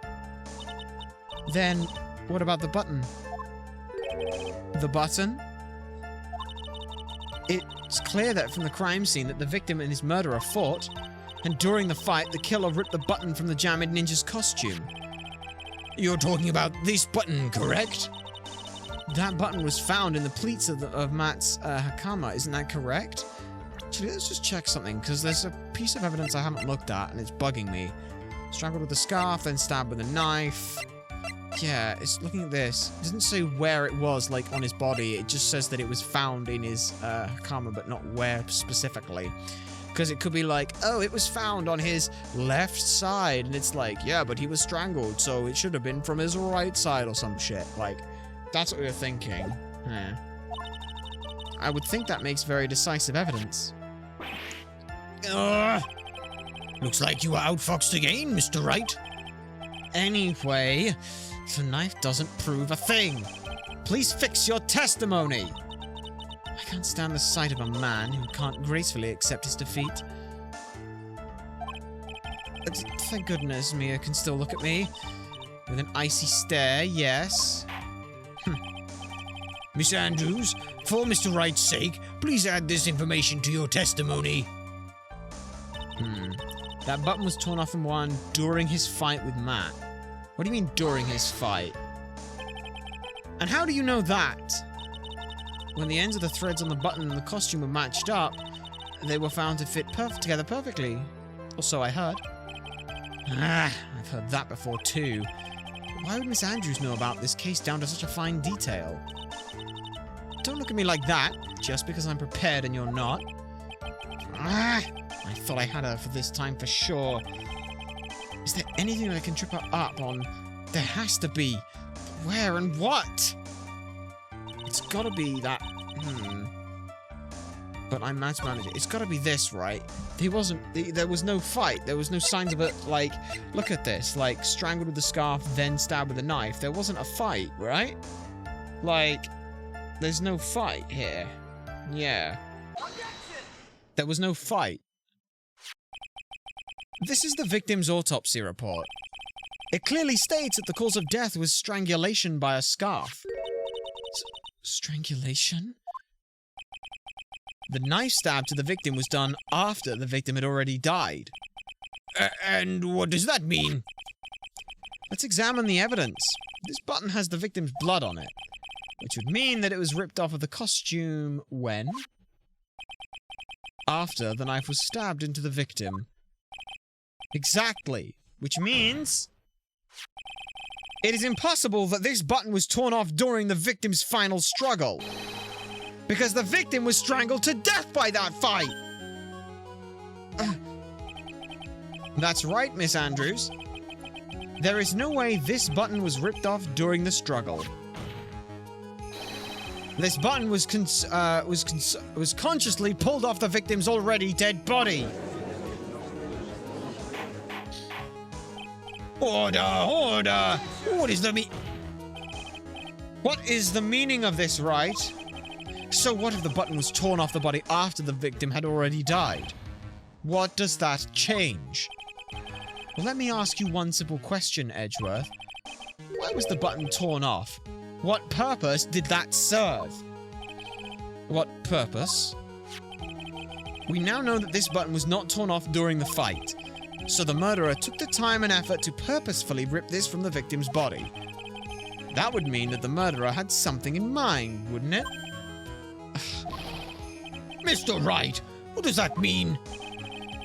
Then, what about the button? The button? It's clear that from the crime scene that the victim and his murderer fought, and during the fight, the killer ripped the button from the Jamid Ninja's costume. You're talking about this button, correct? That button was found in the pleats of Matt's hakama, isn't that correct? Actually, let's just check something, because there's a piece of evidence I haven't looked at, and it's bugging me. Strangled with a scarf, then stabbed with a knife. Yeah, it's looking at this. It doesn't say where it was, like, on his body. It just says that it was found in his hakama, but not where specifically. Because it could be like, oh, it was found on his left side, and it's like, yeah, but he was strangled, so it should have been from his right side or some shit. Like, that's what we were thinking. I would think that makes very decisive evidence. Looks like you were outfoxed again, Mr. Wright. Anyway, the knife doesn't prove a thing. Please fix your testimony. I can't stand the sight of a man who can't gracefully accept his defeat. Thank goodness Mia can still look at me. With an icy stare, yes. Miss Andrews, for Mr. Wright's sake, please add this information to your testimony. That button was torn off from Juan during his fight with Matt. What do you mean during his fight? And how do you know that? When the ends of the threads on the button and the costume were matched up, they were found to fit together perfectly. Or so I heard. I've heard that before too. Why would Miss Andrews know about this case down to such a fine detail? Don't look at me like that, just because I'm prepared and you're not. I thought I had her for this time for sure. Is there anything that I can trip her up on? There has to be. Where and what? It's gotta be that... But I'm Matt's manager. It's gotta be this, right? There was no fight. There was no signs of it, like... Look at this. Like, strangled with the scarf, then stabbed with a knife. There wasn't a fight, right? Like... There's no fight here. Yeah. There was no fight. This is the victim's autopsy report. It clearly states that the cause of death was strangulation by a scarf. Strangulation? The knife stab to the victim was done after the victim had already died. And what does that mean? Let's examine the evidence. This button has the victim's blood on it, which would mean that it was ripped off of the costume when? After the knife was stabbed into the victim. Exactly. Which means... it is impossible that this button was torn off during the victim's final struggle. Because the victim was strangled to death by that fight! That's right, Miss Andrews. There is no way this button was ripped off during the struggle. This button was consciously pulled off the victim's already dead body. Order! Order! What is the What is the meaning of this, Wright? So what if the button was torn off the body after the victim had already died? What does that change? Well, let me ask you one simple question, Edgeworth. Why was the button torn off? What purpose did that serve? What purpose? We now know that this button was not torn off during the fight. So the murderer took the time and effort to purposefully rip this from the victim's body. That would mean that the murderer had something in mind, wouldn't it? Mr. Wright, what does that mean?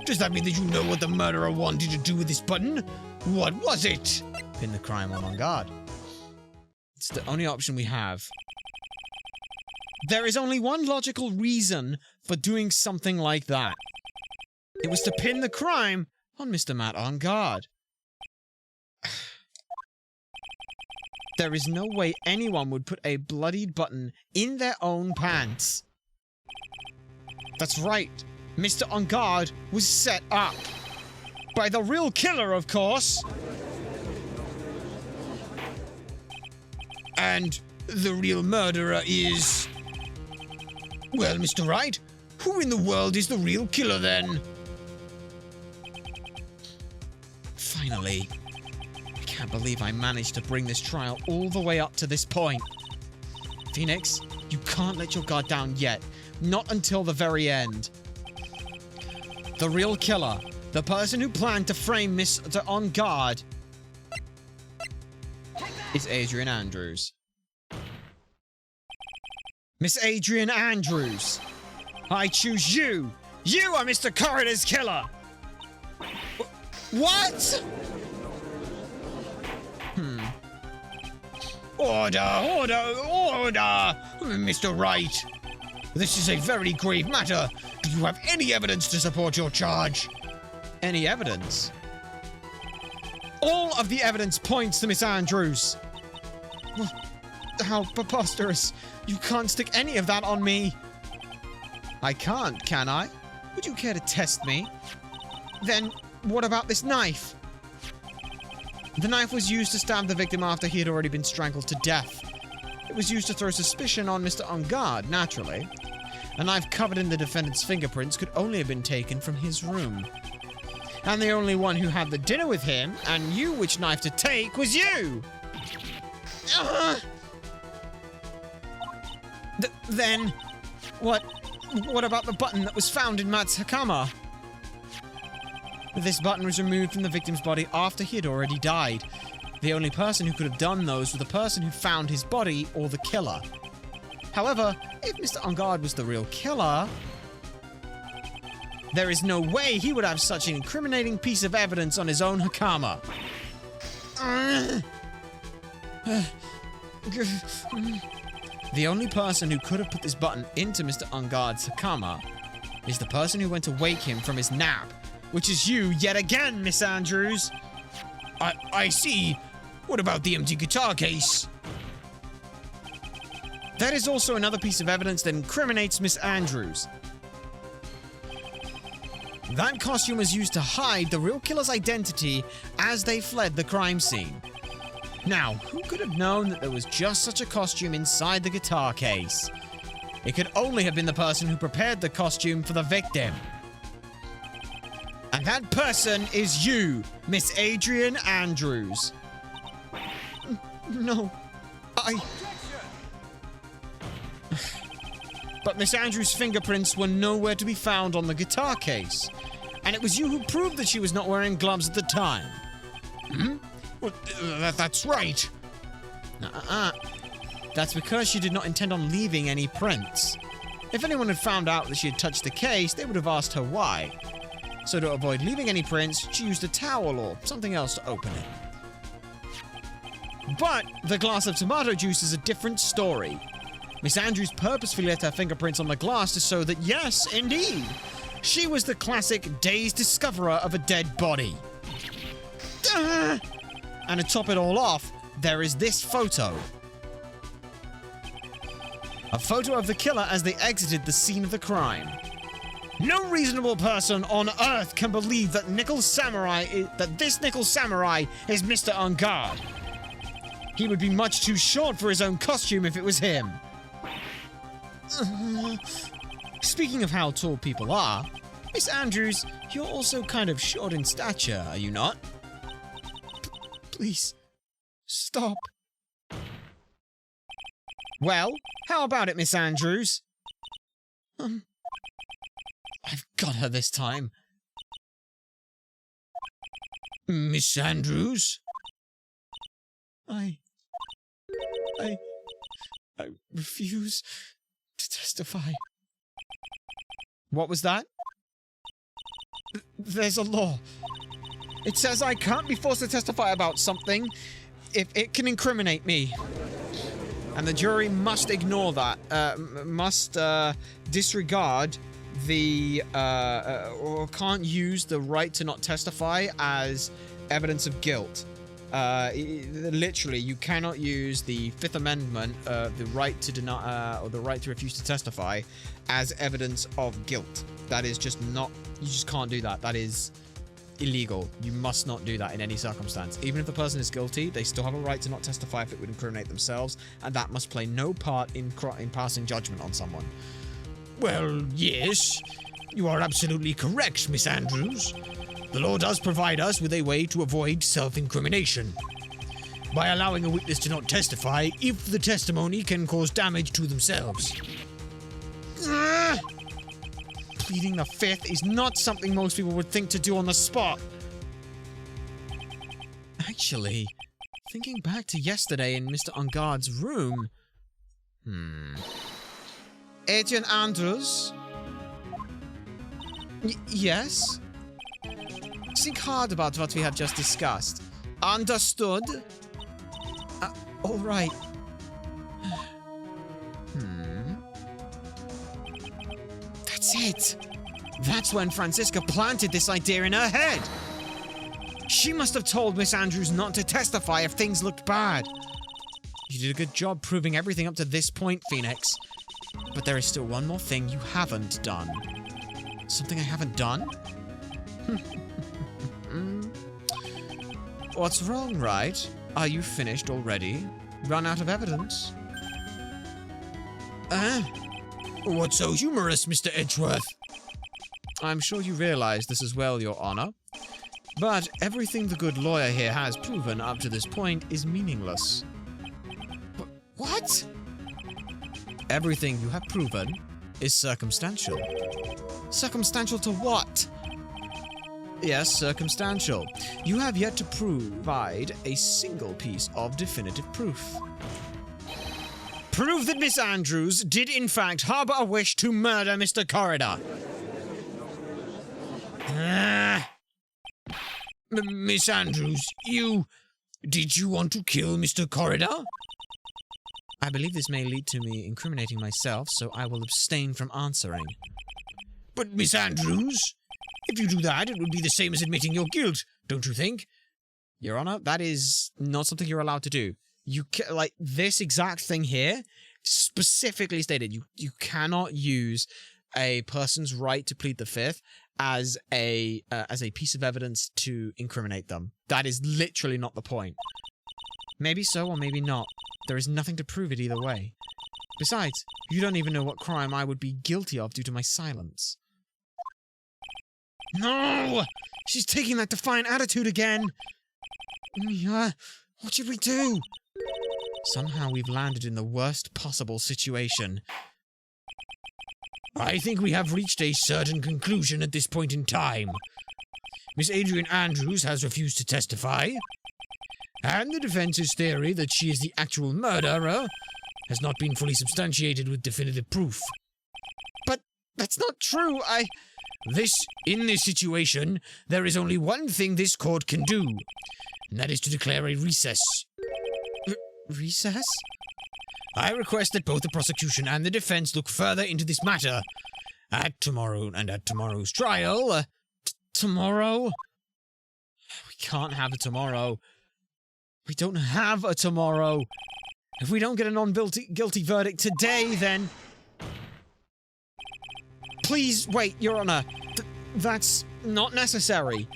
Does that mean that you know what the murderer wanted to do with this button? What was it? Pin the crime on guard. It's the only option we have. There is only one logical reason for doing something like that. It was to pin the crime on Mr. Matt on guard. There is no way anyone would put a bloodied button in their own pants. That's right. Mr. On Guard was set up. By the real killer, of course. And the real murderer is... Well, Mr. Wright, who in the world is the real killer then? Finally. I can't believe I managed to bring this trial all the way up to this point. Phoenix, you can't let your guard down yet. Not until the very end. The real killer, the person who planned to frame Mr. On Guard, is Adrian Andrews. Miss Adrian Andrews, I choose you. You are Mr. Corridor's killer. What? Order! Order! Order! Mr. Wright, this is a very grave matter. Do you have any evidence to support your charge? Any evidence? All of the evidence points to Miss Andrews. How preposterous. You can't stick any of that on me. I can't, can I? Would you care to test me? Then, what about this knife? The knife was used to stab the victim after he had already been strangled to death. It was used to throw suspicion on Mr. On Guard, naturally. A knife covered in the defendant's fingerprints could only have been taken from his room. And the only one who had the dinner with him and knew which knife to take was you! Then, what about the button that was found in Matt's Hakama? This button was removed from the victim's body after he had already died. The only person who could have done those was the person who found his body or the killer. However, if Mr. Ungard was the real killer, there is no way he would have such an incriminating piece of evidence on his own Hakama. The only person who could have put this button into Mr. Ungard's Hakama is the person who went to wake him from his nap, which is you yet again, Miss Andrews. I see. What about the empty guitar case? That is also another piece of evidence that incriminates Miss Andrews. That costume was used to hide the real killer's identity as they fled the crime scene. Now, who could have known that there was just such a costume inside the guitar case? It could only have been the person who prepared the costume for the victim. And that person is you, Miss Adrian Andrews. No, But Miss Andrews' fingerprints were nowhere to be found on the guitar case. And it was you who proved that she was not wearing gloves at the time. Well, that's right. That's because she did not intend on leaving any prints. If anyone had found out that she had touched the case, they would have asked her why. So to avoid leaving any prints, she used a towel or something else to open it. But the glass of tomato juice is a different story. Miss Andrews purposefully left her fingerprints on the glass to show that, yes, indeed, she was the classic dazed discoverer of a dead body. And to top it all off, there is this photo. A photo of the killer as they exited the scene of the crime. No reasonable person on Earth can believe that this Nickel Samurai is Mr. Ungard. He would be much too short for his own costume if it was him. Speaking of how tall people are, Miss Andrews, you're also kind of short in stature, are you not? Please, stop. Well, how about it, Miss Andrews? I've got her this time. Miss Andrews? I refuse to testify. What was that? There's a law. It says I can't be forced to testify about something if it can incriminate me. And the jury must ignore that, must disregard the, or can't use the right to not testify as evidence of guilt. Literally, you cannot use the Fifth Amendment, the right to deny, or the right to refuse to testify as evidence of guilt. That is just not, you just can't do that. That is illegal. You must not do that in any circumstance. Even if the person is guilty, they still have a right to not testify if it would incriminate themselves, and that must play no part in passing judgment on someone. Well, yes. You are absolutely correct, Miss Andrews. The law does provide us with a way to avoid self-incrimination by allowing a witness to not testify if the testimony can cause damage to themselves. Pleading the Fifth is not something most people would think to do on the spot. Actually, thinking back to yesterday in Mr. Ungard's room... Adrian Andrews? Yes? Think hard about what we have just discussed. Understood? All right. That's it. That's when Francisca planted this idea in her head. She must have told Miss Andrews not to testify if things looked bad. You did a good job proving everything up to this point, Phoenix. But there is still one more thing you haven't done. Something I haven't done? What's wrong, Wright? Are you finished already? Run out of evidence? What's so humorous, Mr. Edgeworth? I'm sure you realize this as well, Your Honor. But everything the good lawyer here has proven up to this point is meaningless. What? Everything you have proven is circumstantial. Circumstantial to what? Yes, circumstantial. You have yet to provide a single piece of definitive proof. Prove that Miss Andrews did in fact harbor a wish to murder Mr. Corridor. Miss Andrews, did you want to kill Mr. Corridor? I believe this may lead to me incriminating myself, so I will abstain from answering. But Miss Andrews, if you do that, it would be the same as admitting your guilt, don't you think? Your Honor, that is not something you're allowed to do. Like, this exact thing here, specifically stated, you cannot use a person's right to plead the fifth as a piece of evidence to incriminate them. That is literally not the point. Maybe so or maybe not. There is nothing to prove it either way. Besides, you don't even know what crime I would be guilty of due to my silence. No! She's taking that defiant attitude again! What should we do? Somehow we've landed in the worst possible situation. I think we have reached a certain conclusion at this point in time. Miss Adrian Andrews has refused to testify, and the defense's theory that she is the actual murderer has not been fully substantiated with definitive proof. But that's not true, In this situation, there is only one thing this court can do, and that is to declare a recess. Recess? I request that both the prosecution and the defense look further into this matter at tomorrow's trial. Tomorrow? We can't have a tomorrow. We don't have a tomorrow. If we don't get a non-guilty verdict today, then... Please, wait, Your Honor. That's not necessary.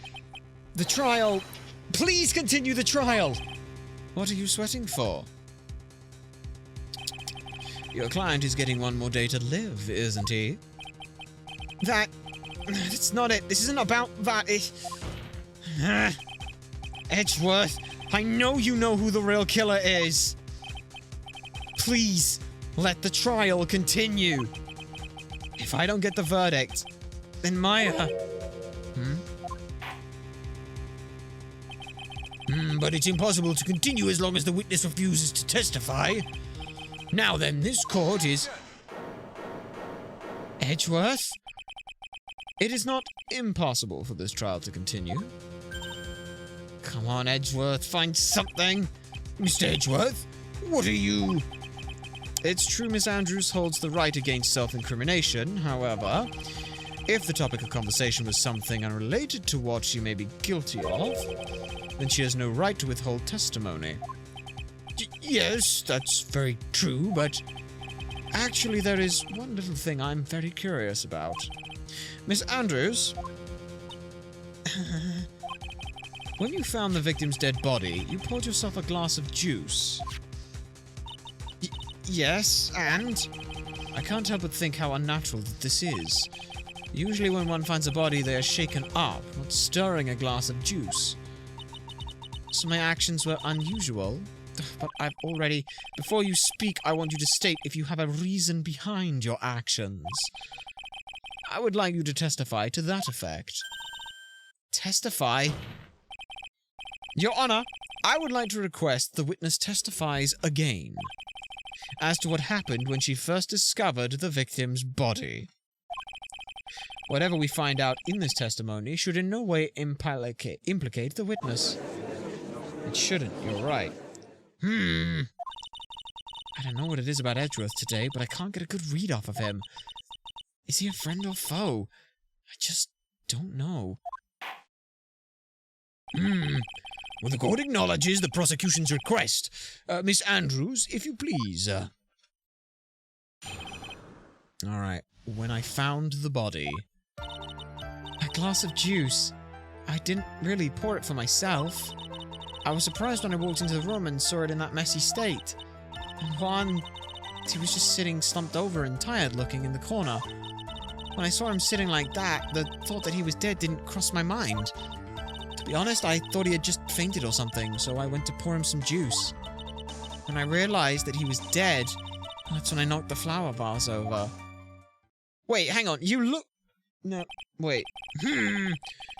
The trial... Please continue the trial! What are you sweating for? Your client is getting one more day to live, isn't he? That's not it. This isn't about that. Edgeworth, I know you know who the real killer is. Please, let the trial continue. If I don't get the verdict, then Maya... But it's impossible to continue as long as the witness refuses to testify. Now then, this court is... Edgeworth? It is not impossible for this trial to continue. Come on, Edgeworth, find something. Mr. Edgeworth, what are you... It's true Miss Andrews holds the right against self-incrimination, however, if the topic of conversation was something unrelated to what she may be guilty of, then she has no right to withhold testimony. Yes, that's very true, but... Actually, there is one little thing I'm very curious about. Miss Andrews? When you found the victim's dead body, you poured yourself a glass of juice. Yes, and? I can't help but think how unnatural this is. Usually when one finds a body, they are shaken up, not stirring a glass of juice. So my actions were unusual, but I've already... Before you speak, I want you to state if you have a reason behind your actions. I would like you to testify to that effect. Testify? Your Honor, I would like to request the witness testifies again as to what happened when she first discovered the victim's body. Whatever we find out in this testimony should in no way implicate the witness. It shouldn't, you're right. I don't know what it is about Edgeworth today, but I can't get a good read off of him. Is he a friend or foe? I just don't know. Well, the court acknowledges the prosecution's request. Miss Andrews, if you please. Alright, when I found the body... A glass of juice. I didn't really pour it for myself. I was surprised when I walked into the room and saw it in that messy state. And Juan... he was just sitting slumped over and tired looking in the corner. When I saw him sitting like that, the thought that he was dead didn't cross my mind. To be honest, I thought he had just fainted or something, so I went to pour him some juice. When I realized that he was dead, that's when I knocked the flower vase over. Wait, hang on, you look... Wait.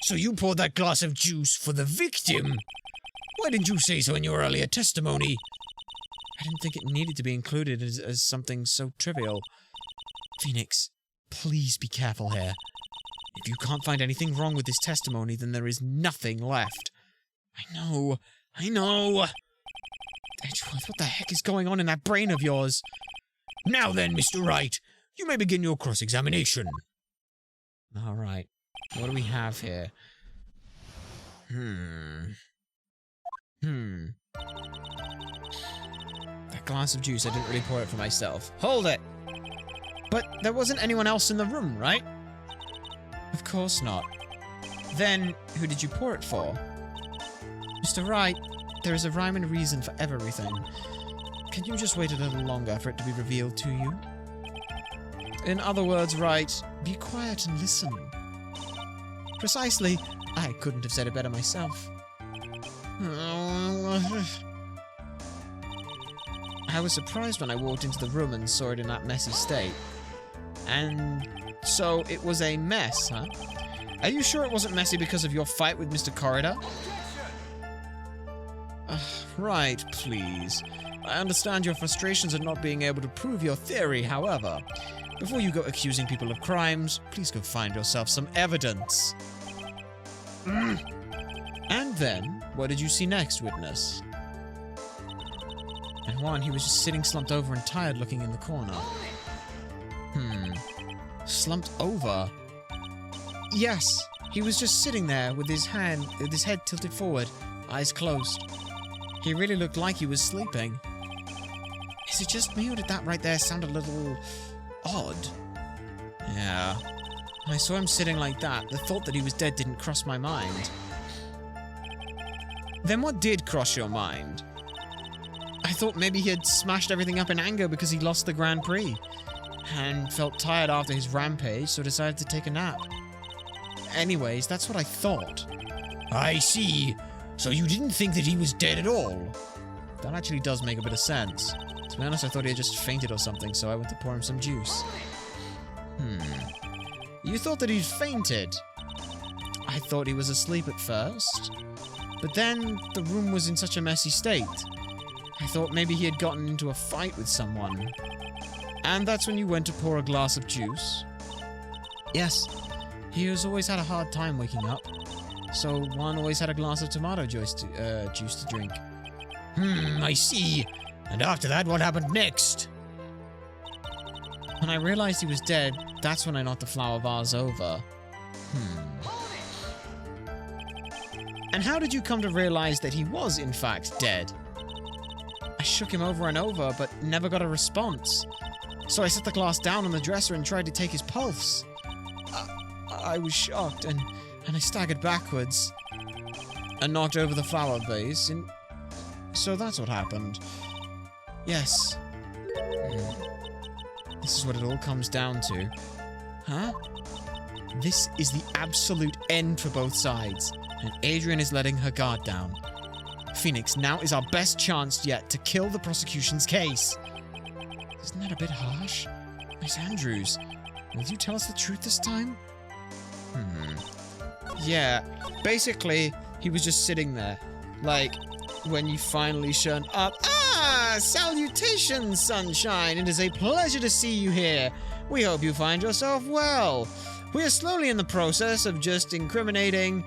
So you poured that glass of juice for the victim? Why didn't you say so in your earlier testimony? I didn't think it needed to be included as something so trivial. Phoenix, please be careful here. If you can't find anything wrong with this testimony, then there is nothing left. I know. Edgeworth, what the heck is going on in that brain of yours? Now then, Mr. Wright, you may begin your cross-examination. Alright. What do we have here? That glass of juice, I didn't really pour it for myself. Hold it! But there wasn't anyone else in the room, right? Of course not. Then, who did you pour it for? Mr. Wright, there is a rhyme and reason for everything. Can you just wait a little longer for it to be revealed to you? In other words, Wright, be quiet and listen. Precisely. I couldn't have said it better myself. I was surprised when I walked into the room and saw it in that messy state. And so it was a mess, huh? Are you sure it wasn't messy because of your fight with Mr. Corridor? Right, please. I understand your frustrations at not being able to prove your theory, however. Before you go accusing people of crimes, please go find yourself some evidence. And then, what did you see next, witness? And Juan, he was just sitting slumped over and tired looking in the corner. Slumped over? Yes, he was just sitting there with his head tilted forward, eyes closed. He really looked like he was sleeping. Is it just me, or did that right there sound a little odd? Yeah. When I saw him sitting like that, the thought that he was dead didn't cross my mind. Then what did cross your mind? I thought maybe he had smashed everything up in anger because he lost the Grand Prix and felt tired after his rampage, so decided to take a nap. Anyways, that's what I thought. I see. So you didn't think that he was dead at all? That actually does make a bit of sense. To be honest, I thought he had just fainted or something, so I went to pour him some juice. You thought that he'd fainted? I thought he was asleep at first. But then, the room was in such a messy state. I thought maybe he had gotten into a fight with someone. And that's when you went to pour a glass of juice? Yes. He has always had a hard time waking up. So Juan always had a glass of tomato juice to drink. I see. And after that, what happened next? When I realized he was dead, that's when I knocked the flower vase over. And how did you come to realize that he was, in fact, dead? I shook him over and over, but never got a response. So I set the glass down on the dresser and tried to take his pulse. I was shocked, and I staggered backwards and knocked over the flower vase, and so that's what happened. Yes. This is what it all comes down to. Huh? This is the absolute end for both sides, and Adrian is letting her guard down. Phoenix, now is our best chance yet to kill the prosecution's case. Isn't that a bit harsh? Miss Andrews, will you tell us the truth this time? Yeah, basically, he was just sitting there. Like, when you finally showed up. Ah, salutations, sunshine. It is a pleasure to see you here. We hope you find yourself well. We are slowly in the process of just incriminating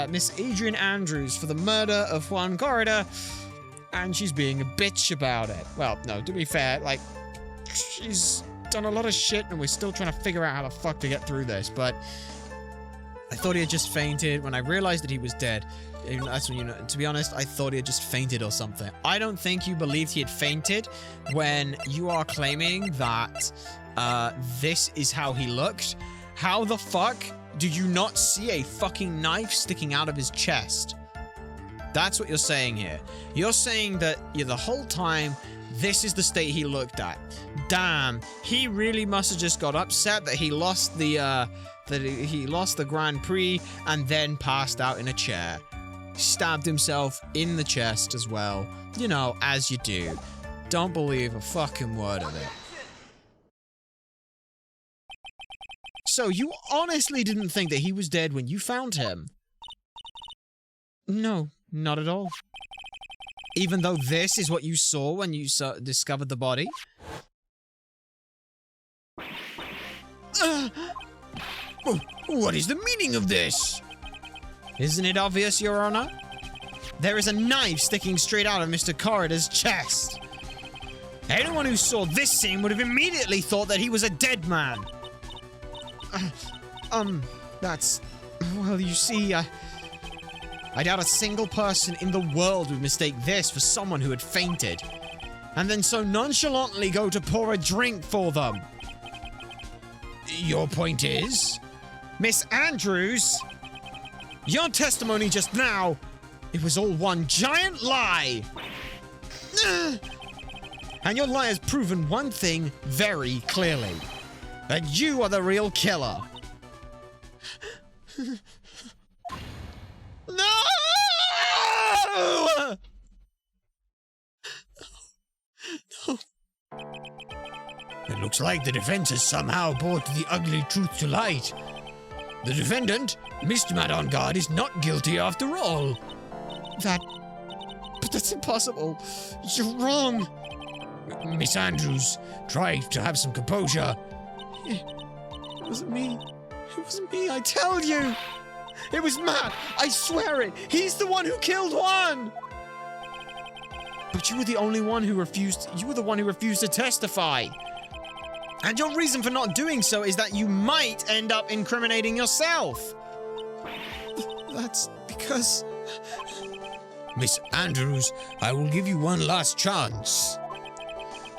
Miss Adrian Andrews for the murder of Juan Corridor, and she's being a bitch about it. Well, no, to be fair, like, she's done a lot of shit, and we're still trying to figure out how the fuck to get through this, but I thought he had just fainted. When I realized that he was dead, that's when, you know, to be honest, I thought he had just fainted or something. I don't think you believed he had fainted when you are claiming that this is how he looked. How the fuck did you not see a fucking knife sticking out of his chest? That's what you're saying here. You're saying that the whole time, this is the state he looked at. Damn, he really must have just got upset that he lost the Grand Prix and then passed out in a chair. Stabbed himself in the chest as well. You know, as you do. Don't believe a fucking word of it. So, you honestly didn't think that he was dead when you found him? No, not at all. Even though this is what you saw when you discovered the body? What is the meaning of this? Isn't it obvious, Your Honor? There is a knife sticking straight out of Mr. Corridor's chest. Anyone who saw this scene would have immediately thought that he was a dead man. That's... Well, you see, I doubt a single person in the world would mistake this for someone who had fainted, and then so nonchalantly go to pour a drink for them. Your point is? Miss Andrews, your testimony just now, it was all one giant lie. And your lie has proven one thing very clearly. That you are the real killer. No! No. It looks like the defense has somehow brought the ugly truth to light. The defendant, Mr. Madongard, is not guilty after all. But that's impossible. You're wrong. Miss Andrews, try to have some composure. It wasn't me. It wasn't me, I tell you. It was Matt. I swear it. He's the one who killed Juan. But you were the only one who refused. You were the one who refused to testify. And your reason for not doing so is that you might end up incriminating yourself. That's because... Miss Andrews, I will give you one last chance.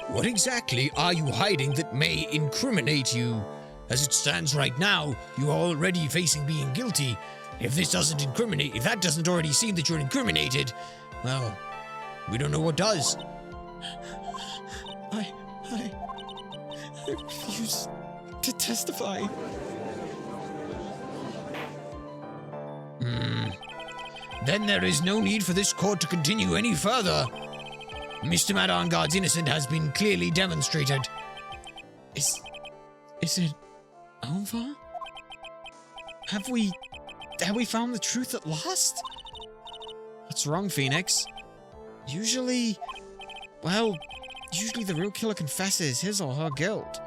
What exactly are you hiding that may incriminate you? As it stands right now, you are already facing being guilty. If this doesn't incriminate, if that doesn't already seem that you're incriminated, well, we don't know what does. I refuse to testify. Then there is no need for this court to continue any further. Mr. Madongard's innocence has been clearly demonstrated. Is it over? Have we found the truth at last? What's wrong, Phoenix? Usually the real killer confesses his or her guilt.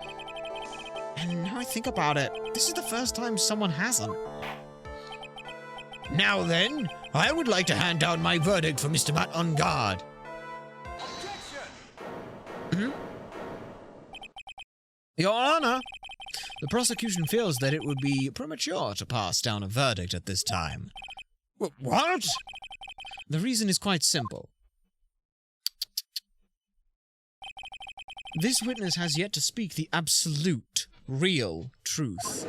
And now I think about it, this is the first time someone hasn't. Now then, I would like to hand down my verdict for Mr. Madongard. Your Honor, the prosecution feels that it would be premature to pass down a verdict at this time. What? The reason is quite simple. This witness has yet to speak the absolute, real truth.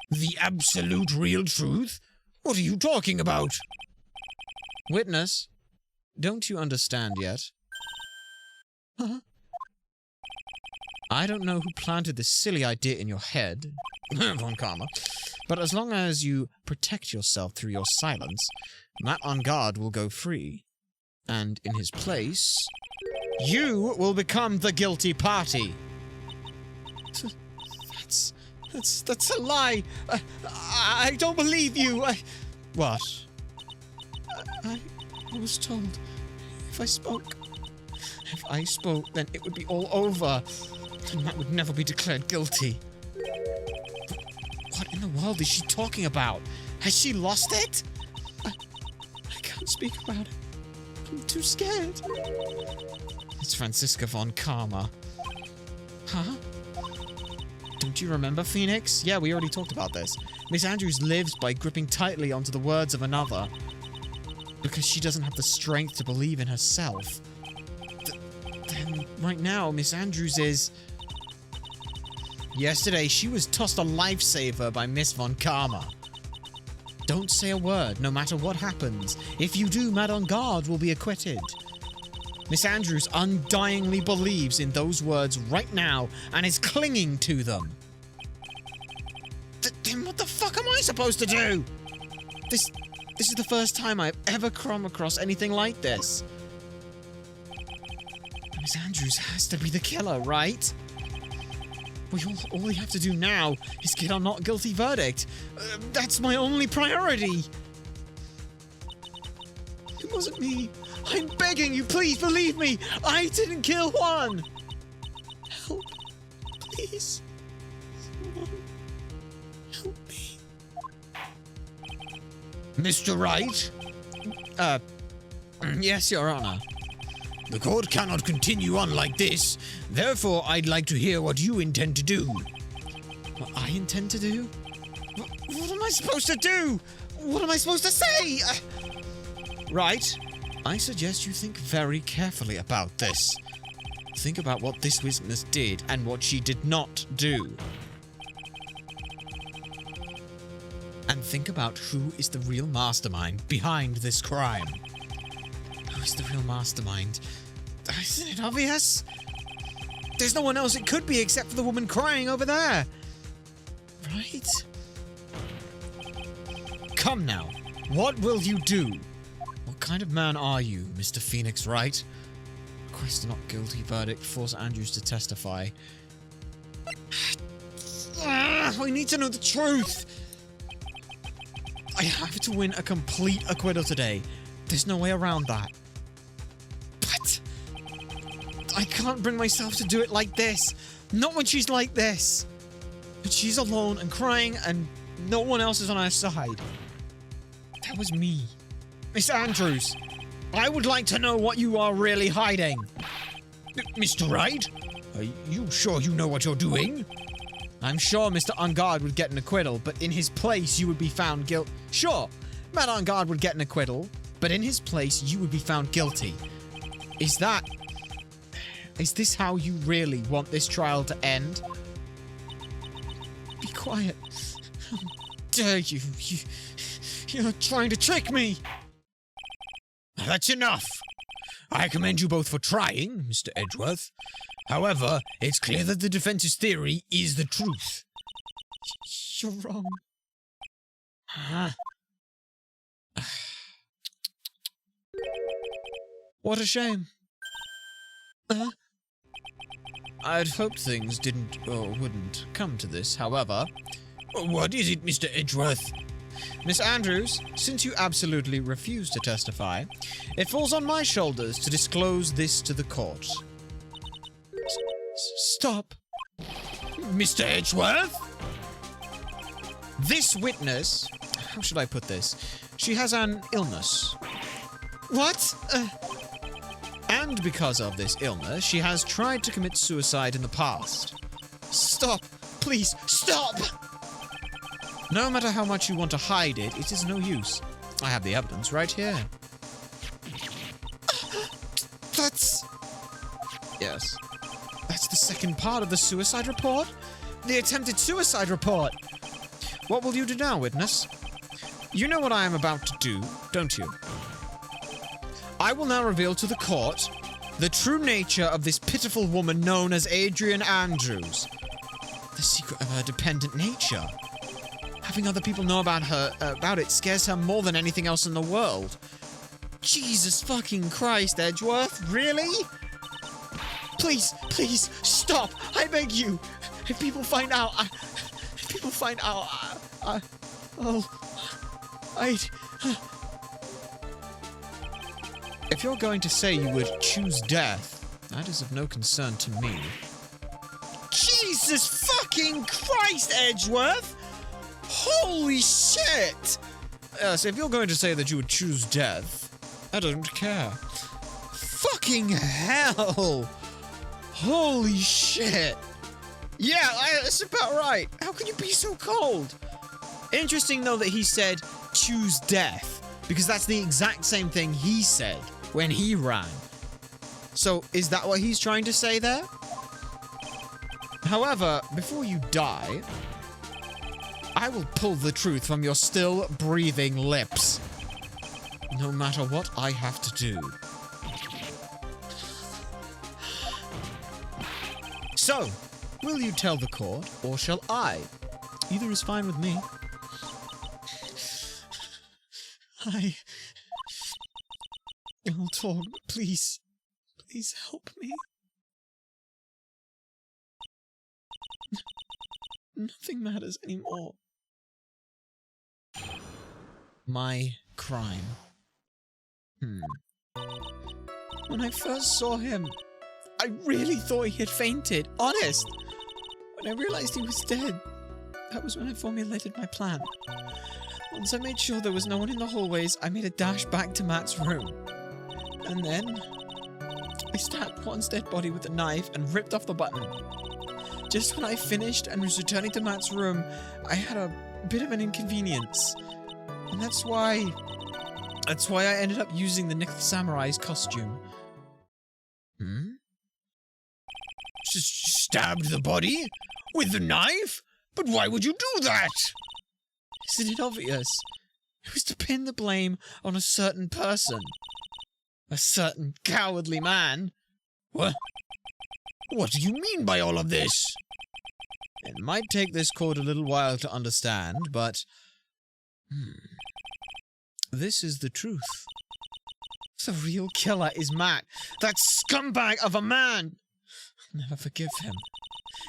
The absolute real truth? What are you talking about? Witness, don't you understand yet? Huh? I don't know who planted this silly idea in your head, Von Karma, but as long as you protect yourself through your silence, Matt on guard will go free. And in his place, you will become the guilty party. That's a lie. I don't believe you. What? I was told if I spoke, then it would be all over, and Matt would never be declared guilty. But what in the world is she talking about? Has she lost it? I can't speak about it. I'm too scared. It's Franziska von Karma. Huh? Don't you remember, Phoenix? Yeah, we already talked about this. Miss Andrews lives by gripping tightly onto the words of another. Because she doesn't have the strength to believe in herself. Then, right now, Miss Andrews is... Yesterday, she was tossed a lifesaver by Miss von Karma. Don't say a word, no matter what happens. If you do, Matt on guard will be acquitted. Miss Andrews undyingly believes in those words right now and is clinging to them. Then what the fuck am I supposed to do? This is the first time I've ever come across anything like this. Miss Andrews has to be the killer, right? All we have to do now is get our not guilty verdict. That's my only priority. It wasn't me. I'm begging you, please believe me. I didn't kill Juan. Help, please. Someone help me. Mr. Wright? Yes, Your Honor. The court cannot continue on like this. Therefore, I'd like to hear what you intend to do. What I intend to do? What am I supposed to do? What am I supposed to say? Right. I suggest you think very carefully about this. Think about what this witness did and what she did not do. And think about who is the real mastermind behind this crime. Who is the real mastermind? Isn't it obvious? There's no one else it could be except for the woman crying over there. Right? Come now. What will you do? What kind of man are you, Mr. Phoenix Wright? Request a not guilty verdict. Force Andrews to testify. We need to know the truth. I have to win a complete acquittal today. There's no way around that. But I can't bring myself to do it like this. Not when she's like this. But she's alone and crying and no one else is on her side. That was me. Miss Andrews, I would like to know what you are really hiding. Mr. Wright? Are you sure you know what you're doing? I'm sure Mr. Ungard would get an acquittal, but in his place you would be found guilty. Sure, Matt Ungard would get an acquittal, but in his place you would be found guilty. Is this how you really want this trial to end? Be quiet. How dare you? You're trying to trick me! That's enough. I commend you both for trying, Mr. Edgeworth. However, it's clear that the defense's theory is the truth. You're wrong. What a shame. I'd hoped things didn't or wouldn't come to this, however. What is it, Mr. Edgeworth? Miss Andrews, since you absolutely refuse to testify, it falls on my shoulders to disclose this to the court. Stop. Mr. Edgeworth? This witness... How should I put this? She has an illness. What? And because of this illness, she has tried to commit suicide in the past. Stop. Please, stop! No matter how much you want to hide it, it is no use. I have the evidence right here. That's... Yes. That's the second part of the suicide report? The attempted suicide report! What will you do now, witness? You know what I am about to do, don't you? I will now reveal to the court the true nature of this pitiful woman known as Adrian Andrews. The secret of her dependent nature. Having other people know about it scares her more than anything else in the world. Jesus fucking Christ, Edgeworth, really? Please, please, stop! I beg you! If people find out, If you're going to say you would choose death, that is of no concern to me. Jesus fucking Christ, Edgeworth! Holy shit! So if you're going to say that you would choose death, I don't care. Fucking hell! Holy shit! Yeah, that's about right. How can you be so cold? Interesting, though, that he said, choose death. Because that's the exact same thing he said when he ran. So, is that what he's trying to say there? However, before you die, I will pull the truth from your still breathing lips. No matter what I have to do. So, will you tell the court, or shall I? Either is fine with me. I'll talk, please. Please help me. Nothing matters anymore. My crime. When I first saw him, I really thought he had fainted. Honest. When I realized he was dead, that was when I formulated my plan. Once I made sure there was no one in the hallways, I made a dash back to Matt's room. And then I stabbed Juan's dead body with a knife and ripped off the button. Just when I finished and was returning to Matt's room, I had a bit of an inconvenience. And that's why I ended up using the Nickel Samurai's costume. Stabbed the body? With the knife? But why would you do that? Isn't it obvious? It was to pin the blame on a certain person. A certain cowardly man. What? What do you mean by all of this? It might take this court a little while to understand, but... this is the truth. The real killer is Matt. That scumbag of a man! I'll never forgive him.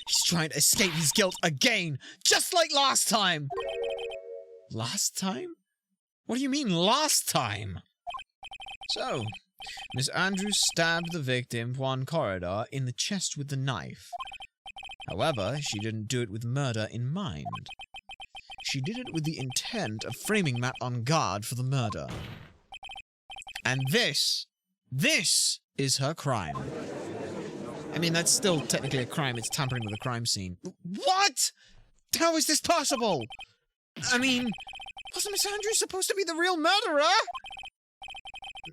He's trying to escape his guilt again, just like last time! Last time? What do you mean, last time? So, Miss Andrews stabbed the victim, Juan Corridor, in the chest with the knife. However, she didn't do it with murder in mind. She did it with the intent of framing Matt on guard for the murder. And this is her crime. I mean, that's still technically a crime. It's tampering with a crime scene. What? How is this possible? I mean, wasn't Miss Andrews supposed to be the real murderer?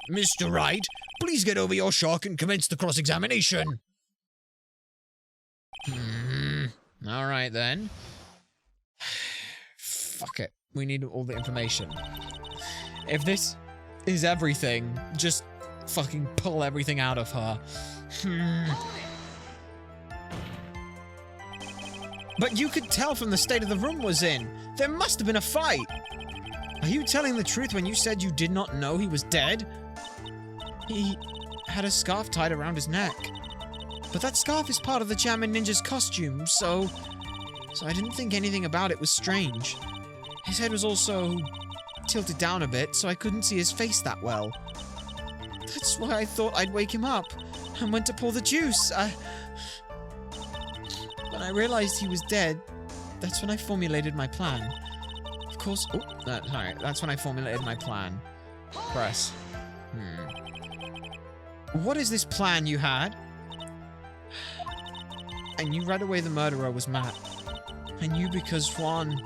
Mr. Wright, please get over your shock and commence the cross-examination. Alright then. Fuck it. We need all the information. If this is everything, just fucking pull everything out of her. But you could tell from the state of the room was in. There must have been a fight. Are you telling the truth when you said you did not know he was dead? He had a scarf tied around his neck. But that scarf is part of the Jammin' Ninja's costume, so I didn't think anything about it was strange. His head was also tilted down a bit, so I couldn't see his face that well. That's why I thought I'd wake him up and went to pour the juice. When I realized he was dead, that's when I formulated my plan. Of course... sorry. That's when I formulated my plan. Press. What is this plan you had? I knew right away the murderer was Matt. I knew because Juan...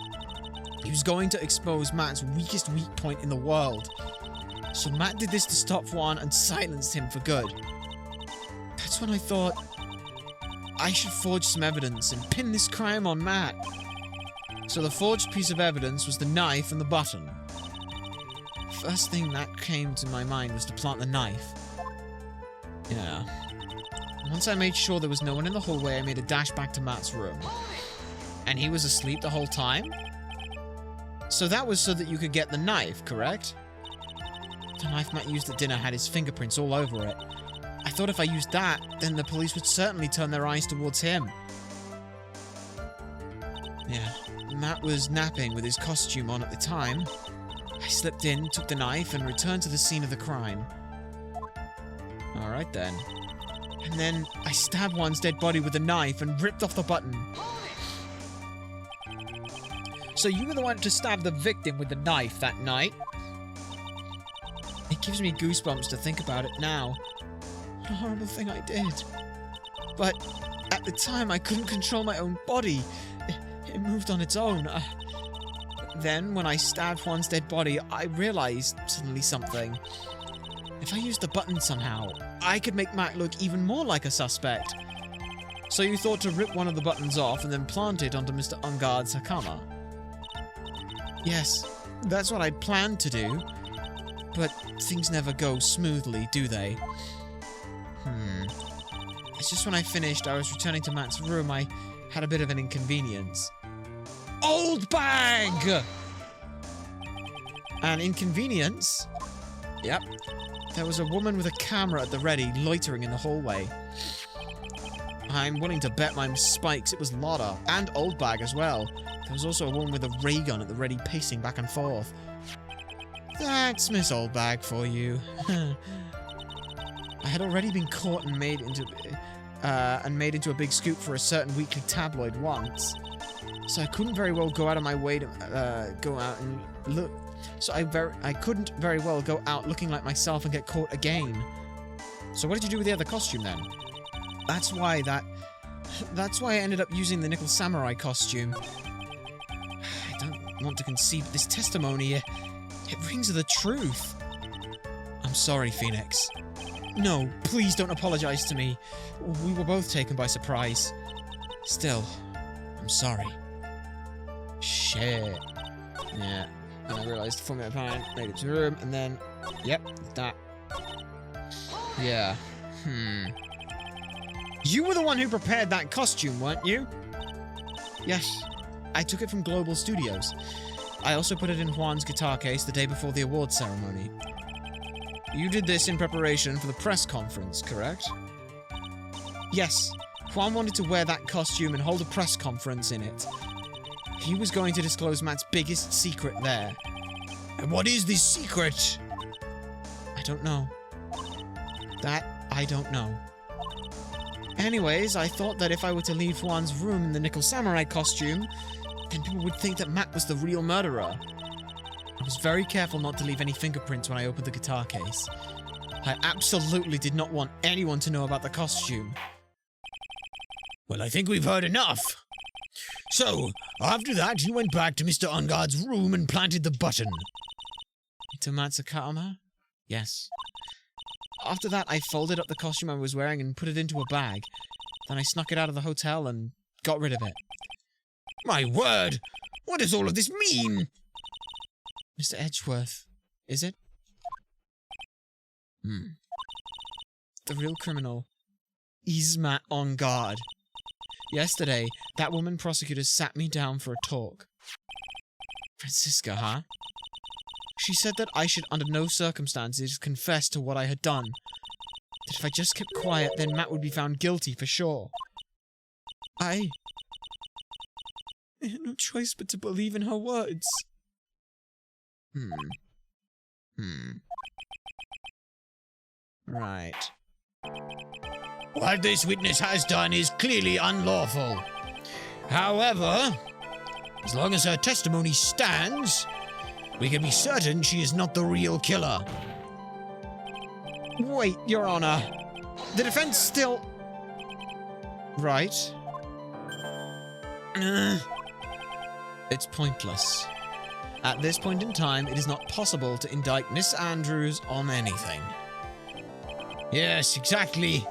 He was going to expose Matt's weakest weak point in the world. So Matt did this to stop Juan and silenced him for good. That's when I thought... I should forge some evidence and pin this crime on Matt. So the forged piece of evidence was the knife and the button. First thing that came to my mind was to plant the knife. Yeah. Once I made sure there was no one in the hallway, I made a dash back to Matt's room. And he was asleep the whole time? So that was so that you could get the knife, correct? The knife Matt used at dinner had his fingerprints all over it. I thought if I used that, then the police would certainly turn their eyes towards him. Yeah, Matt was napping with his costume on at the time. I slipped in, took the knife, and returned to the scene of the crime. Alright then. And then I stabbed Juan's dead body with a knife and ripped off the button. So you were the one to stab the victim with the knife that night? It gives me goosebumps to think about it now. What a horrible thing I did. But at the time, I couldn't control my own body. It moved on its own. Then, when I stabbed Juan's dead body, I realized suddenly something. If I used the button somehow, I could make Matt look even more like a suspect. So you thought to rip one of the buttons off and then plant it onto Mr. Ungard's Hakama? Yes, that's what I'd planned to do. But things never go smoothly, do they? It's just when I finished, I was returning to Matt's room, I had a bit of an inconvenience. Old bag! An inconvenience? Yep. There was a woman with a camera at the ready, loitering in the hallway. I'm willing to bet my spikes it was Lotta, and Old Bag as well. There was also a woman with a ray gun at the ready, pacing back and forth. That's Miss Old Bag for you. I had already been caught and made into a big scoop for a certain weekly tabloid once, so I couldn't very well go out of my way to go out and look. So I couldn't very well go out looking like myself and get caught again. So what did you do with the other costume then? That's why I ended up using the Nickel Samurai costume. I don't want to concede this testimony. It rings of the truth. I'm sorry, Phoenix. No, please don't apologize to me. We were both taken by surprise. Still, I'm sorry. Shit. Yeah. And I realized the formula plan made it to the room, and then, yep, that. Yeah. You were the one who prepared that costume, weren't you? Yes. I took it from Global Studios. I also put it in Juan's guitar case the day before the awards ceremony. You did this in preparation for the press conference, correct? Yes. Juan wanted to wear that costume and hold a press conference in it. He was going to disclose Matt's biggest secret there. And what is this secret? I don't know. That, I don't know. Anyways, I thought that if I were to leave Juan's room in the Nickel Samurai costume, then people would think that Matt was the real murderer. I was very careful not to leave any fingerprints when I opened the guitar case. I absolutely did not want anyone to know about the costume. Well, I think we've heard enough. So, after that, you went back to Mr. Ungard's room and planted the button. To Matsukama? Yes. After that, I folded up the costume I was wearing and put it into a bag. Then I snuck it out of the hotel and got rid of it. My word! What does all of this mean? Mr. Edgeworth, is it? The real criminal is Matt Ungard. Yesterday, that woman prosecutor sat me down for a talk. Francisca, huh? She said that I should under no circumstances confess to what I had done. That if I just kept quiet, then Matt would be found guilty for sure. I had no choice but to believe in her words. Right. What this witness has done is clearly unlawful. However, as long as her testimony stands, we can be certain she is not the real killer. Wait, Your Honor. The defense still... Right. It's pointless. At this point in time, it is not possible to indict Miss Andrews on anything. Yes, exactly.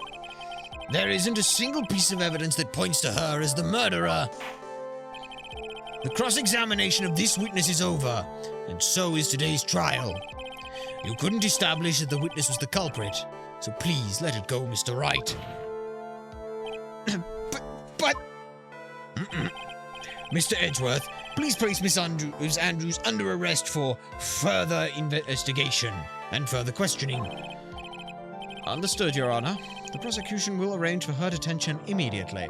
There isn't a single piece of evidence that points to her as the murderer. The cross-examination of this witness is over, and so is today's trial. You couldn't establish that the witness was the culprit, so please let it go, Mr. Wright. But... Mr. Edgeworth, please place Miss Andrews under arrest for further investigation and further questioning. Understood, Your Honor. The prosecution will arrange for her detention immediately.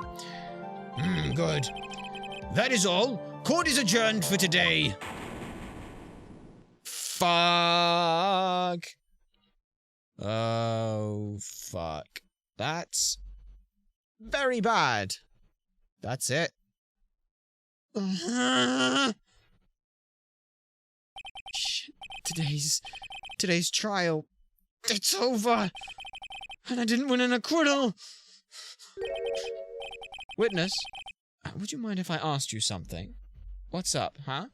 Good. That is all. Court is adjourned for today. Fuck. Oh, fuck. That's very bad. That's it. Shit. Today's trial. It's over. And I didn't win an acquittal. Witness, would you mind if I asked you something? What's up, huh?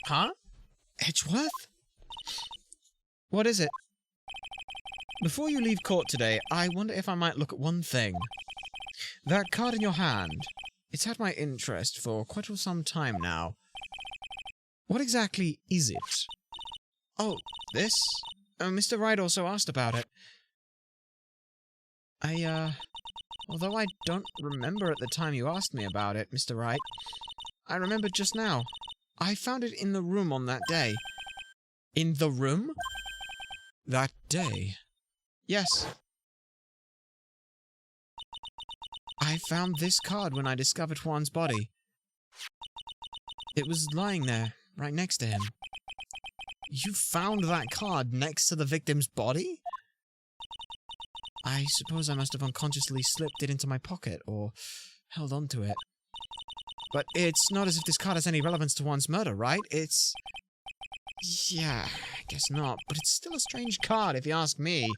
Huh? Edgeworth? What is it? Before you leave court today, I wonder if I might look at one thing. That card in your hand. It's had my interest for quite some time now. What exactly is it? Oh, this? Mr. Wright also asked about it. Although I don't remember at the time you asked me about it, Mr. Wright, I remembered just now. I found it in the room on that day. In the room? That day? Yes. I found this card when I discovered Juan's body. It was lying there, right next to him. You found that card next to the victim's body? I suppose I must have unconsciously slipped it into my pocket, or held onto it. But it's not as if this card has any relevance to Juan's murder, right? It's... yeah, I guess not, but it's still a strange card if you ask me.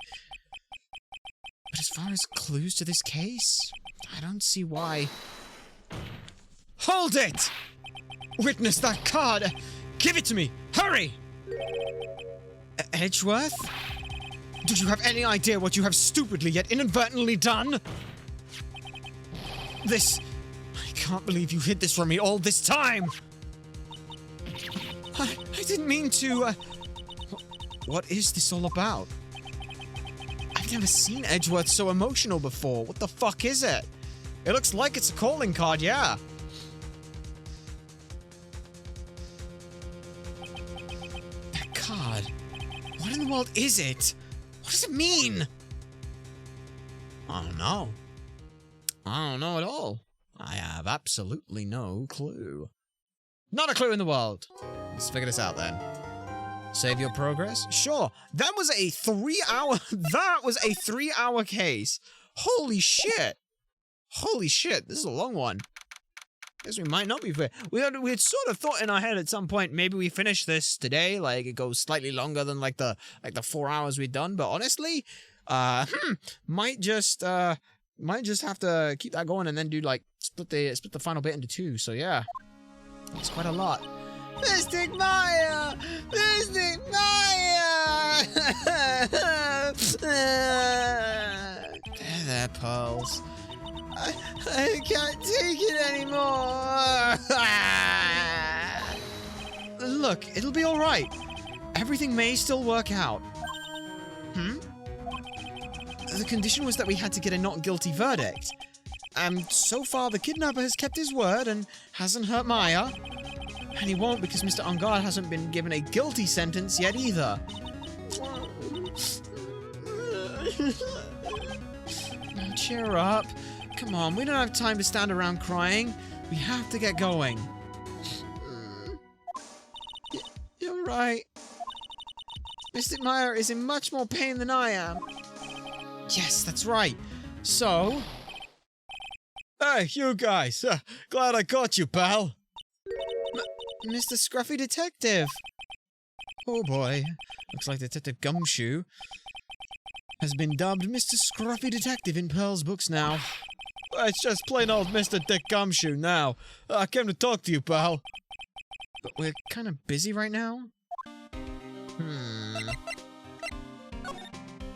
But as far as clues to this case, I don't see why... Hold it! Witness that card! Give it to me! Hurry! Edgeworth? Do you have any idea what you have stupidly yet inadvertently done? This... I can't believe you hid this from me all this time! I didn't mean to, What is this all about? I've never seen Edgeworth so emotional before. What the fuck is it? It looks like it's a calling card, yeah. That card. What in the world is it? What does it mean? I don't know. I don't know at all. I have absolutely no clue. Not a clue in the world. Let's figure this out then. Save your progress? Sure. That was a 3-hour... That was a 3-hour case. Holy shit. Holy shit. This is a long one. Guess we might not be fair. We had sort of thought in our head at some point, maybe we finish this today, like it goes slightly longer than like the 4 hours we've done, but honestly, might just have to keep that going and then do like split the final bit into 2. So yeah. It's quite a lot. Mystic Maya! Mystic Maya! There, Pearls. I can't take it anymore! Look, it'll be alright. Everything may still work out. The condition was that we had to get a not guilty verdict. And so far, the kidnapper has kept his word and hasn't hurt Maya. And he won't because Mr. On Guard hasn't been given a guilty sentence yet either. Now cheer up. Come on, we don't have time to stand around crying. We have to get going. You're right. Mr. Meyer is in much more pain than I am. Yes, that's right. So... Hey, you guys. Glad I caught you, pal. Mr. Scruffy Detective. Oh boy. Looks like Detective Gumshoe has been dubbed Mr. Scruffy Detective in Pearl's books now. It's just plain old Mr. Dick Gumshoe now. I came to talk to you, pal. But we're kind of busy right now.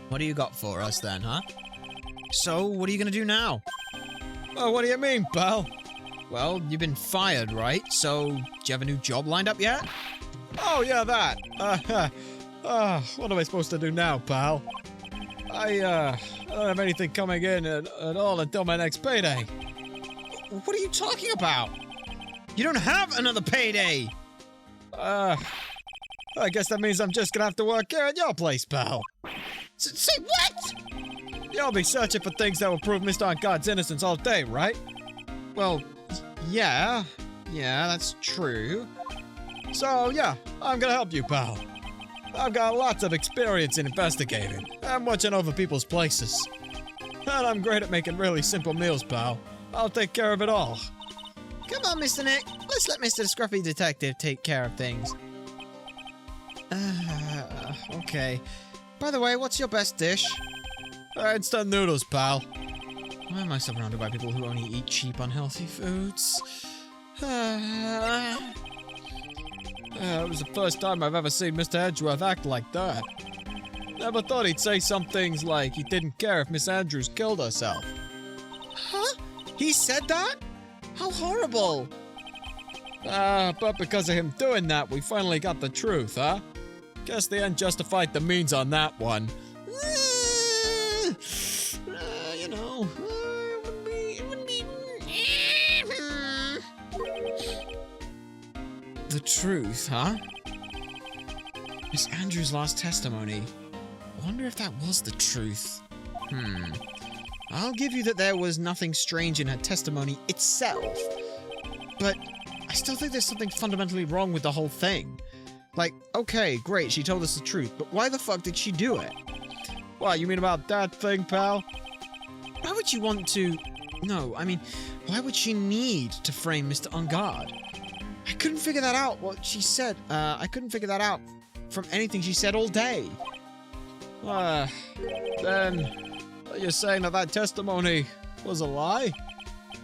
What do you got for us then, huh? So, what are you gonna do now? Oh, what do you mean, pal? Well, you've been fired, right? So, do you have a new job lined up yet? Oh, yeah, that. What am I supposed to do now, pal? I don't have anything coming in at all until my next payday. What are you talking about? You don't have another payday! I guess that means I'm just gonna have to work here at your place, pal. Say what? You'll be searching for things that will prove Mr. On Guard's innocence all day, right? Well, yeah. Yeah, that's true. So, yeah, I'm gonna help you, pal. I've got lots of experience in investigating and watching over people's places. And I'm great at making really simple meals, pal. I'll take care of it all. Come on, Mr. Nick. Let's let Mr. Scruffy Detective take care of things. Okay. By the way, what's your best dish? Instant noodles, pal. Why am I surrounded by people who only eat cheap, unhealthy foods? It was the first time I've ever seen Mr. Edgeworth act like that. Never thought he'd say some things like he didn't care if Miss Andrews killed herself. Huh? He said that? How horrible! But because of him doing that, we finally got the truth, huh? Guess the end justified the means on that one. You know, it wouldn't be... The truth, huh? Miss Andrews' last testimony. I wonder if that was the truth. I'll give you that there was nothing strange in her testimony itself, but I still think there's something fundamentally wrong with the whole thing. Like, okay, great, she told us the truth, but why the fuck did she do it? What, you mean about that thing, pal? Why would you want to... No, I mean, why would she need to frame Mr. Ungard? I couldn't figure that out, what she said. I couldn't figure that out from anything she said all day. Then, you're saying that testimony was a lie?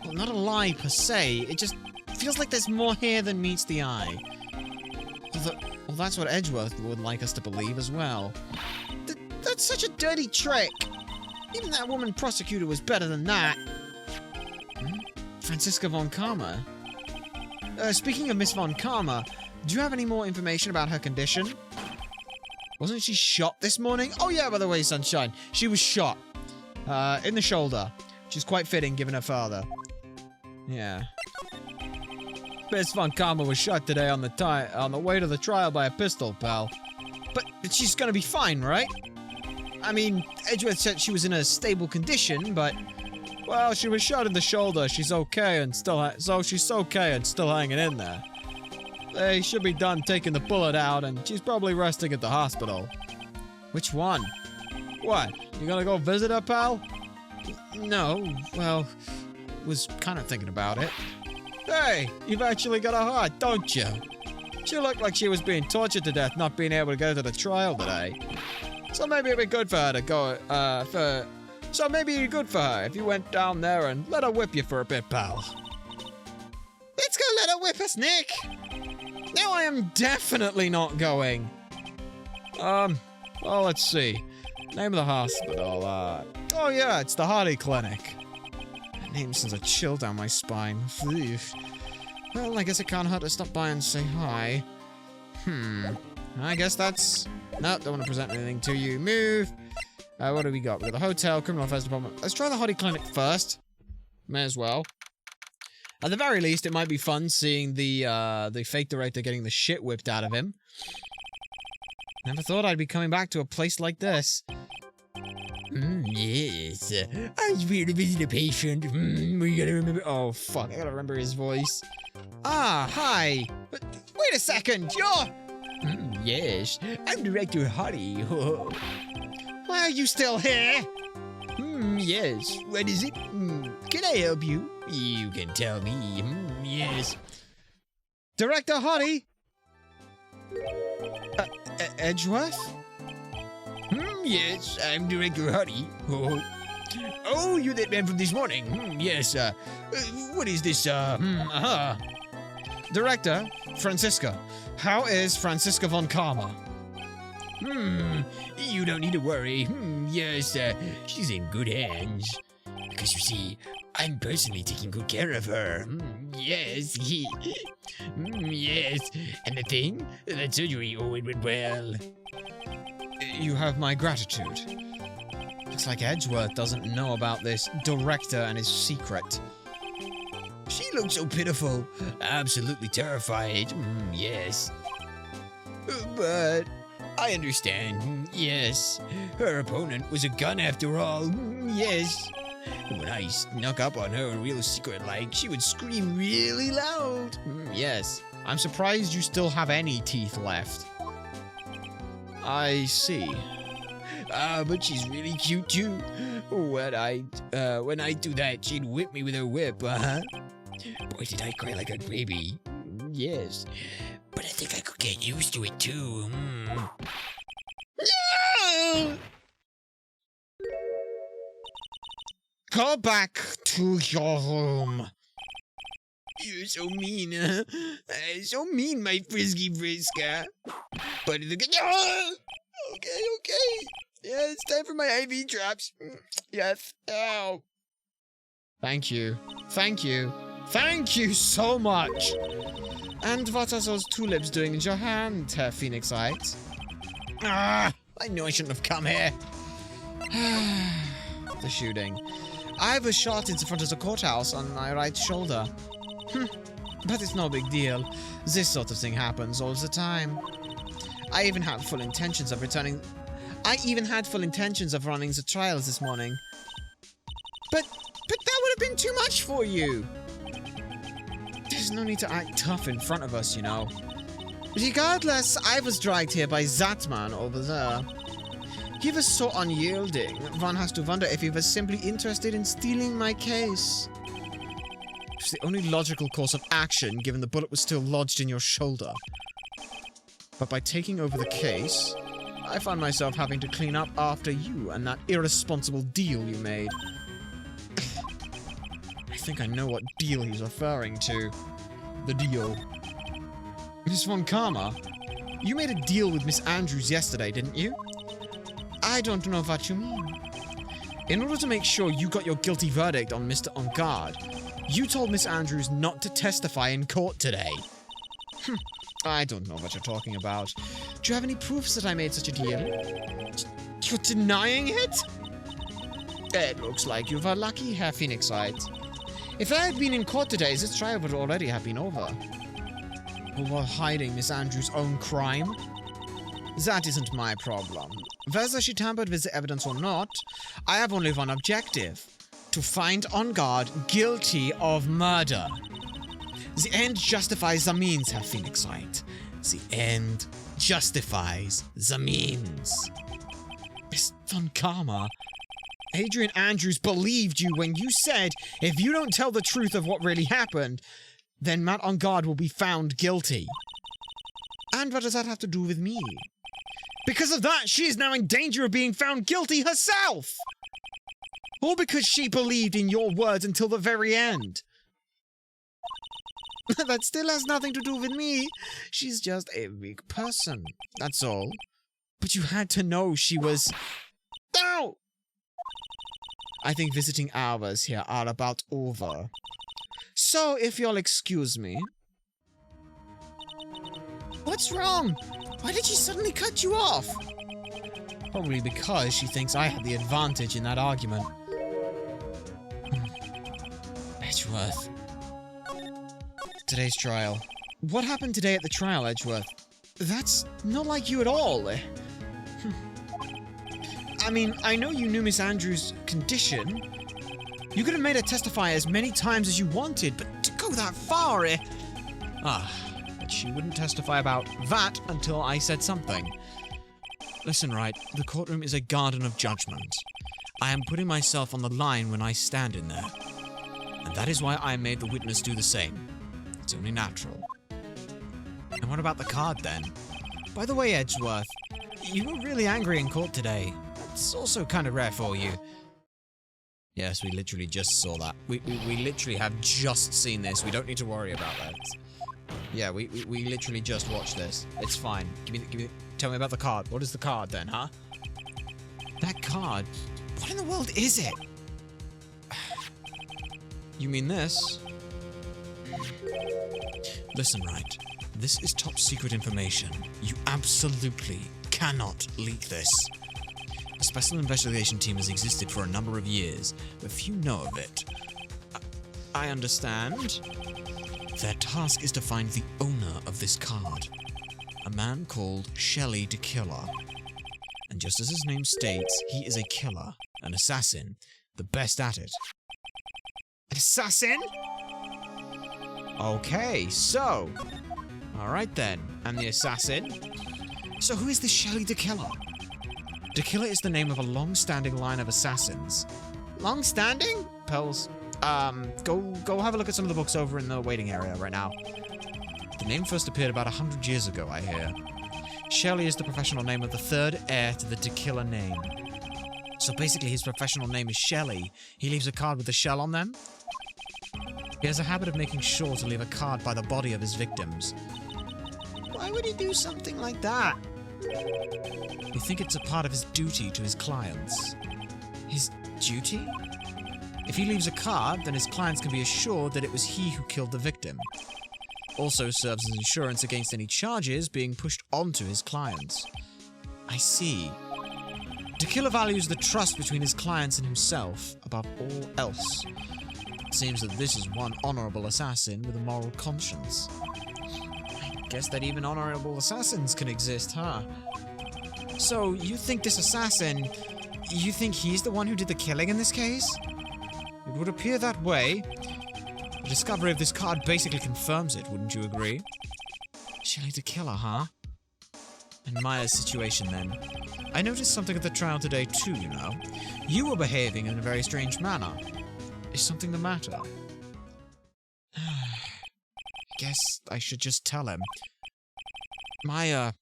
Well, not a lie per se, it just feels like there's more here than meets the eye. Well, that's what Edgeworth would like us to believe as well. That's such a dirty trick! Even that woman prosecutor was better than that. Franziska von Karma. Speaking of Miss von Karma, do you have any more information about her condition? Wasn't she shot this morning? Oh yeah, by the way, Sunshine. She was shot. In the shoulder. Which is quite fitting given her father. Yeah. Miss von Karma was shot today on the way to the trial by a pistol, pal. But she's gonna be fine, right? I mean, Edgeworth said she was in a stable condition, but... Well, she was shot in the shoulder. She's okay and still hanging in there. They should be done taking the bullet out, and she's probably resting at the hospital. Which one? What? You gonna go visit her, pal? No. Well, was kind of thinking about it. Hey, you've actually got a heart, don't you? She looked like she was being tortured to death, not being able to go to the trial today. So maybe it'd be good for her to go, So maybe it'd be good for her if you went down there and let her whip you for a bit, pal. Let's go let her whip us, Nick! No, I am definitely not going. Well, let's see. Name of the hospital, Oh yeah, it's the Hardy Clinic. That name sends a chill down my spine. Phew. Well, I guess it can't hurt to stop by and say hi. I guess that's... No, don't want to present anything to you. Move! What do we got? We got the hotel, criminal affairs department. Let's try the Hardy Clinic first. May as well. At the very least, it might be fun seeing the fake director getting the shit whipped out of him. Never thought I'd be coming back to a place like this. Yes. I was here to visit a patient. We gotta remember... Oh, fuck. I gotta remember his voice. Ah, hi. Wait a second. You're... Yes. I'm Director Hardy. Why are you still here? Yes. What is it? Can I help you? You can tell me. Yes. Director Hardy? Edgeworth? Yes, I'm Director Hardy. Oh, you're that man from this morning. Yes, what is this, Director, Franziska. How is Franziska von Karma? You don't need to worry. Yes, she's in good hands. Because you see, I'm personally taking good care of her. Yes, yes. And the thing? That surgery, oh, it went well. You have my gratitude. Looks like Edgeworth doesn't know about this director and his secret. She looks so pitiful. Absolutely terrified. Yes. But... I understand. Yes. Her opponent was a gun after all. Yes. When I snuck up on her real secret-like, she would scream really loud. Yes. I'm surprised you still have any teeth left. I see. But she's really cute too. When I do that, she'd whip me with her whip, Boy, did I cry like a baby. Yes. But I think I could get used to it too. No! Go back to your room. You're so mean, so mean, my frisky frisker. But the okay. Yeah, it's time for my IV drops. Yes. Ow. Thank you. Thank you so much. And what are those tulips doing in your hand, Herr Phoenixite? I knew I shouldn't have come here. The shooting. I was shot in front of the courthouse on my right shoulder. But it's no big deal. This sort of thing happens all the time. I even had full intentions of running the trials this morning. But that would have been too much for you. There's no need to act tough in front of us, you know. Regardless, I was dragged here by that man over there. He was so unyielding, one has to wonder if he was simply interested in stealing my case. It's the only logical course of action, given the bullet was still lodged in your shoulder. But by taking over the case, I found myself having to clean up after you and that irresponsible deal you made. I think I know what deal he's referring to. The deal. Miss Von Karma, you made a deal with Miss Andrews yesterday, didn't you? I don't know what you mean. In order to make sure you got your guilty verdict on Mr. On Guard, you told Miss Andrews not to testify in court today. I don't know what you're talking about. Do you have any proofs that I made such a deal? You're denying it? It looks like you were lucky, Herr Phoenixite. If I had been in court today, this trial would already have been over. Or were hiding Miss Andrews' own crime? That isn't my problem. Whether she tampered with the evidence or not, I have only one objective. To find On Guard guilty of murder. The end justifies the means, Herr Phoenixite. The end justifies the means. Miss Von Karma, Adrian Andrews believed you when you said, if you don't tell the truth of what really happened, then Matt On Guard will be found guilty. And what does that have to do with me? Because of that, she is now in danger of being found guilty herself! Or because she believed in your words until the very end. That still has nothing to do with me. She's just a weak person, that's all. But you had to know she was... No! I think visiting hours here are about over. So, if you'll excuse me... What's wrong? Why did she suddenly cut you off? Probably because she thinks I had the advantage in that argument. Edgeworth. Today's trial. What happened today at the trial, Edgeworth? That's not like you at all. I mean, I know you knew Miss Andrews' condition. You could have made her testify as many times as you wanted, but to go that far, but she wouldn't testify about that until I said something. Listen, Wright, the courtroom is a garden of judgment. I am putting myself on the line when I stand in there. And that is why I made the witness do the same. It's only natural. And what about the card, then? By the way, Edgeworth, you were really angry in court today. That's also kind of rare for you. Yes, we literally just saw that. We literally have just seen this. We don't need to worry about that. Yeah, we literally just watched this. It's fine. Tell me about the card. What is the card, then, huh? That card? What in the world is it? You mean this? Listen, Wright. This is top secret information. You absolutely cannot leak this. A special investigation team has existed for a number of years, but few know of it. I understand. Their task is to find the owner of this card. A man called Shelley the Killer. And just as his name states, he is a killer, an assassin, the best at it. An assassin? Okay, so... Alright then, and the assassin? So who is this Shelley the Killer? The Killer is the name of a long-standing line of assassins. Long-standing? Pearls. Go have a look at some of the books over in the waiting area right now. The name first appeared about 100 years ago, I hear. Shelley is the professional name of the third heir to the Killer name. So basically his professional name is Shelley. He leaves a card with a shell on them. He has a habit of making sure to leave a card by the body of his victims. Why would he do something like that? You think it's a part of his duty to his clients. His duty? If he leaves a card, then his clients can be assured that it was he who killed the victim. Also serves as insurance against any charges being pushed onto his clients. I see. The Killer values the trust between his clients and himself above all else. It seems that this is one honorable assassin with a moral conscience. I guess that even honorable assassins can exist, huh? So, you think this assassin... You think he's the one who did the killing in this case? It would appear that way. The discovery of this card basically confirms it, wouldn't you agree? Shelley the killer, huh? And Maya's situation then. I noticed something at the trial today too, you know. You were behaving in a very strange manner. Is something the matter? Guess I should just tell him. Maya,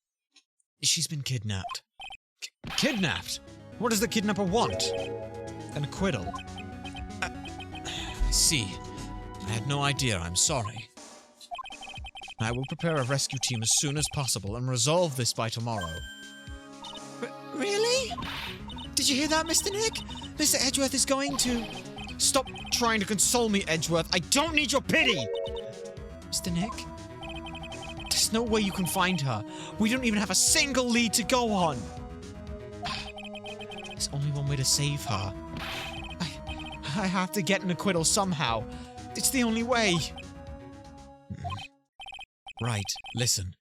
she's been kidnapped. Kidnapped? What does the kidnapper want? An acquittal. I see. I had no idea, I'm sorry. I will prepare a rescue team as soon as possible and resolve this by tomorrow. Really? Did you hear that, Mr. Nick? Mr. Edgeworth is going to... Stop trying to console me, Edgeworth. I don't need your pity! Mr. Nick? There's no way you can find her. We don't even have a single lead to go on. There's only one way to save her. I have to get an acquittal somehow. It's the only way. Right, listen.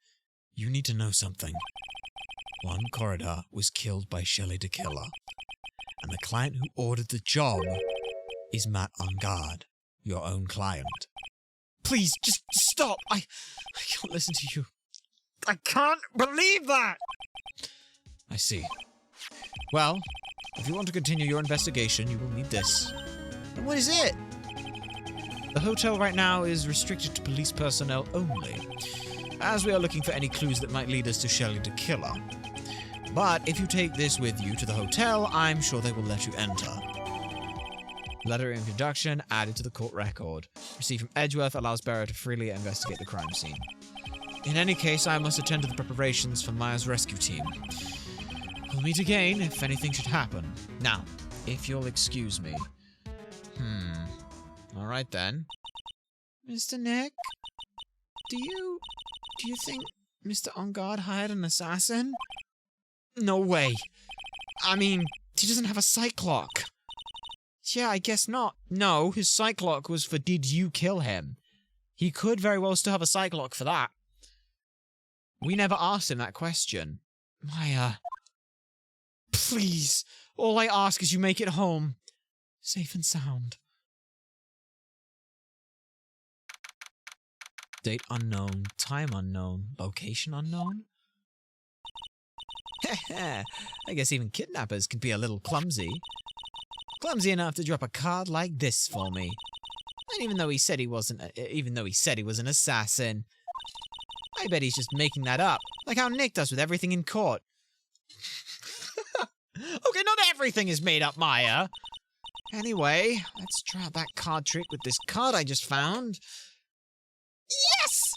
You need to know something. One corridor was killed by Shelley the Killer. And the client who ordered the job is Matt on guard, your own client. Please, just stop. I can't listen to you. I can't believe that! I see. Well, if you want to continue your investigation, you will need this. And what is it? The hotel right now is restricted to police personnel only, as we are looking for any clues that might lead us to Shelley the Killer. But if you take this with you to the hotel, I'm sure they will let you enter. Letter of introduction added to the court record. Received from Edgeworth allows bearer to freely investigate the crime scene. In any case, I must attend to the preparations for Maya's rescue team. We'll meet again if anything should happen. Now, if you'll excuse me. Alright then. Mr. Nick? Do you think Mr. On Guard hired an assassin? No way. I mean, he doesn't have a sight clock. Yeah, I guess not. No, his sight clock was for did you kill him? He could very well still have a sight clock for that. We never asked him that question. Maya. Please. All I ask is you make it home. Safe and sound. Date unknown, time unknown, location unknown? Heh, I guess even kidnappers can be a little clumsy. Clumsy enough to drop a card like this for me. And even though he said he wasn't, he was an assassin. I bet he's just making that up, like how Nick does with everything in court. Okay, not everything is made up, Maya. Anyway, let's try out that card trick with this card I just found. Yes!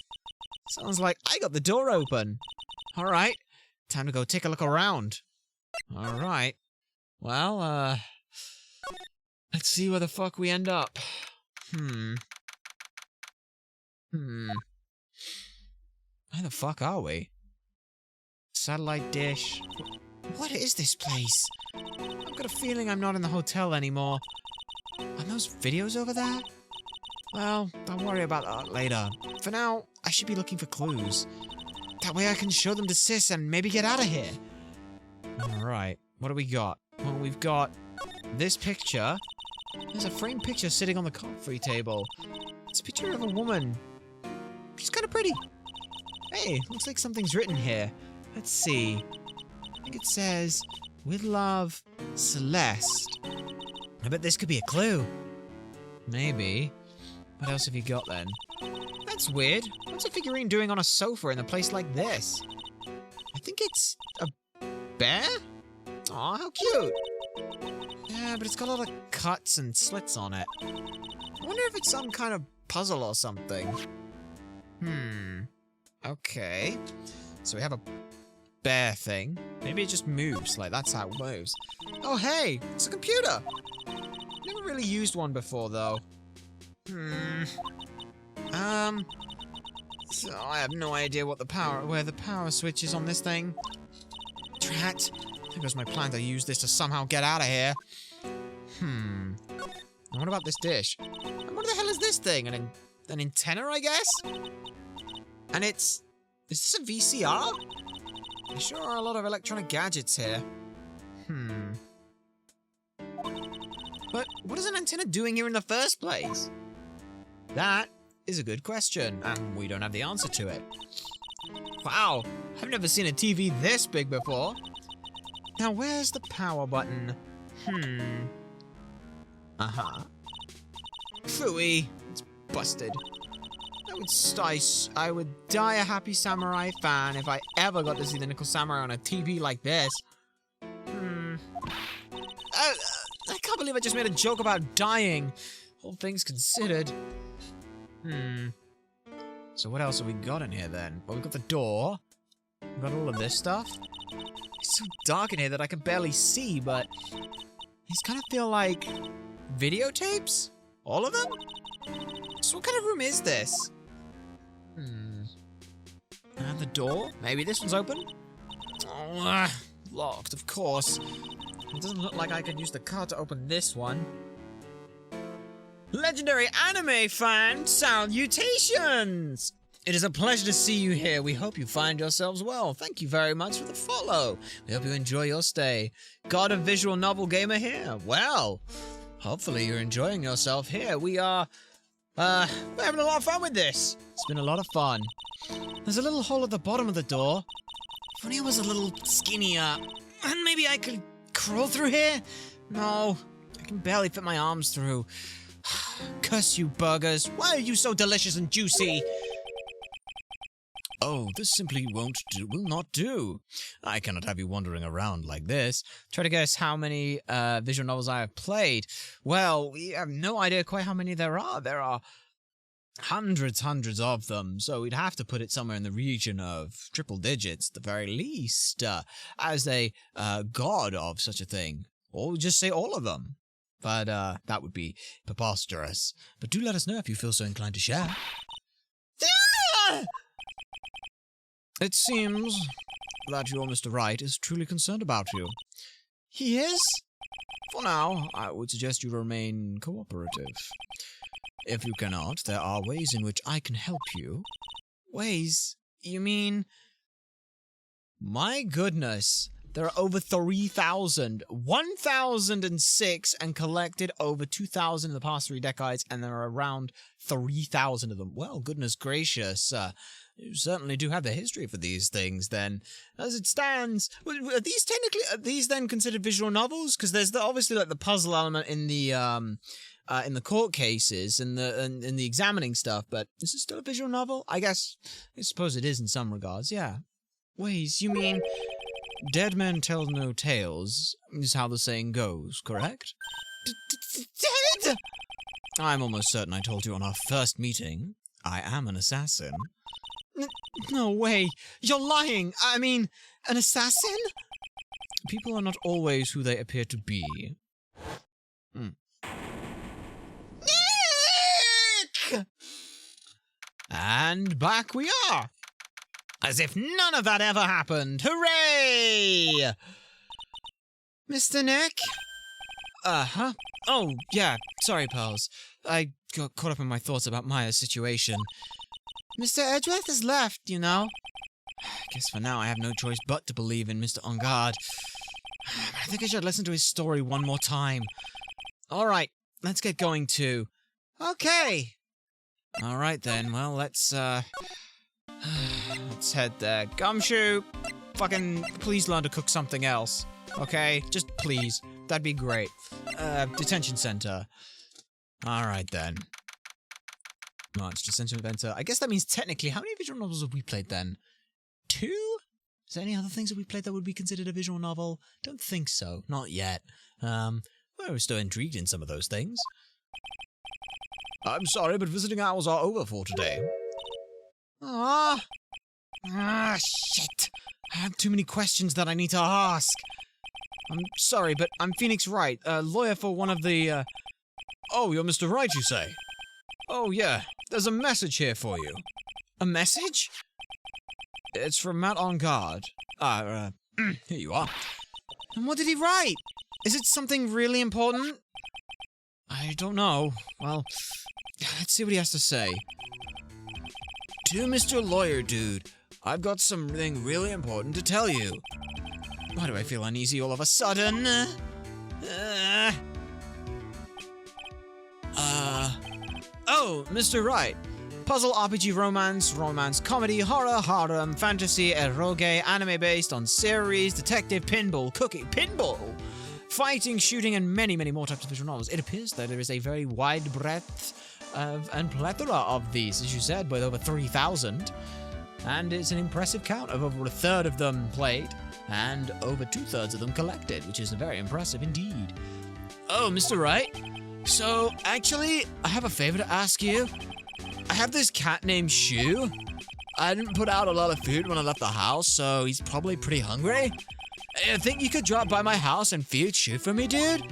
Sounds like I got the door open. Alright, time to go take a look around. Alright. Well, let's see where the fuck we end up. Where the fuck are we? Satellite dish. What is this place? I've got a feeling I'm not in the hotel anymore. Are those videos over there? Well, don't worry about that later. For now, I should be looking for clues. That way I can show them to Sis and maybe get out of here. Alright, what do we got? Well, we've got this picture. There's a framed picture sitting on the coffee table. It's a picture of a woman. She's kind of pretty. Hey, looks like something's written here. Let's see. I think it says, with love, Celeste. I bet this could be a clue. Maybe. What else have you got then? That's weird. What's a figurine doing on a sofa in a place like this? I think it's a bear? Aw, how cute. Yeah, but it's got a lot of cuts and slits on it. I wonder if it's some kind of puzzle or something. Okay. So we have a bear thing. Maybe it just moves, like that's how it moves. Oh hey, it's a computer! Never really used one before though. So I have no idea what where the power switch is on this thing. Drat. There goes my plan to use this to somehow get out of here. And what about this dish? And what the hell is this thing? An antenna, I guess? And is this a VCR? There sure are a lot of electronic gadgets here. But what is an antenna doing here in the first place? That is a good question, and we don't have the answer to it. Wow, I've never seen a TV this big before. Now, where's the power button? Phooey, it's busted. I would die a happy samurai fan if I ever got to see the Nickel Samurai on a TV like this. I can't believe I just made a joke about dying, all things considered. So what else have we got in here then? Well, we've got the door. We've got all of this stuff. It's so dark in here that I can barely see, but these kind of feel like videotapes? All of them? So what kind of room is this? And the door? Maybe this one's open? Oh, locked, of course. It doesn't look like I can use the card to open this one. Legendary anime fan, salutations! It is a pleasure to see you here. We hope you find yourselves well. Thank you very much for the follow. We hope you enjoy your stay. God of Visual Novel Gamer here. Well, hopefully you're enjoying yourself here. We're having a lot of fun with this. It's been a lot of fun. There's a little hole at the bottom of the door. If only it was a little skinnier. And maybe I could crawl through here? No, I can barely fit my arms through. Curse you, burgers. Why are you so delicious and juicy? Oh, this simply will not do. I cannot have you wandering around like this. Try to guess how many visual novels I have played. Well, we have no idea quite how many there are. There are hundreds of them, so we'd have to put it somewhere in the region of triple digits, at the very least, as a god of such a thing. Or just say all of them. But that would be preposterous. But do let us know if you feel so inclined to share. It seems that your Mr. Wright is truly concerned about you. He is? For now, I would suggest you remain cooperative. If you cannot, there are ways in which I can help you. Ways? You mean... My goodness. There are over 3,000. 1,006 and collected over 2,000 in the past 3 decades, and there are around 3,000 of them. Well, goodness gracious. You certainly do have the history for these things, then. As it stands, are these then considered visual novels? Because there's obviously like the puzzle element in the court cases and in the examining stuff, but is it still a visual novel? I suppose it is in some regards, yeah. Ways, you mean... Dead men tell no tales, is how the saying goes, correct? Dead? I'm almost certain I told you on our first meeting. I am an assassin. No way. You're lying. I mean, an assassin? People are not always who they appear to be. Nick! And back we are. As if none of that ever happened. Hooray! Mr. Nick? Uh-huh. Oh, yeah. Sorry, pals. I got caught up in my thoughts about Maya's situation. Mr. Edgeworth has left, you know. I guess for now I have no choice but to believe in Mr. On Guard. I think I should listen to his story one more time. Alright, let's get going too. Okay. Alright then, well, let's head there. Gumshoe, fucking please learn to cook something else. Okay? Just please. That'd be great. Detention center. Alright then. March, detention center. I guess that means technically, how many visual novels have we played then? 2? Is there any other things that we played that would be considered a visual novel? Don't think so. Not yet. Well, we're still intrigued in some of those things. I'm sorry, but visiting hours are over for today. Shit. I have too many questions that I need to ask. I'm sorry, but I'm Phoenix Wright, a lawyer for one of the, Oh, you're Mr. Wright, you say? Oh, yeah. There's a message here for you. A message? It's from Matt On Guard. Here you are. And what did he write? Is it something really important? I don't know. Well, let's see what he has to say. To Mr. Lawyer Dude, I've got something really important to tell you. Why do I feel uneasy all of a sudden? Oh, Mr. Wright. Puzzle, RPG, romance, comedy, horror, harem, fantasy, eroge, anime based on series, detective, pinball, cooking, fighting, shooting, and many, many more types of visual novels. It appears that there is a very wide breadth and plethora of these, as you said, with over 3,000. And it's an impressive count of over a third of them played, and over 2/3 of them collected, which is very impressive indeed. Oh, Mr. Wright. So, actually, I have a favor to ask you. I have this cat named Shu. I didn't put out a lot of food when I left the house, so he's probably pretty hungry. I think you could drop by my house and feed Shu for me, dude?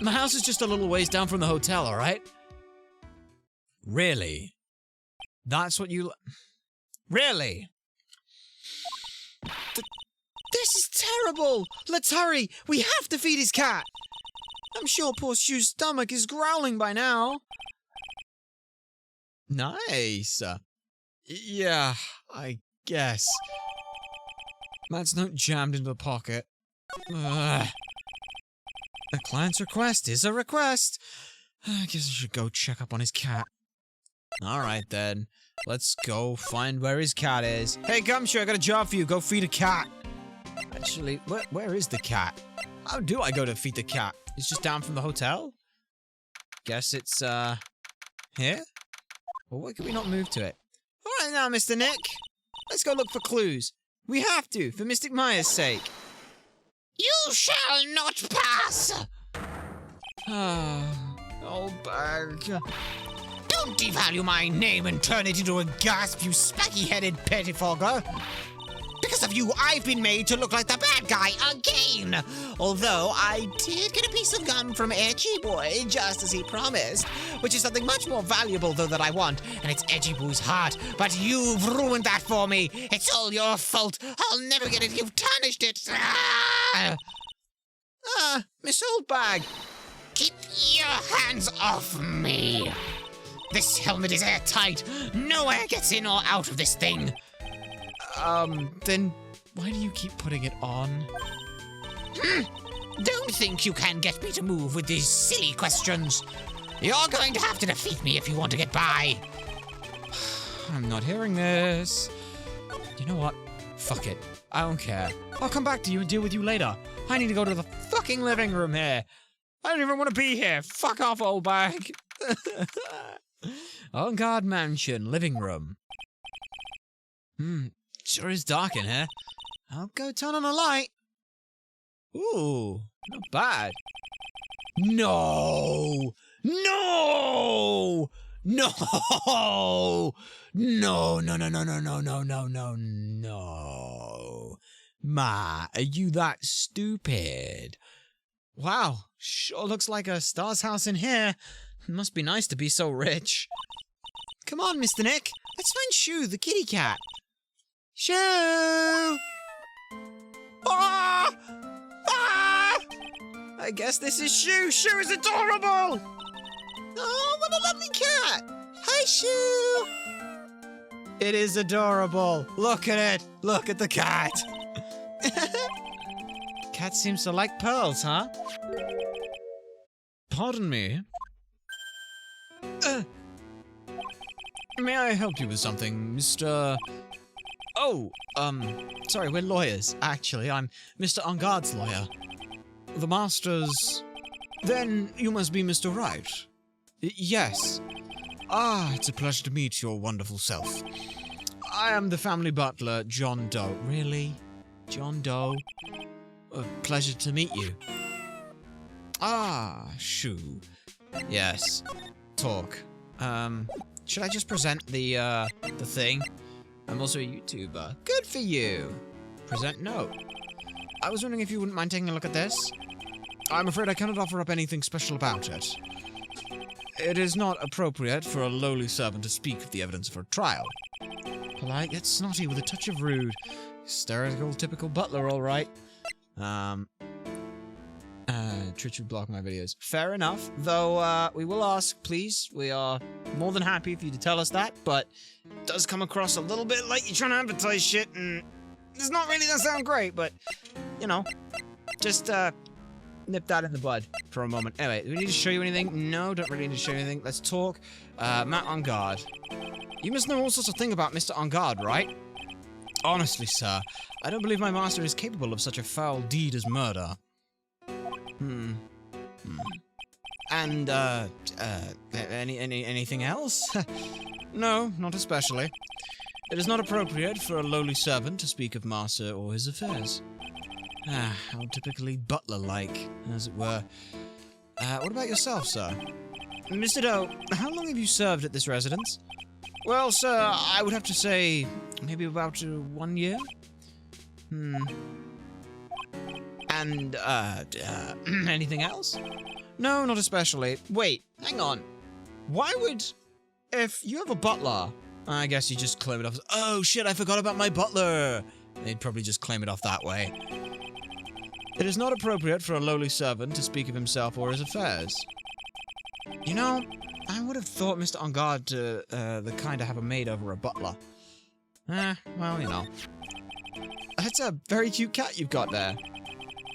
My house is just a little ways down from the hotel, alright? Really? That's what you... Really? This is terrible! Let's hurry! We have to feed his cat! I'm sure poor Shu's stomach is growling by now. Nice. Yeah, I guess. Matt's note jammed into the pocket. A client's request is a request. I guess I should go check up on his cat. Alright then. Let's go find where his cat is. Hey, Gumshoe, I got a job for you. Go feed a cat. Actually, where is the cat? How do I go to feed the cat? It's just down from the hotel? Guess it's, here? Well, why can we not move to it? Alright now, Mr. Nick. Let's go look for clues. We have to, for Mystic Maya's sake. You shall not pass! Old bag. Don't devalue my name and turn it into a gasp, you spiky-headed pettifogger. Because of you, I've been made to look like the bad guy again! Although, I did get a piece of gum from Edgy Boy, just as he promised, which is something much more valuable, though, that I want, and it's Edgy Boy's heart. But you've ruined that for me! It's all your fault! I'll never get it! You've tarnished it! Miss Oldbag! Keep your hands off me! This helmet is airtight! No air gets in or out of this thing! Then why do you keep putting it on? Don't think you can get me to move with these silly questions. You're going to have to defeat me if you want to get by. I'm not hearing this. You know what? Fuck it. I don't care. I'll come back to you and deal with you later. I need to go to the fucking living room here. I don't even want to be here. Fuck off, old bag. Oh God, mansion, living room. Sure is dark in here. I'll go turn on a light. Ooh, not bad. No! No! No! No, no, no, no, no, no, no, no, no, no. Ma, are you that stupid? Wow, sure looks like a star's house in here. Must be nice to be so rich. Come on, Mr. Nick. Let's find Shu, the kitty cat. Shu! Ah! Ah! I guess this is Shu. Shu is adorable! Oh, what a lovely cat! Hi, Shu! It is adorable. Look at it. Look at the cat. Cat seems to like pearls, huh? Pardon me. May I help you with something, Mr... Oh, sorry, we're lawyers. Actually, I'm Mr. Engarde's lawyer. The Master's... Then you must be Mr. Wright. Yes. Ah, it's a pleasure to meet your wonderful self. I am the family butler, John Doe. Really? John Doe? A pleasure to meet you. Ah, Shu. Yes. Talk. Should I just present the thing? I'm also a YouTuber. Good for you. Present note. I was wondering if you wouldn't mind taking a look at this. I'm afraid I cannot offer up anything special about it. It is not appropriate for a lowly servant to speak of the evidence for a trial. Polite yet snotty with a touch of rude. Stereotypical butler, all right. Twitch would block my videos. Fair enough, though we will ask, please. We are more than happy for you to tell us that, but it does come across a little bit like you're trying to advertise shit, and it's not really gonna sound great, but, you know, just, nip that in the bud for a moment. Anyway, do we need to show you anything? No, don't really need to show you anything. Let's talk. Matt on guard. You must know all sorts of things about Mr. On Guard, right? Honestly, sir, I don't believe my master is capable of such a foul deed as murder. And, anything else? No, not especially. It is not appropriate for a lowly servant to speak of master or his affairs. How typically butler-like, as it were. What about yourself, sir? Mr. Doe, how long have you served at this residence? Well, sir, I would have to say maybe about 1 year. And, anything else? No, not especially. Wait, hang on. Why would... If you have a butler, I guess you just claim it off as, oh shit, I forgot about my butler. They'd probably just claim it off that way. It is not appropriate for a lowly servant to speak of himself or his affairs. You know, I would have thought Mr. On Guard to, the kind to have a maid over a butler. Well, you know. That's a very cute cat you've got there.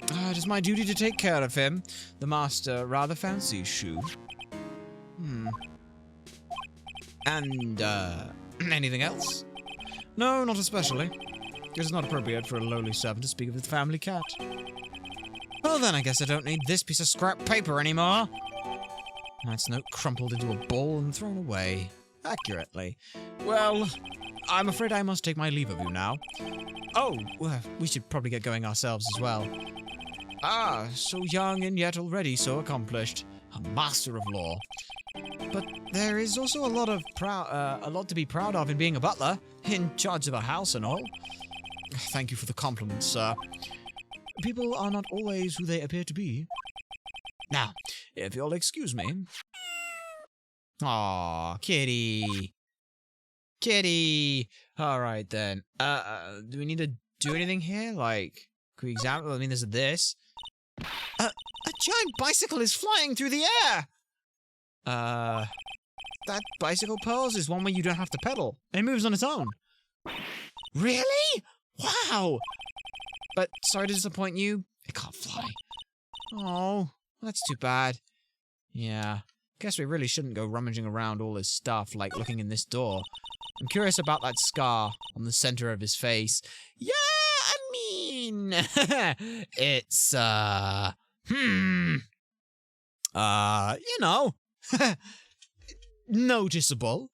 It is my duty to take care of him. The master rather fancies Shu. And, anything else? No, not especially. It is not appropriate for a lowly servant to speak of his family cat. Well then, I guess I don't need this piece of scrap paper anymore. That's note crumpled into a ball and thrown away. Accurately. Well, I'm afraid I must take my leave of you now. Oh, well, we should probably get going ourselves as well. Ah, so young and yet already so accomplished. A master of law. But there is also a lot to be proud of in being a butler, in charge of a house and all. Thank you for the compliment, sir. People are not always who they appear to be. Now, if you'll excuse me. Aw, kitty. Kitty. All right then. Do we need to do anything here? Like, can we examine? I mean, there's this. A giant bicycle is flying through the air. That bicycle pose is one where you don't have to pedal. It moves on its own. Really? Wow. But sorry to disappoint you, it can't fly. Oh, that's too bad. Yeah, guess we really shouldn't go rummaging around all his stuff, like looking in this door. I'm curious about that scar on the center of his face. Yeah, I mean, it's, you know, noticeable.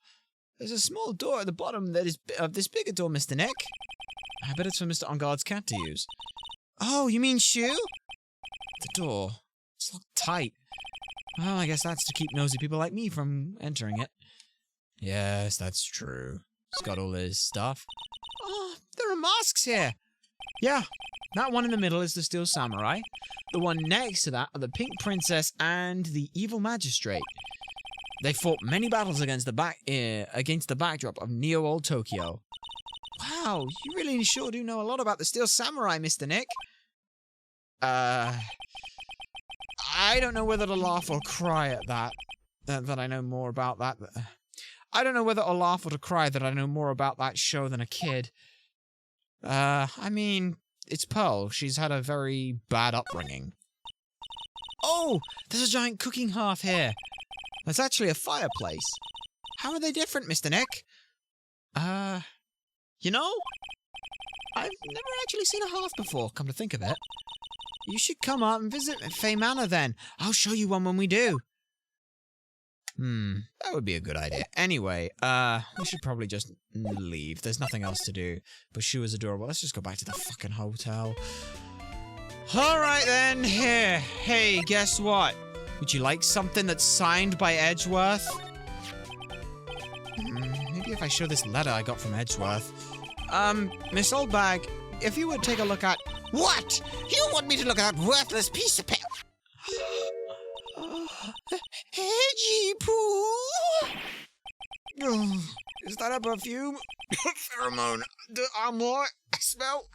There's a small door at the bottom that is of this bigger door, Mr. Nick. I bet it's for Mr. On Guard's cat to use. Oh, you mean Shu? The door. It's locked tight. Well, I guess that's to keep nosy people like me from entering it. Yes, that's true. It's got all his stuff. Oh, there are masks here. Yeah, that one in the middle is the Steel Samurai. The one next to that are the Pink Princess and the Evil Magistrate. They fought many battles against the backdrop of Neo-Old Tokyo. Wow, you really sure do know a lot about the Steel Samurai, Mr. Nick. I don't know whether to laugh or cry at that. That I know more about that. I don't know whether to laugh or to cry that I know more about that show than a kid. I mean, it's Pearl. She's had a very bad upbringing. Oh, there's a giant cooking hearth here. That's actually a fireplace. How are they different, Mr. Nick? You know, I've never actually seen a hearth before, come to think of it. You should come up and visit Faye Manor then. I'll show you one when we do. That would be a good idea. Anyway, we should probably just leave. There's nothing else to do. But Shu is adorable. Let's just go back to the fucking hotel. Alright then, here. Hey, guess what? Would you like something that's signed by Edgeworth? Maybe if I show this letter I got from Edgeworth. Miss Oldbag, if you would take a look at... What? You want me to look at that worthless piece of paper? Edgy poo! Is that a perfume? Pheromone. The amour. I smell.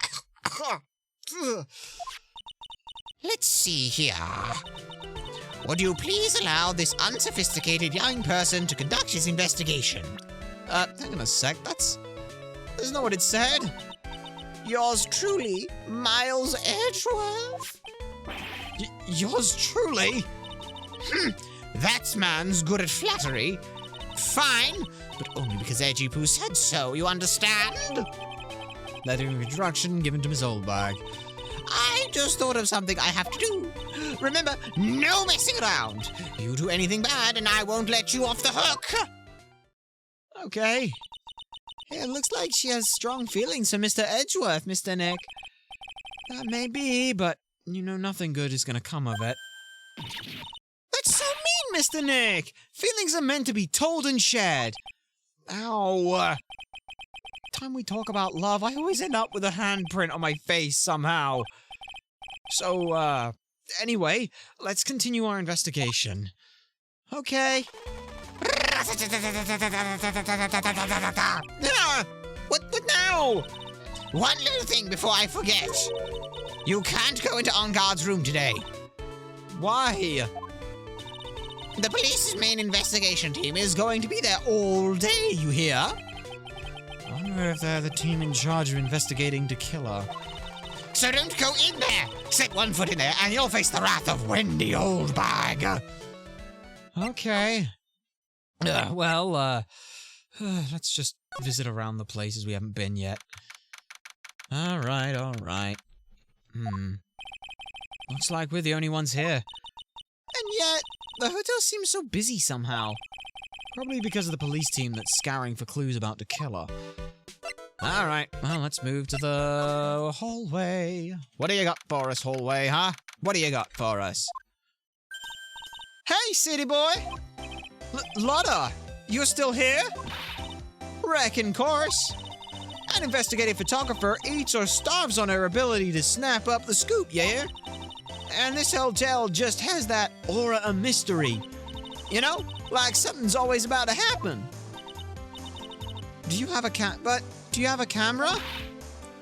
Let's see here. Would you please allow this unsophisticated young person to conduct his investigation? Hang on a sec. That's not what it said. Yours truly, Miles Edgeworth. Yours truly? That man's good at flattery. Fine, but only because Edgy Poo said so, you understand? Letter of introduction given to Miss Oldbag. I just thought of something I have to do. Remember, no messing around. You do anything bad and I won't let you off the hook. Okay. Yeah, it looks like she has strong feelings for Mr. Edgeworth, Mr. Nick. That may be, but you know nothing good is gonna come of it. That's so mean, Mr. Nick! Feelings are meant to be told and shared. Ow. Time we talk about love, I always end up with a handprint on my face somehow. So, anyway, let's continue our investigation. Okay. What now? One little thing before I forget. You can't go into On Guard's room today. Why? The police's main investigation team is going to be there all day, you hear? I wonder if they're the team in charge of investigating the killer. So don't go in there! Set one foot in there and you'll face the wrath of Wendy Oldbag. Okay. Let's just visit around the places we haven't been yet. Alright. Looks like we're the only ones here. And yet, the hotel seems so busy somehow. Probably because of the police team that's scouring for clues about the killer. Alright, well, let's move to the hallway. What do you got for us, hallway, huh? What do you got for us? Hey, city boy! Lotta, you're still here? Reckon course. An investigative photographer eats or starves on her ability to snap up the scoop, yeah? And this hotel just has that aura of mystery. You know, like something's always about to happen. Do you have a camera?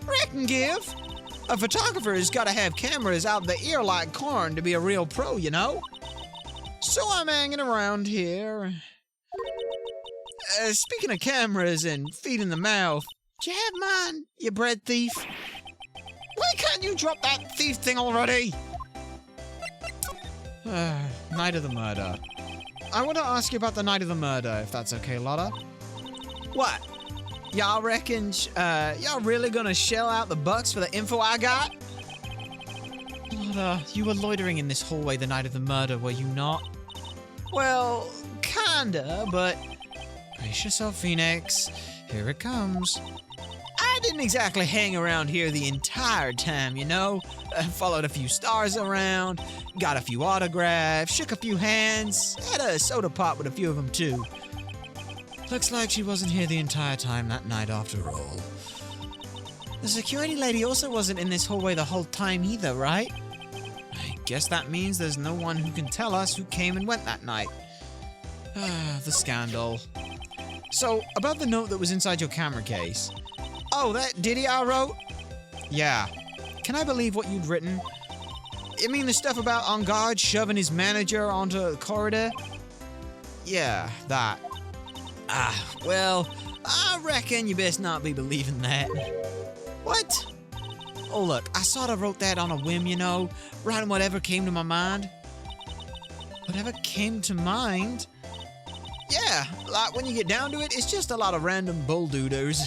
Reckon give. A photographer's gotta have cameras out the ear like corn to be a real pro, you know? So I'm hanging around here. Speaking of cameras and feet in the mouth, do you have mine, you bread thief? Why can't you drop that thief thing already? Night of the murder. I want to ask you about the night of the murder, if that's okay, Lotta. What? Y'all reckon, y'all really gonna shell out the bucks for the info I got? Lotta, you were loitering in this hallway the night of the murder, were you not? Well, kinda, but... Brace yourself, Phoenix. Here it comes. I didn't exactly hang around here the entire time, you know? Followed a few stars around, got a few autographs, shook a few hands, had a soda pop with a few of them too. Looks like she wasn't here the entire time that night after all. The security lady also wasn't in this hallway the whole time either, right? I guess that means there's no one who can tell us who came and went that night. The scandal. So, about the note that was inside your camera case. Oh, that ditty I wrote? Yeah. Can I believe what you'd written? I mean the stuff about On Guard shoving his manager onto the corridor? Yeah, that. Well, I reckon you best not be believing that. What? Oh, look, I sort of wrote that on a whim, you know, writing whatever came to my mind. Whatever came to mind? Yeah, like when you get down to it, it's just a lot of random bulldooders.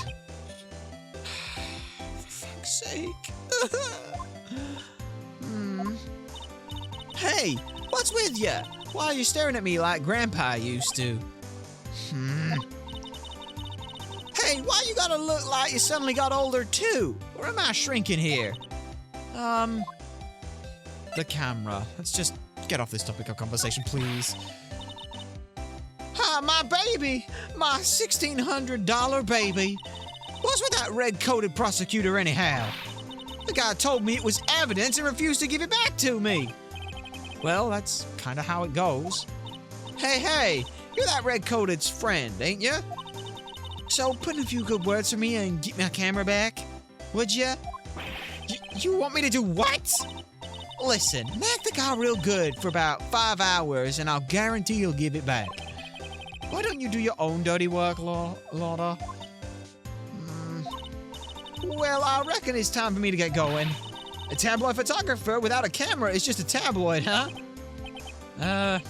For fuck's sake. Hey, what's with you? Why are you staring at me like Grandpa used to? Hey, why you gotta look like you suddenly got older too? Or am I shrinking here? The camera. Let's just get off this topic of conversation, please. My baby! My $1,600 baby! What's with that red-coated prosecutor anyhow? The guy told me it was evidence and refused to give it back to me. Well, that's kind of how it goes. Hey, you're that red-coated's friend, ain't you? So put in a few good words for me and get my camera back, would ya? You want me to do what? Listen, knock the guy real good for about 5 hours and I'll guarantee you'll give it back. Why don't you do your own dirty work, Lotta? Well, I reckon it's time for me to get going. A tabloid photographer without a camera is just a tabloid, huh? Yeah,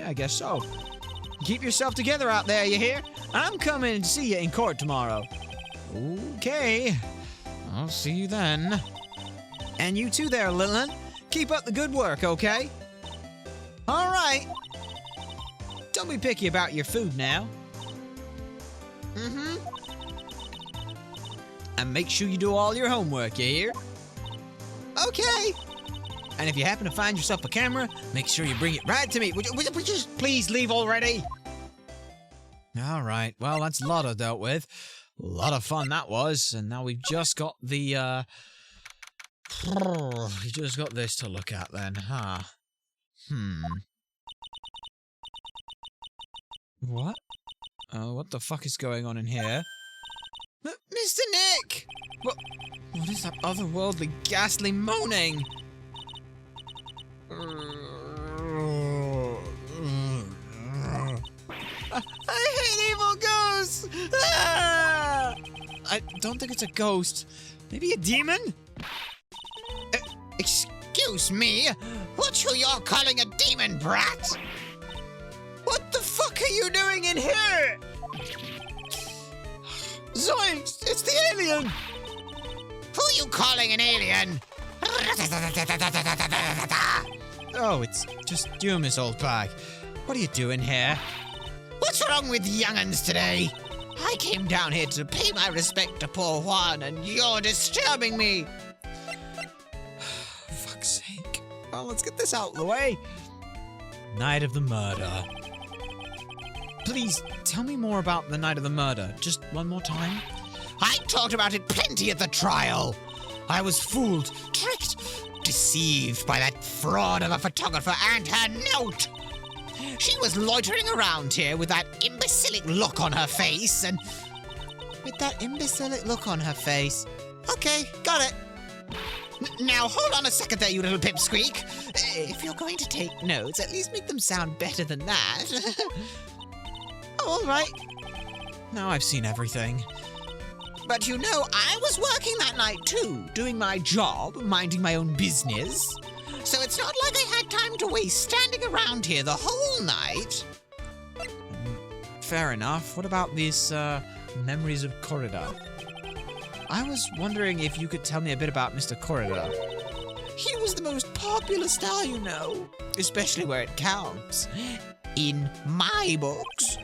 I guess so. Keep yourself together out there, you hear? I'm coming to see you in court tomorrow. Okay. I'll see you then. And you too there, Lillian. Keep up the good work, okay? All right. Don't be picky about your food now. Mm-hmm. And make sure you do all your homework, you hear? Okay. And if you happen to find yourself a camera, make sure you bring it right to me. Would you just please leave already? All right. Well, that's Lotta dealt with. A lot of fun that was. And now we've just got the, we just got this to look at then, huh? What? What the fuck is going on in here? Mr. Nick! What is that otherworldly, ghastly moaning? I hate evil ghosts! Ah! I don't think it's a ghost. Maybe a demon? Excuse me? What's who you're calling a demon, brat? What the fuck are you doing in here? Zoinks! It's the alien! Who you calling an alien? Oh, it's just you, Miss Oldbag. What are you doing here? What's wrong with young'uns today? I came down here to pay my respect to poor Juan, and you're disturbing me. Fuck's sake. Well, let's get this out of the way. Night of the murder. Please, tell me more about the night of the murder. Just one more time. I talked about it plenty at the trial. I was fooled, tricked, deceived by that fraud of a photographer and her note. She was loitering around here with that imbecilic look on her face, and... With that imbecilic look on her face. Okay, got it. Now, hold on a second there, you little pipsqueak. If you're going to take notes, at least make them sound better than that. Oh, all right. Now I've seen everything. But you know, I was working that night too, doing my job, minding my own business. So it's not like I had time to waste standing around here the whole night. Fair enough. What about these, memories of Corridor? I was wondering if you could tell me a bit about Mr. Corridor. He was the most popular star, you know, especially where it counts. In my books.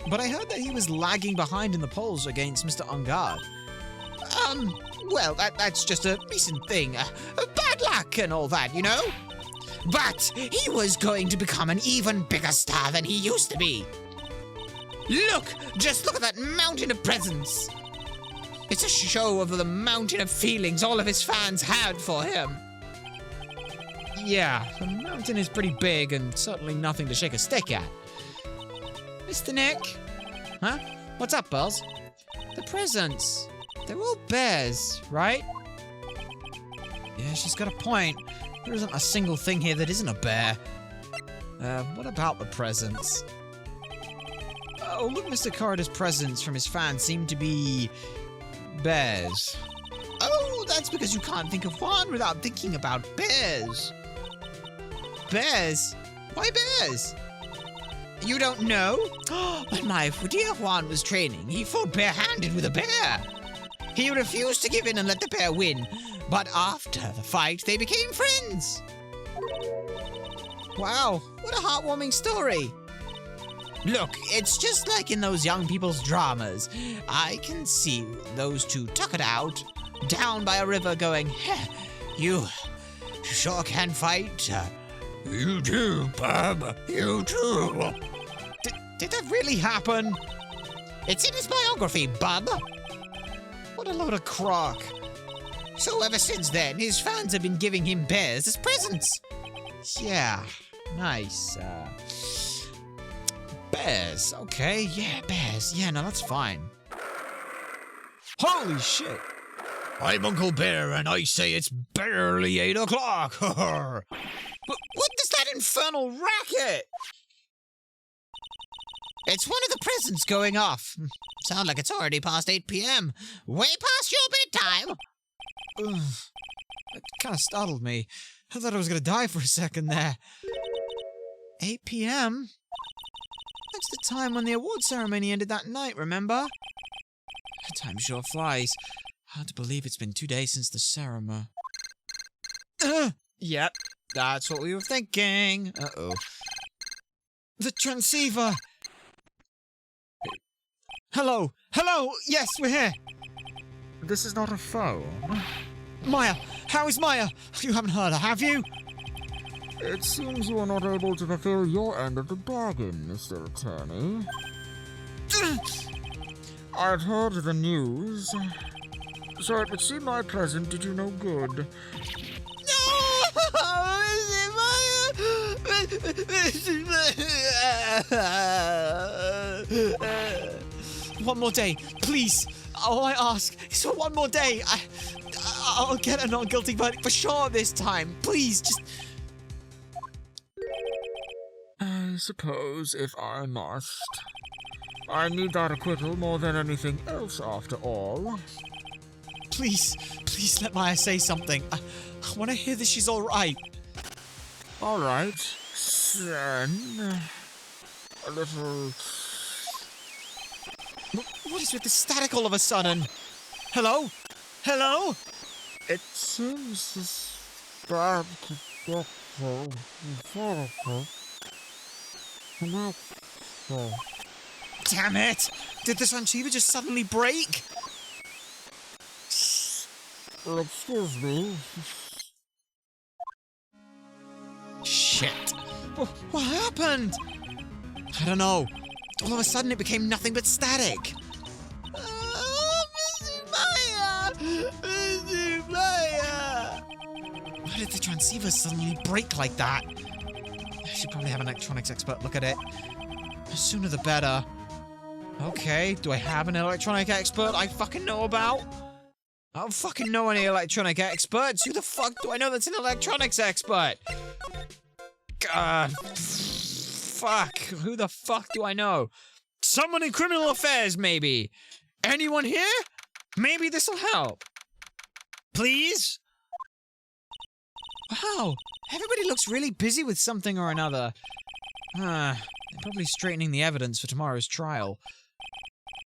But I heard that he was lagging behind in the polls against Mr. Ungard. Well, that's just a recent thing. Bad luck and all that, you know? But he was going to become an even bigger star than he used to be. Just look at that mountain of presents. It's a show of the mountain of feelings all of his fans had for him. Yeah, the mountain is pretty big and certainly nothing to shake a stick at. Mr. Nick? Huh? What's up, Buzz? The presents. They're all bears, right? Yeah, she's got a point. There isn't a single thing here that isn't a bear. What about the presents? Oh, look, Mr. Corridor's presents from his fans seem to be... bears. Oh, that's because you can't think of one without thinking about bears. Bears? Why bears? You don't know? When my dear Juan was training, he fought barehanded with a bear. He refused to give in and let the bear win, but after the fight, they became friends. Wow, what a heartwarming story. Look, it's just like in those young people's dramas. I can see those two tuck it out, down by a river going, you sure can fight. You too, Bob. You too. Did that really happen? It's in his biography, bub. What a load of crock. So ever since then, his fans have been giving him bears as presents. Yeah, nice. Bears, okay, yeah, bears. Yeah, no, that's fine. Holy shit. I'm Uncle Bear, and I say it's barely 8 o'clock. But what does that infernal racket? It's one of the presents going off. Sound like it's already past 8 p.m. Way past your bedtime. Ugh. kind of startled me. I thought I was gonna die for a second there. 8 p.m.? That's the time when the award ceremony ended that night, remember? Time sure flies. Hard to believe it's been 2 days since the ceremony. Yep, that's what we were thinking. Uh-oh. The transceiver! Hello! Hello! Yes, we're here! This is not a phone. Maya! How is Maya? You haven't heard her, have you? It seems you are not able to fulfill your end of the bargain, Mr. Attorney. I've heard the news, so it would seem my present did you no good. One more day, please. All I ask is for one more day. I'll get a non-guilty verdict for sure this time. Please, just... I suppose if I must. I need that acquittal more than anything else, after all. Please let Maya say something. I want to hear that she's all right. All right, then a little... What is with the static all of a sudden? Hello? Hello? It seems this bad to get so Damn it! Did the transceiver just suddenly break? Excuse me. Shit. What happened? I don't know. All of a sudden it became nothing but static. Missy Maya! Why did the transceiver suddenly break like that? I should probably have an electronics expert look at it. The sooner the better. Okay, do I have an electronic expert I fucking know about? I don't fucking know any electronic experts. Who the fuck do I know that's an electronics expert? God. Fuck. Who the fuck do I know? Someone in criminal affairs, maybe. Anyone here? Maybe this'll help. Please? Wow. Everybody looks really busy with something or another. They're probably straightening the evidence for tomorrow's trial.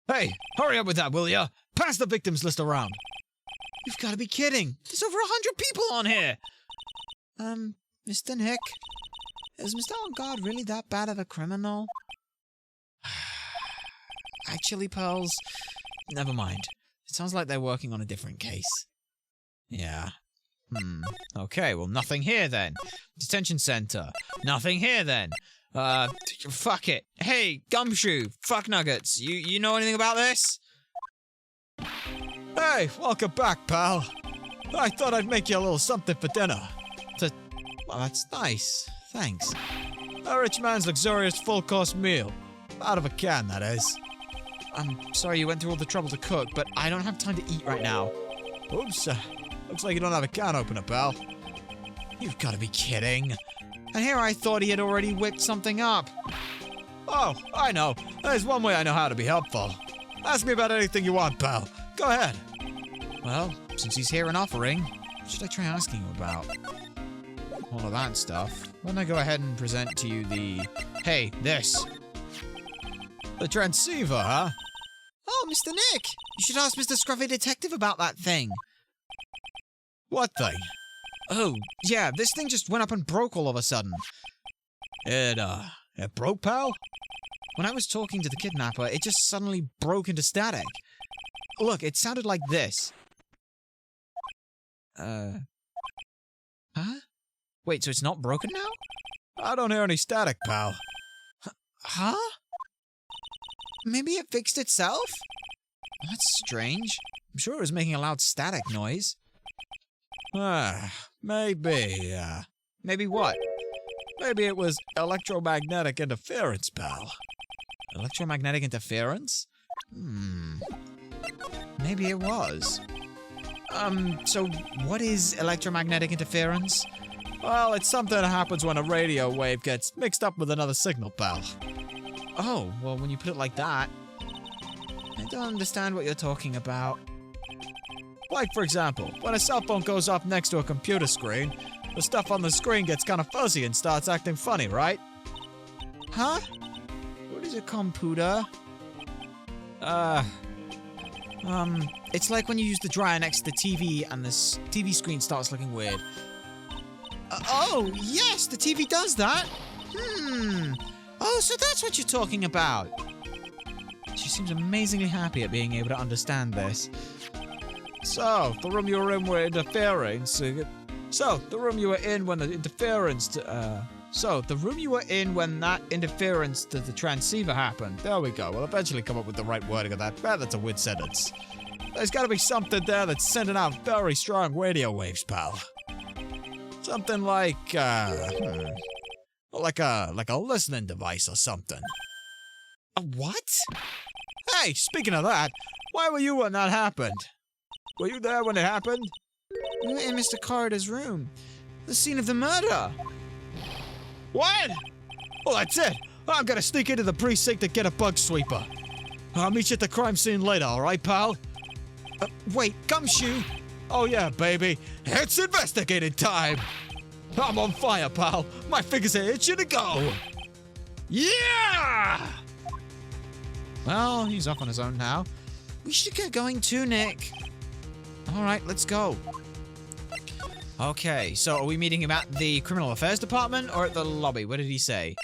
Hey, hurry up with that, will ya? Pass the victims list around. You've got to be kidding. There's over 100 people on here. Mr. Nick, is Mr. On-Guard really that bad of a criminal? Actually, Pearls, never mind. It sounds like they're working on a different case. Yeah. Okay, well, nothing here then. Detention center. Nothing here then. Fuck it. Hey, Gumshoe, fuck nuggets. You know anything about this? Hey, welcome back, pal. I thought I'd make you a little something for dinner. Well, that's nice. Thanks. A rich man's luxurious full-course meal. Out of a can, that is. I'm sorry you went through all the trouble to cook, but I don't have time to eat right now. Oops. Looks like you don't have a can opener, pal. You've got to be kidding. And here I thought he had already whipped something up. Oh, I know. There's one way I know how to be helpful. Ask me about anything you want, pal. Go ahead. Well, since he's here and offering, what should I try asking him about? All of that stuff. Why don't I go ahead and present to you the... Hey, this. The transceiver, huh? Oh, Mr. Nick! You should ask Mr. Scruffy Detective about that thing. What thing? Oh, yeah, this thing just went up and broke all of a sudden. It broke, pal? When I was talking to the kidnapper, it just suddenly broke into static. Look, it sounded like this. Huh? Wait, so it's not broken now? I don't hear any static, pal. Huh? Maybe it fixed itself? That's strange. I'm sure it was making a loud static noise. Maybe, Maybe what? Maybe it was electromagnetic interference, pal. Electromagnetic interference? Maybe it was. So what is electromagnetic interference? Well, it's something that happens when a radio wave gets mixed up with another signal, pal. Oh, well, when you put it like that, I don't understand what you're talking about. Like, for example, when a cell phone goes off next to a computer screen, the stuff on the screen gets kind of fuzzy and starts acting funny, right? Huh? What is a computer? It's like when you use the dryer next to the TV and the TV screen starts looking weird. Oh, yes, the TV does that. Oh, so that's what you're talking about. She seems amazingly happy at being able to understand this. So, the room you were in were interfering, the room you were in when the interference the room you were in when that interference to the transceiver happened. There we go. We'll eventually come up with the right wording of that. That's a weird sentence. There's gotta be something there that's sending out very strong radio waves, pal. Something like a listening device or something. A what? Hey, speaking of that, why were you when that happened? Were you there when it happened? We were in Mr. Corridor's room. The scene of the murder. What? Well, that's it. I'm gonna sneak into the precinct and get a bug sweeper. I'll meet you at the crime scene later, alright, pal? Wait, Gumshoe? Oh yeah, baby. It's investigating time. I'm on fire, pal. My fingers are itching to go. Yeah! Well, he's off on his own now. We should get going too, Nick. Alright, let's go. Okay, so are we meeting him at the Criminal Affairs Department or at the lobby? What did he say?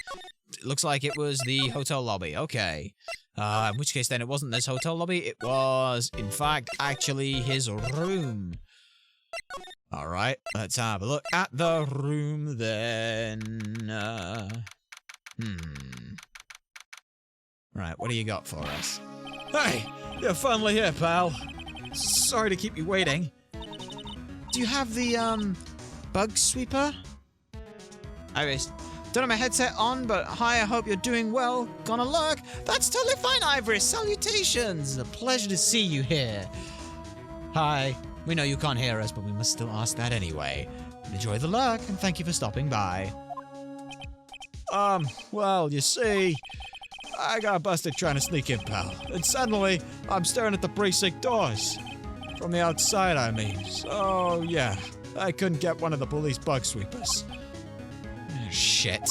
It looks like it was the hotel lobby. Okay. In which case then it wasn't this hotel lobby. It was, in fact, actually his room. Alright, let's have a look at the room then. Right, what do you got for us? Hey, you're finally here, pal. Sorry to keep you waiting. Do you have the, bug sweeper? Iris, don't have my headset on, but hi, I hope you're doing well. Gonna lurk? That's totally fine, Iris. Salutations. A pleasure to see you here. Hi. We know you can't hear us, but we must still ask that anyway. Enjoy the lurk, and thank you for stopping by. Well, you see, I got busted trying to sneak in, pal. And suddenly, I'm staring at the precinct doors. From the outside, I mean. So, yeah, I couldn't get one of the police bug sweepers. Oh, shit.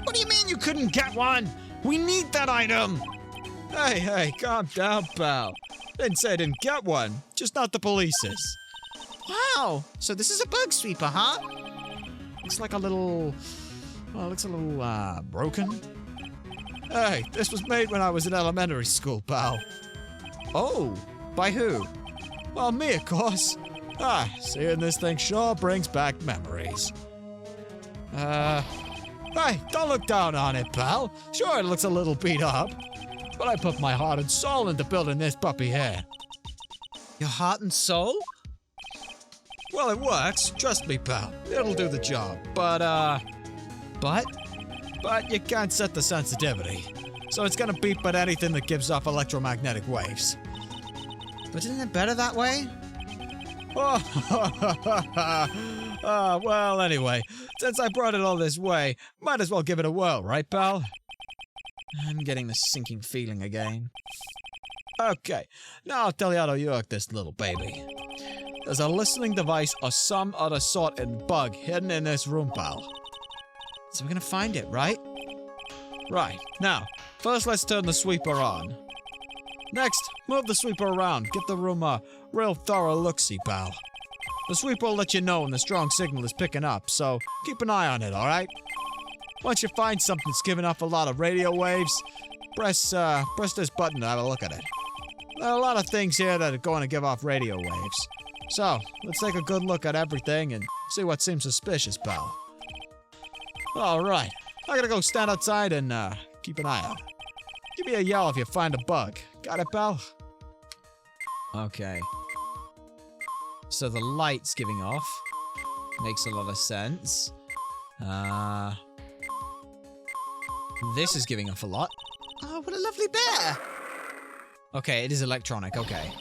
What do you mean you couldn't get one? We need that item! Hey, calm down, pal. Didn't say I didn't get one, just not the police's. Wow, so this is a bug sweeper, huh? Looks like a little... well, it looks a little, broken. Hey, this was made when I was in elementary school, pal. Oh, by who? Well, me, of course. Seeing this thing sure brings back memories. Hey, don't look down on it, pal. Sure, it looks a little beat up. But I put my heart and soul into building this puppy here. Your heart and soul? Well, it works. Trust me, pal. It'll do the job. But you can't set the sensitivity. So it's gonna beep at anything that gives off electromagnetic waves. But isn't it better that way? Well, anyway, since I brought it all this way, might as well give it a whirl, right, pal? I'm getting the sinking feeling again. Okay, now I'll tell you how to work this little baby. There's a listening device or some other sort of bug hidden in this room, pal. So we're gonna find it, right? Right, now, first let's turn the sweeper on. Next, move the sweeper around, get the room a real thorough look-see, pal. The sweeper will let you know when the strong signal is picking up, so keep an eye on it, alright? Once you find something that's giving off a lot of radio waves, press this button to have a look at it. There are a lot of things here that are going to give off radio waves. So, let's take a good look at everything and see what seems suspicious, pal. Alright, I gotta go stand outside and, keep an eye out. Give me a yell if you find a bug. Got it, pal? Okay. So the light's giving off. Makes a lot of sense. This is giving off a lot. Oh, what a lovely bear! Okay, it is electronic, okay.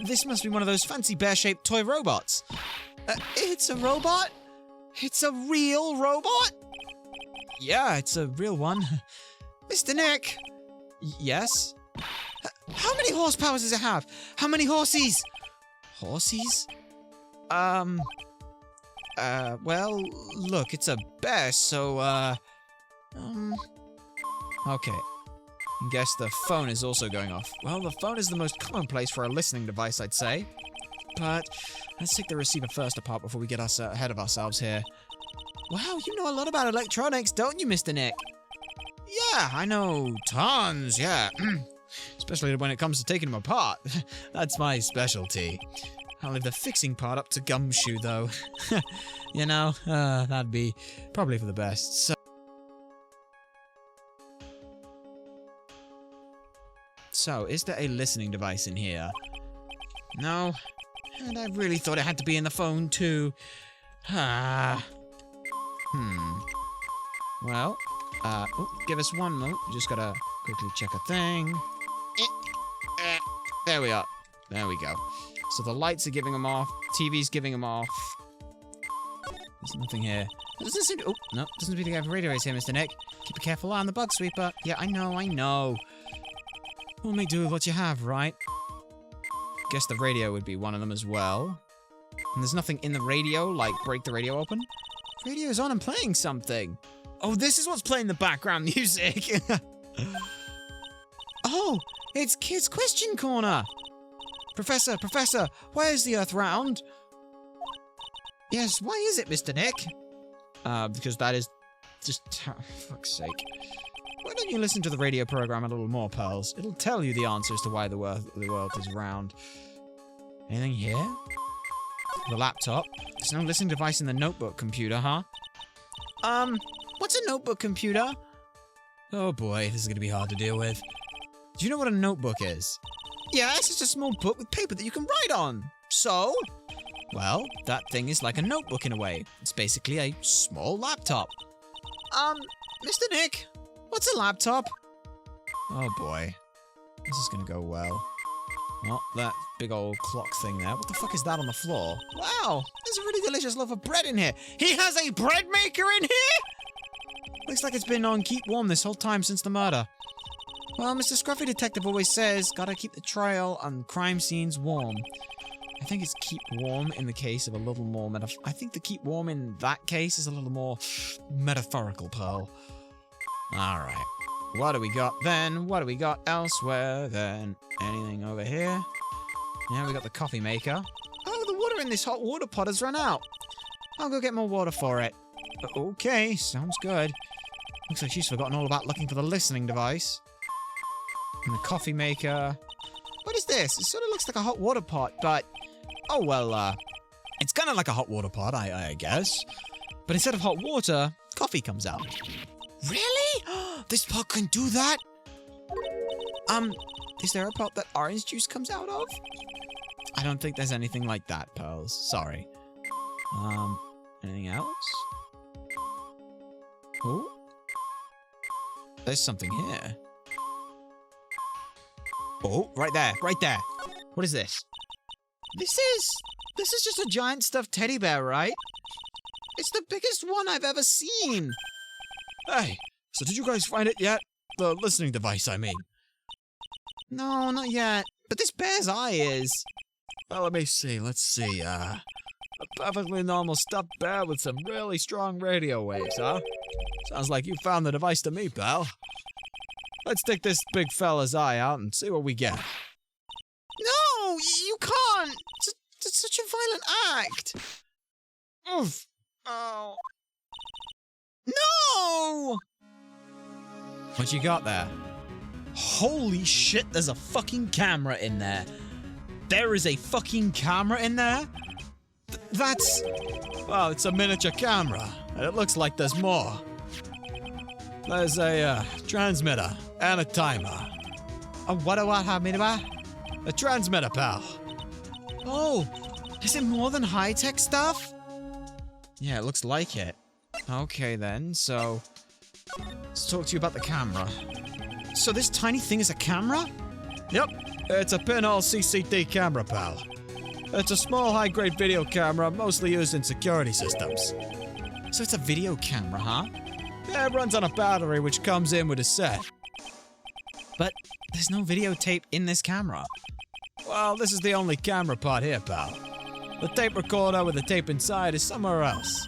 This must be one of those fancy bear-shaped toy robots. It's a robot? It's a real robot? Yeah, it's a real one. Mr. Nick! Yes? How many many horsepowers does it have? How many horses? Horses? Well, look, it's a bear, so, okay. I guess the phone is also going off. Well, the phone is the most common place for a listening device, I'd say. But let's take the receiver first apart before we get us ahead of ourselves here. Wow, you know a lot about electronics, don't you, Mr. Nick? Yeah, I know tons, yeah. Especially when it comes to taking them apart. That's my specialty. I'll leave the fixing part up to Gumshoe, though. You know, that'd be probably for the best. So, is there a listening device in here? No. And I really thought it had to be in the phone, too. Well, give us one moment. Just gotta quickly check a thing. There we are. There we go. So the lights are giving them off. TV's giving them off. There's nothing here. Doesn't seem to, oh, no. Doesn't seem to have radios here, Mr. Nick. Keep a careful eye on the bug sweeper. Yeah, I know. We'll make do with what you have, right? Guess the radio would be one of them as well. And there's nothing in the radio, like break the radio open. Radio's on and playing something. Oh, this is what's playing the background music. Oh, it's Kids Question Corner. Professor, why is the Earth round? Yes, why is it, Mr. Nick? Because that is just... fuck's sake. Why don't you listen to the radio program a little more, Pearls? It'll tell you the answers to why the world is round. Anything here? The laptop. There's no listening device in the notebook computer, huh? What's a notebook computer? Oh boy, this is gonna be hard to deal with. Do you know what a notebook is? Yes, it's a small book with paper that you can write on. So? Well, that thing is like a notebook in a way. It's basically a small laptop. Mr. Nick, what's a laptop? Oh boy. This is gonna go well. Oh, that big old clock thing there. What the fuck is that on the floor? Wow, there's a really delicious loaf of bread in here. He has a bread maker in here? Looks like it's been on keep warm this whole time since the murder. Well, Mr. Scruffy Detective always says, gotta keep the trial and crime scenes warm. I think it's keep warm in the case of a little more I think the keep warm in that case is a little more metaphorical, Pearl. Alright. What do we got then? What do we got elsewhere then? Anything over here? Yeah, we got the coffee maker. Oh, the water in this hot water pot has run out. I'll go get more water for it. Okay, sounds good. Looks like she's forgotten all about looking for the listening device. And the coffee maker. What is this? It sort of looks like a hot water pot, but... oh, well, it's kind of like a hot water pot, I guess. But instead of hot water, coffee comes out. Really? This pot can do that? Is there a pot that orange juice comes out of? I don't think there's anything like that, Pearls. Sorry. Anything else? Oh? There's something here. Oh, right there. What is this? This is just a giant stuffed teddy bear, right? It's the biggest one I've ever seen. Hey, so did you guys find it yet? The listening device, I mean. No, not yet. But this bear's eye is. Well, let me see. Let's see. A perfectly normal stuffed bear with some really strong radio waves, huh? Sounds like you found the device to me, pal. Let's take this big fella's eye out and see what we get. No, you can't. It's such a violent act. Oof. Oh. No! What you got there? Holy shit, there's a fucking camera in there. There is a fucking camera in there? That's... well, it's a miniature camera, and it looks like there's more. There's a transmitter and a timer. What do I have me to buy? A transmitter, pal. Oh, is it more than high-tech stuff? Yeah, it looks like it. Okay then, so... let's talk to you about the camera. So this tiny thing is a camera? Yep, it's a pinhole CCD camera, pal. It's a small high-grade video camera, mostly used in security systems. So it's a video camera, huh? Yeah, it runs on a battery which comes in with a set. But there's no videotape in this camera. Well, this is the only camera part here, pal. The tape recorder with the tape inside is somewhere else.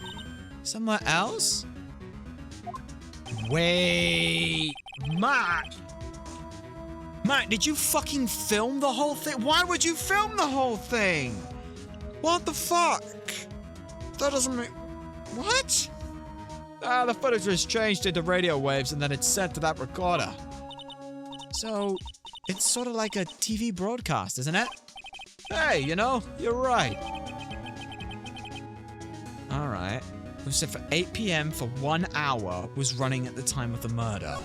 Somewhere else? Wait, Matt! Matt, did you fucking film the whole thing? Why would you film the whole thing? What the fuck? That doesn't make... What? The footage was changed into radio waves and then it's sent to that recorder. So, it's sort of like a TV broadcast, isn't it? Hey, you know, you're right. Alright. We said for 8 p.m. for 1 hour was running at the time of the murder.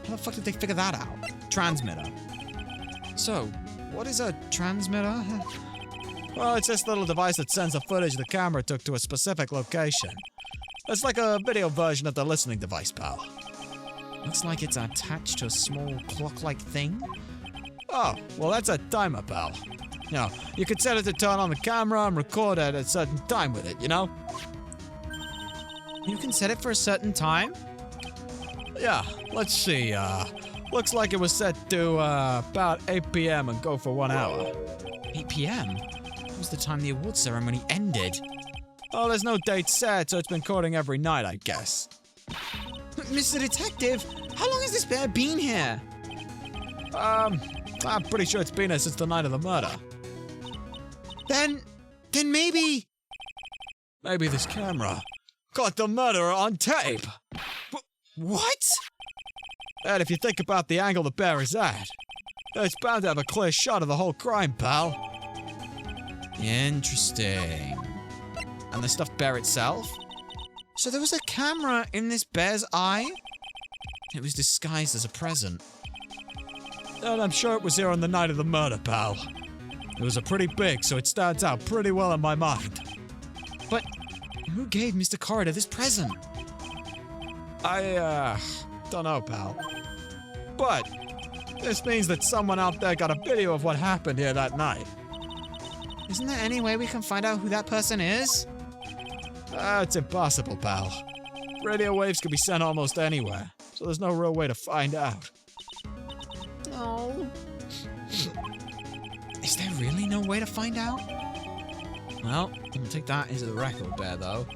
How the fuck did they figure that out? Transmitter. So, what is a transmitter? Well, it's this little device that sends the footage the camera took to a specific location. It's like a video version of the listening device, pal. Looks like it's attached to a small clock-like thing. Oh, well that's a timer, pal. You know, you could set it to turn on the camera and record at a certain time with it, you know? You can set it for a certain time? Yeah, let's see, looks like it was set to, about 8 p.m. and go for 1 hour. 8 p.m.? That was the time the award ceremony ended. Oh, there's no date set, so it's been recording every night, I guess. Mr. Detective, how long has this bear been here? I'm pretty sure it's been here since the night of the murder. Then maybe... Maybe this camera caught the murderer on tape. What? And if you think about the angle the bear is at, it's bound to have a clear shot of the whole crime, pal. Interesting. And the stuffed bear itself? So there was a camera in this bear's eye? It was disguised as a present. And I'm sure it was here on the night of the murder, pal. It was a pretty big, so it stands out pretty well in my mind. But who gave Mr. Corridor this present? I, don't know, pal. But this means that someone out there got a video of what happened here that night. Isn't there any way we can find out who that person is? It's impossible, pal. Radio waves can be sent almost anywhere, so there's no real way to find out. Oh. Is there really no way to find out? Well, we'll take that into the record, Bear, though.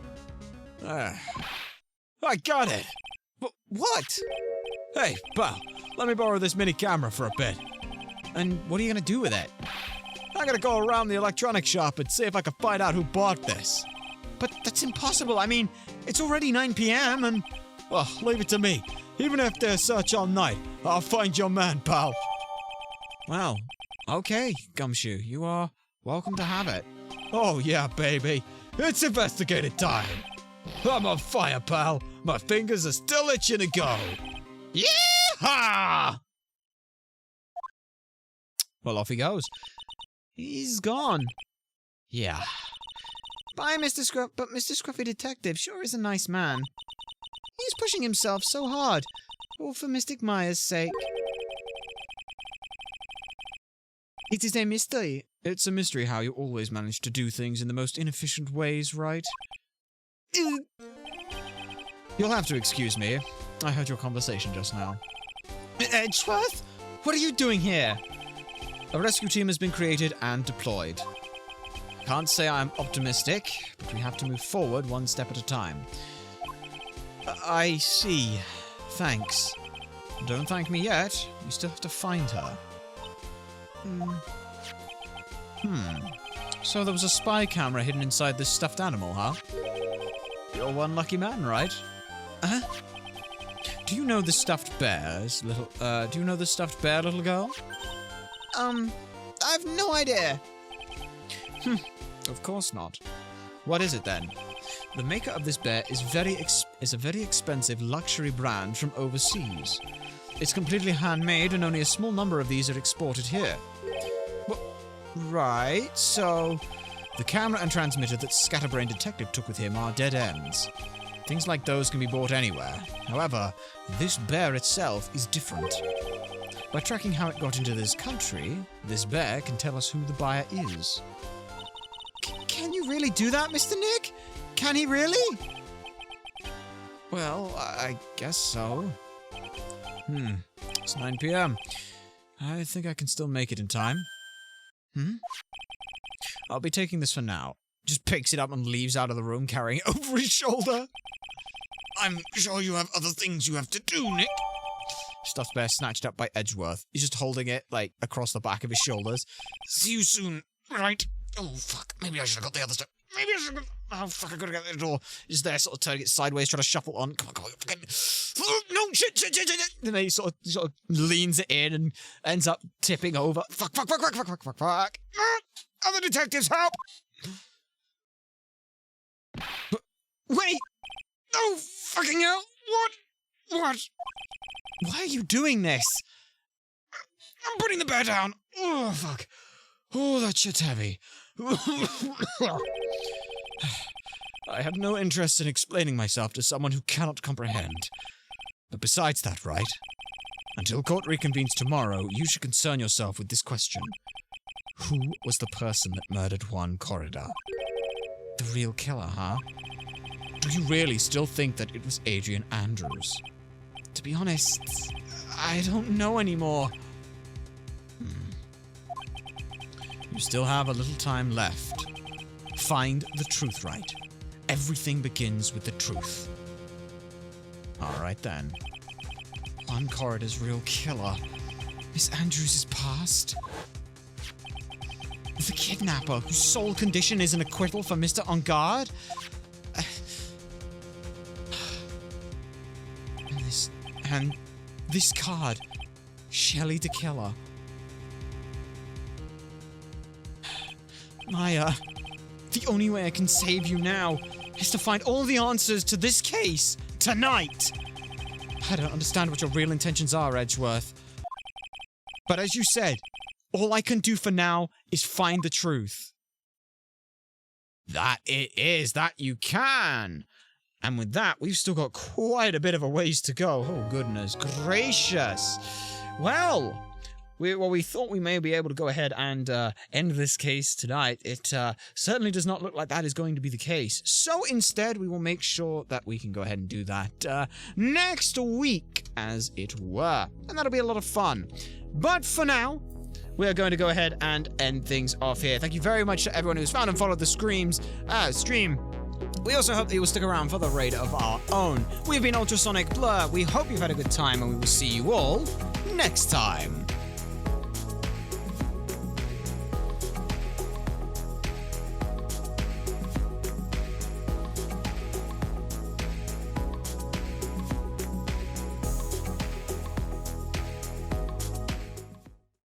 I got it! What? Hey, pal, let me borrow this mini camera for a bit. And what are you gonna do with it? I'm gonna go around the electronics shop and see if I can find out who bought this. But that's impossible. I mean, it's already 9 p.m. and... Well, leave it to me. Even if they search all night, I'll find your man, pal. Well, okay, Gumshoe. You are welcome to have it. Oh, yeah, baby. It's investigated time. I'm on fire, pal. My fingers are still itching to go. Yeehaw! Well, off he goes. He's gone. Yeah. Bye, Mr. Scruff, but Mr. Scruffy Detective sure is a nice man. He's pushing himself so hard, all for Mystic Maya's sake. It is a mystery. It's a mystery how you always manage to do things in the most inefficient ways, right? You'll have to excuse me. I heard your conversation just now. Edgeworth? What are you doing here? A rescue team has been created and deployed. Can't say I'm optimistic, but we have to move forward one step at a time. I see. Thanks. Don't thank me yet. You still have to find her. So there was a spy camera hidden inside this stuffed animal, huh? You're one lucky man, right? Do you know the stuffed bear's little, do you know the stuffed bear, little girl? I've no idea. Of course not. What is it then? The maker of this bear is a very expensive luxury brand from overseas. It's completely handmade and only a small number of these are exported here. Right, so the camera and transmitter that Scatterbrain Detective took with him are dead ends. Things like those can be bought anywhere. However, this bear itself is different. By tracking how it got into this country, this bear can tell us who the buyer is. Can you really do that, Mr. Nick? Can he really? Well, I guess so. It's 9 p.m. I think I can still make it in time. I'll be taking this for now. Just picks it up and leaves out of the room, carrying it over his shoulder. I'm sure you have other things you have to do, Nick. Stuffed bear snatched up by Edgeworth. He's just holding it, like, across the back of his shoulders. See you soon, Wright. Oh, fuck. Maybe I should have got the other stuff. Maybe I should have... Oh, fuck, I gotta get the door. He's there, sort of turning it sideways, trying to shuffle on. Come on. Oh, no, shit. Then he sort of leans it in and ends up tipping over. Fuck. Other detectives, help! But, wait! Oh, fucking hell! What? Why are you doing this? I'm putting the bear down. Oh, fuck. Oh, that shit's heavy. I have no interest in explaining myself to someone who cannot comprehend. But besides that, Wright, until court reconvenes tomorrow, you should concern yourself with this question. Who was the person that murdered Juan Corrida? The real killer, huh? Do you really still think that it was Adrian Andrews? To be honest, I don't know anymore. You still have a little time left. Find the truth, Wright. Everything begins with the truth. Alright then. Juan Corrida's real killer. Miss Andrews' past? The kidnapper whose sole condition is an acquittal for Mr. On Guard? And this card, Shelley the Killer. Maya, the only way I can save you now is to find all the answers to this case tonight. I don't understand what your real intentions are, Edgeworth. But as you said, all I can do for now is find the truth. That it is, that you can. And with that, we've still got quite a bit of a ways to go. Oh, goodness gracious. Well, we thought we may be able to go ahead and end this case tonight. It certainly does not look like that is going to be the case. So instead, we will make sure that we can go ahead and do that next week, as it were. And that'll be a lot of fun. But for now, we are going to go ahead and end things off here. Thank you very much to everyone who's found and followed the stream. We also hope that you will stick around for the raid of our own. We've been Ultrasonic Blur. We hope you've had a good time, and we will see you all next time.